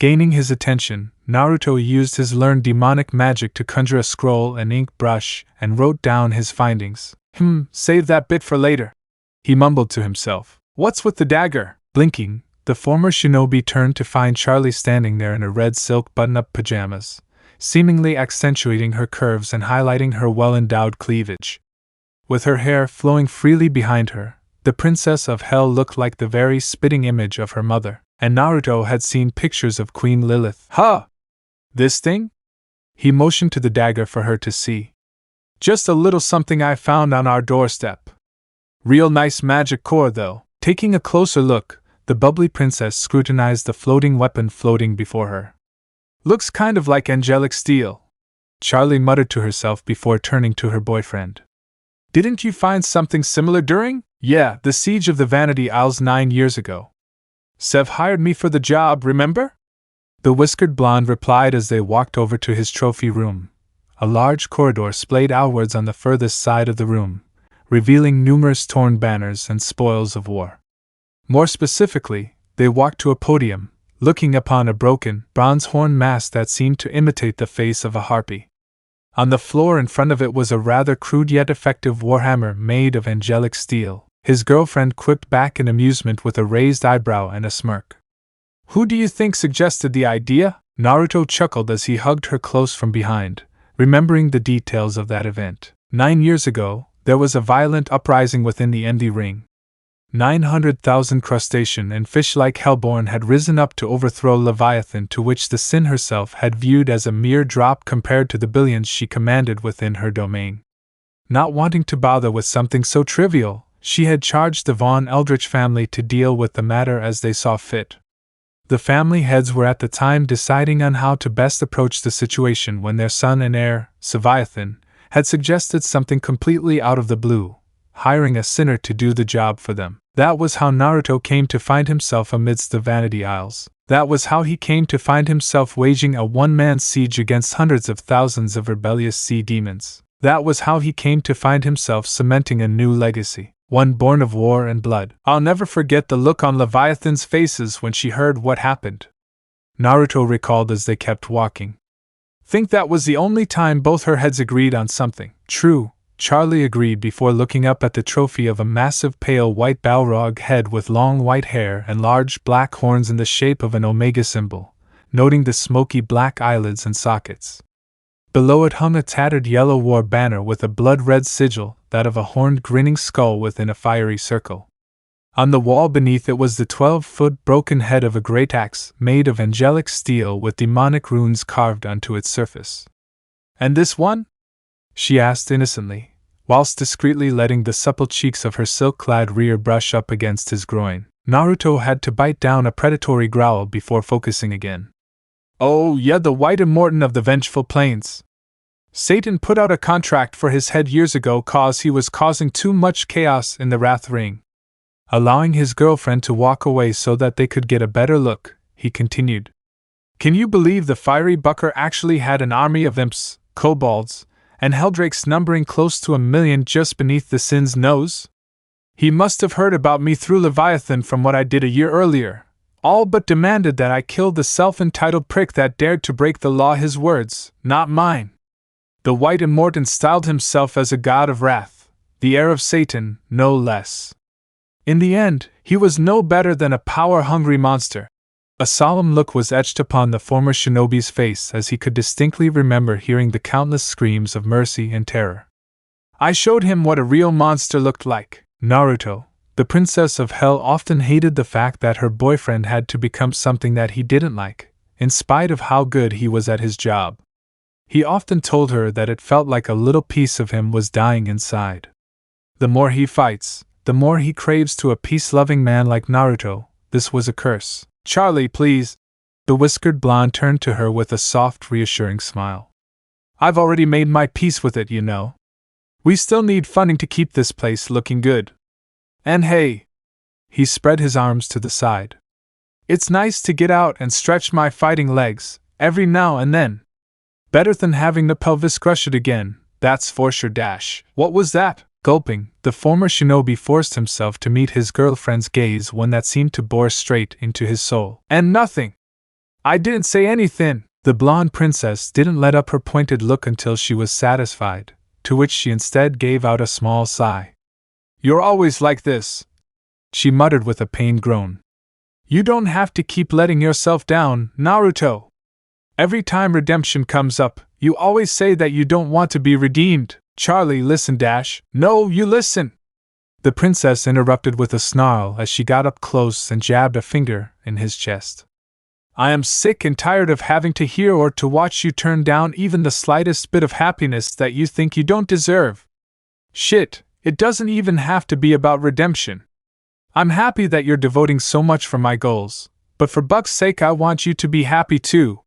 Gaining his attention, Naruto used his learned demonic magic to conjure a scroll and ink brush and wrote down his findings. Save that bit for later, he mumbled to himself. What's with the dagger? Blinking, the former shinobi turned to find Charlie standing there in her red silk button-up pajamas, seemingly accentuating her curves and highlighting her well-endowed cleavage. With her hair flowing freely behind her, the princess of hell looked like the very spitting image of her mother, and Naruto had seen pictures of Queen Lilith. Huh! This thing? He motioned to the dagger for her to see. Just a little something I found on our doorstep. Real nice magic core, though. Taking a closer look, the bubbly princess scrutinized the floating weapon floating before her. Looks kind of like angelic steel, Charlie muttered to herself before turning to her boyfriend. Didn't you find something similar during? Yeah, the siege of the Vanity Isles 9 years ago. Sev hired me for the job, remember? The whiskered blonde replied as they walked over to his trophy room. A large corridor splayed outwards on the furthest side of the room, revealing numerous torn banners and spoils of war. More specifically, they walked to a podium, looking upon a broken, bronze horn mask that seemed to imitate the face of a harpy. On the floor in front of it was a rather crude yet effective warhammer made of angelic steel. His girlfriend quipped back in amusement with a raised eyebrow and a smirk. Who do you think suggested the idea? Naruto chuckled as he hugged her close from behind, remembering the details of that event. 9 years ago, there was a violent uprising within the Endy Ring. 900,000 crustacean and fish-like hellborn had risen up to overthrow Leviathan, to which the Sin herself had viewed as a mere drop compared to the billions she commanded within her domain. Not wanting to bother with something so trivial, she had charged the Von Eldritch family to deal with the matter as they saw fit. The family heads were at the time deciding on how to best approach the situation when their son and heir, Leviathan, had suggested something completely out of the blue, hiring a sinner to do the job for them. That was how Naruto came to find himself amidst the Vanity Isles. That was how he came to find himself waging a one-man siege against hundreds of thousands of rebellious sea demons. That was how he came to find himself cementing a new legacy, one born of war and blood. I'll never forget the look on Leviathan's faces when she heard what happened, Naruto recalled as they kept walking. Think that was the only time both her heads agreed on something. True, Charlie agreed before looking up at the trophy of a massive pale white Balrog head with long white hair and large black horns in the shape of an omega symbol, noting the smoky black eyelids and sockets. Below it hung a tattered yellow war banner with a blood-red sigil, that of a horned grinning skull within a fiery circle. On the wall beneath it was the 12-foot broken head of a great axe made of angelic steel with demonic runes carved onto its surface. And this one? She asked innocently, whilst discreetly letting the supple cheeks of her silk-clad rear brush up against his groin. Naruto had to bite down a predatory growl before focusing again. Oh yeah, the White Immortan of the Vengeful Plains. Satan put out a contract for his head years ago cause he was causing too much chaos in the Wrath Ring. Allowing his girlfriend to walk away so that they could get a better look, he continued. Can you believe the fiery bucker actually had an army of imps, kobolds, and helldrakes numbering close to 1,000,000 just beneath the Sin's nose? He must have heard about me through Leviathan from what I did a year earlier, all but demanded that I kill the self-entitled prick that dared to break the law. His words, not mine. The White Immortan styled himself as a god of wrath, the heir of Satan, no less. In the end, he was no better than a power-hungry monster. A solemn look was etched upon the former shinobi's face as he could distinctly remember hearing the countless screams of mercy and terror. I showed him what a real monster looked like. Naruto, the princess of hell, often hated the fact that her boyfriend had to become something that he didn't like, in spite of how good he was at his job. He often told her that it felt like a little piece of him was dying inside. The more he fights, the more he craves to a peace-loving man like Naruto. This was a curse. Charlie, please. The whiskered blonde turned to her with a soft, reassuring smile. I've already made my peace with it, you know. We still need funding to keep this place looking good. And hey, he spread his arms to the side. It's nice to get out and stretch my fighting legs, every now and then. Better than having the pelvis crush it again, that's for sure. What was that? Gulping, the former shinobi forced himself to meet his girlfriend's gaze, one that seemed to bore straight into his soul. And nothing. I didn't say anything. The blonde princess didn't let up her pointed look until she was satisfied, to which she instead gave out a small sigh. You're always like this, she muttered with a pained groan. You don't have to keep letting yourself down, Naruto. Every time redemption comes up, you always say that you don't want to be redeemed. Charlie, listen. No, you listen. The princess interrupted with a snarl as she got up close and jabbed a finger in his chest. I am sick and tired of having to hear or to watch you turn down even the slightest bit of happiness that you think you don't deserve. Shit, it doesn't even have to be about redemption. I'm happy that you're devoting so much for my goals, but for Buck's sake I want you to be happy too.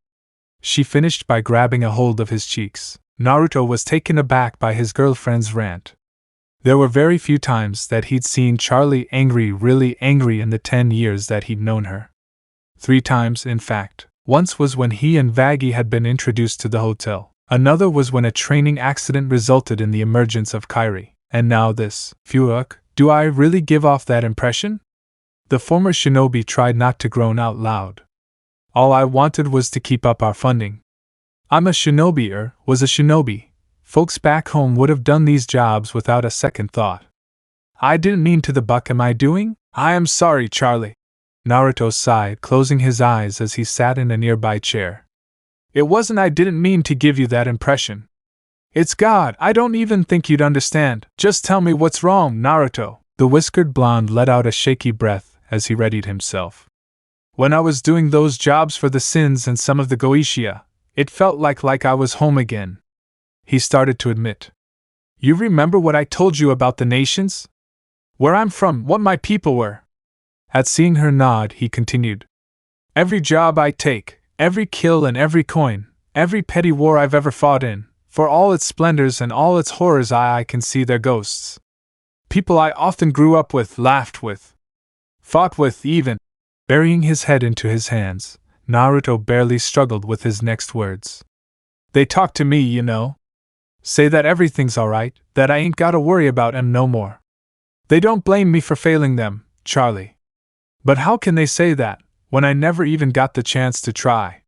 She finished by grabbing a hold of his cheeks. Naruto was taken aback by his girlfriend's rant. There were very few times that he'd seen Charlie angry, really angry in the 10 years that he'd known her. 3 times, in fact. Once was when he and Vaggie had been introduced to the hotel. Another was when a training accident resulted in the emergence of Kairi. And now this. Fuck, do I really give off that impression? The former shinobi tried not to groan out loud. All I wanted was to keep up our funding. I'm a shinobi, was a shinobi. Folks back home would have done these jobs without a second thought. I didn't mean to. The buck am I doing? I am sorry, Charlie. Naruto sighed, closing his eyes as he sat in a nearby chair. It wasn't. I didn't mean to give you that impression. It's God, I don't even think you'd understand. Just tell me what's wrong, Naruto. The whiskered blonde let out a shaky breath as he readied himself. When I was doing those jobs for the Sins and some of the Goichia, it felt like I was home again. He started to admit. You remember what I told you about the nations? Where I'm from, what my people were? At seeing her nod, he continued. Every job I take, every kill and every coin, every petty war I've ever fought in, for all its splendors and all its horrors I can see their ghosts. People I often grew up with, laughed with, fought with even. Burying his head into his hands, Naruto barely struggled with his next words. They talk to me, you know. Say that everything's alright, that I ain't gotta worry about 'em no more. They don't blame me for failing them, Charlie. But how can they say that, when I never even got the chance to try?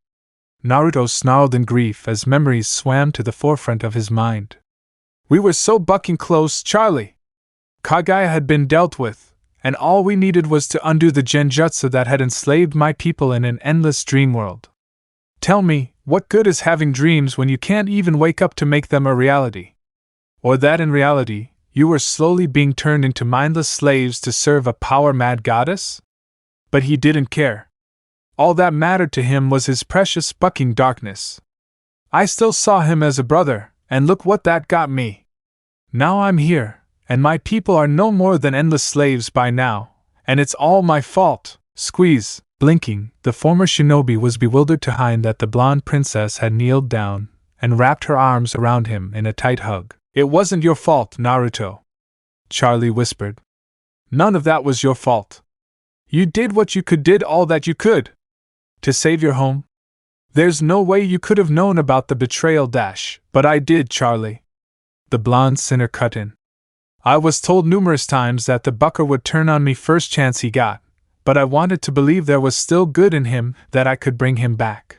Naruto snarled in grief as memories swam to the forefront of his mind. We were so bucking close, Charlie. Kagaya had been dealt with, and all we needed was to undo the genjutsu that had enslaved my people in an endless dream world. Tell me, what good is having dreams when you can't even wake up to make them a reality? Or that in reality, you were slowly being turned into mindless slaves to serve a power-mad goddess? But he didn't care. All that mattered to him was his precious bucking darkness. I still saw him as a brother, and look what that got me. Now I'm here, and my people are no more than endless slaves by now, and it's all my fault. Squeeze. Blinking, the former shinobi was bewildered to find that the blonde princess had kneeled down and wrapped her arms around him in a tight hug. It wasn't your fault, Naruto, Charlie whispered. None of that was your fault. You did what you could, did all that you could. To save your home? There's no way you could have known about the betrayal dash, but I did, Charlie. The blonde sinner cut in. I was told numerous times that the bucker would turn on me first chance he got, but I wanted to believe there was still good in him, that I could bring him back.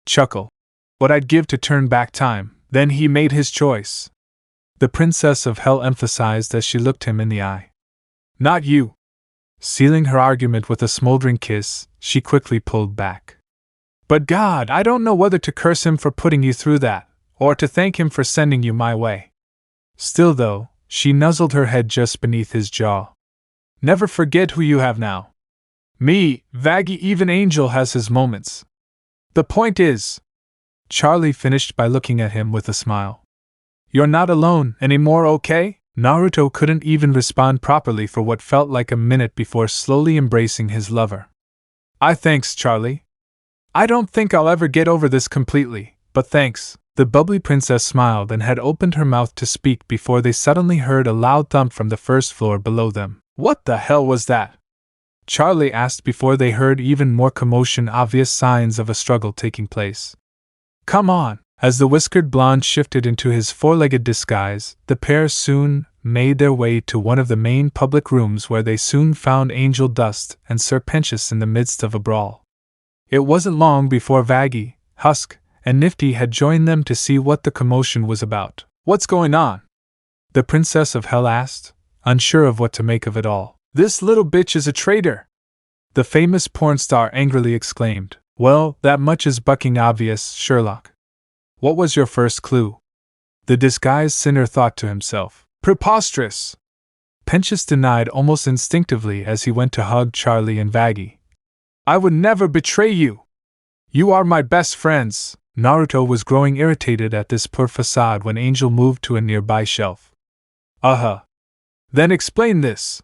Chuckle. What I'd give to turn back time. Then he made his choice. The Princess of Hell emphasized as she looked him in the eye. Not you. Sealing her argument with a smoldering kiss, she quickly pulled back. But God, I don't know whether to curse him for putting you through that, or to thank him for sending you my way. Still though, she nuzzled her head just beneath his jaw. Never forget who you have now. Me, Vaggie, even Angel has his moments. The point is, Charlie finished by looking at him with a smile. You're not alone anymore, okay? Naruto couldn't even respond properly for what felt like a minute before slowly embracing his lover. Thanks, Charlie. I don't think I'll ever get over this completely, but thanks. The bubbly princess smiled and had opened her mouth to speak before they suddenly heard a loud thump from the first floor below them. What the hell was that? Charlie asked before they heard even more commotion, obvious signs of a struggle taking place. Come on! As the whiskered blonde shifted into his four-legged disguise, the pair soon made their way to one of the main public rooms where they soon found Angel Dust and Sir Pentious in the midst of a brawl. It wasn't long before Vaggie, Husk, and Nifty had joined them to see what the commotion was about. What's going on? The Princess of Hell asked, unsure of what to make of it all. This little bitch is a traitor! The famous porn star angrily exclaimed. Well, that much is bucking obvious, Sherlock. What was your first clue? The disguised sinner thought to himself. Preposterous! Pentious denied almost instinctively as he went to hug Charlie and Vaggie. I would never betray you! You are my best friends! Naruto was growing irritated at this poor facade when Angel moved to a nearby shelf. Then explain this!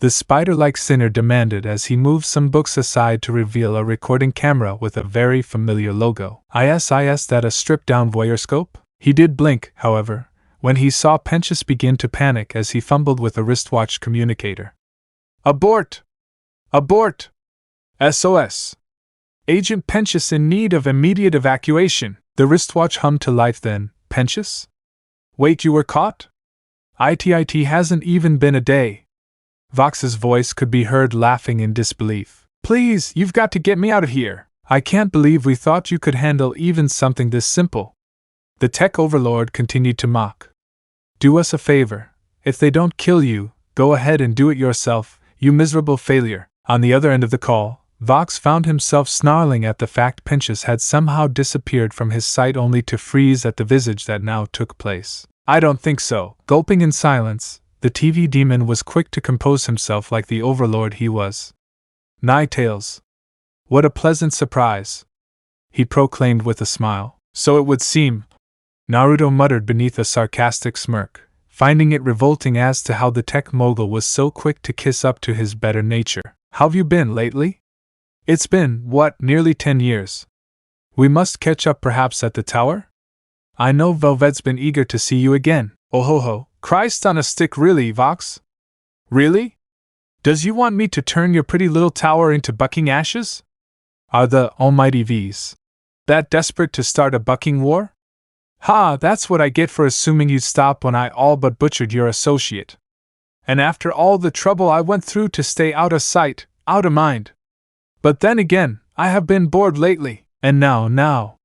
The spider-like sinner demanded as he moved some books aside to reveal a recording camera with a very familiar logo. Is that a stripped-down voyeurscope? He did blink, however, when he saw Pentious begin to panic as he fumbled with a wristwatch communicator. Abort! Abort! SOS! Agent Pentious in need of immediate evacuation. The wristwatch hummed to life then. Pentious? Wait, you were caught? It hasn't even been a day. Vox's voice could be heard laughing in disbelief. Please, you've got to get me out of here. I can't believe we thought you could handle even something this simple. The tech overlord continued to mock. Do us a favor. If they don't kill you, go ahead and do it yourself, you miserable failure. On the other end of the call, Vox found himself snarling at the fact Pentious had somehow disappeared from his sight only to freeze at the visage that now took place. I don't think so. Gulping in silence, The TV demon was quick to compose himself like the overlord he was. Ninetales. What a pleasant surprise, he proclaimed with a smile. So it would seem, Naruto muttered beneath a sarcastic smirk, finding it revolting as to how the tech mogul was so quick to kiss up to his better nature. How've you been lately? It's been, nearly 10 years. We must catch up perhaps at the tower? I know Velvet's been eager to see you again. Oh ho ho, Christ on a stick really, Vox? Really? Does you want me to turn your pretty little tower into bucking ashes? Are the almighty V's that desperate to start a bucking war? Ha, that's what I get for assuming you'd stop when I all but butchered your associate. And after all the trouble I went through to stay out of sight, out of mind. But then again, I have been bored lately, and now.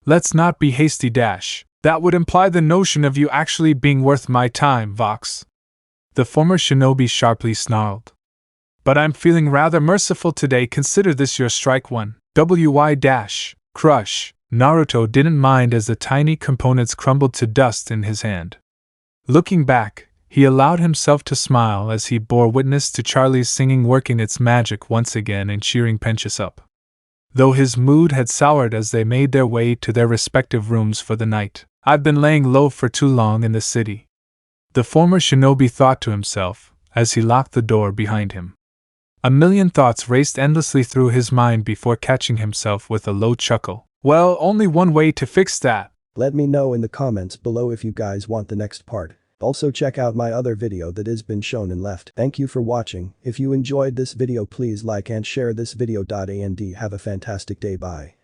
Let's not be hasty, Dash. That would imply the notion of you actually being worth my time, Vox. The former shinobi sharply snarled. But I'm feeling rather merciful today. Consider this your strike one. Crush. Naruto didn't mind as the tiny components crumbled to dust in his hand. Looking back, he allowed himself to smile as he bore witness to Charlie's singing working its magic once again and cheering Penchus up. Though his mood had soured as they made their way to their respective rooms for the night. I've been laying low for too long in the city, the former shinobi thought to himself as he locked the door behind him. A million thoughts raced endlessly through his mind before catching himself with a low chuckle. Well, only one way to fix that. Let me know in the comments below if you guys want the next part. Also check out my other video that has been shown and left. Thank you for watching. If you enjoyed this video please like and share this video. And have a fantastic day. Bye.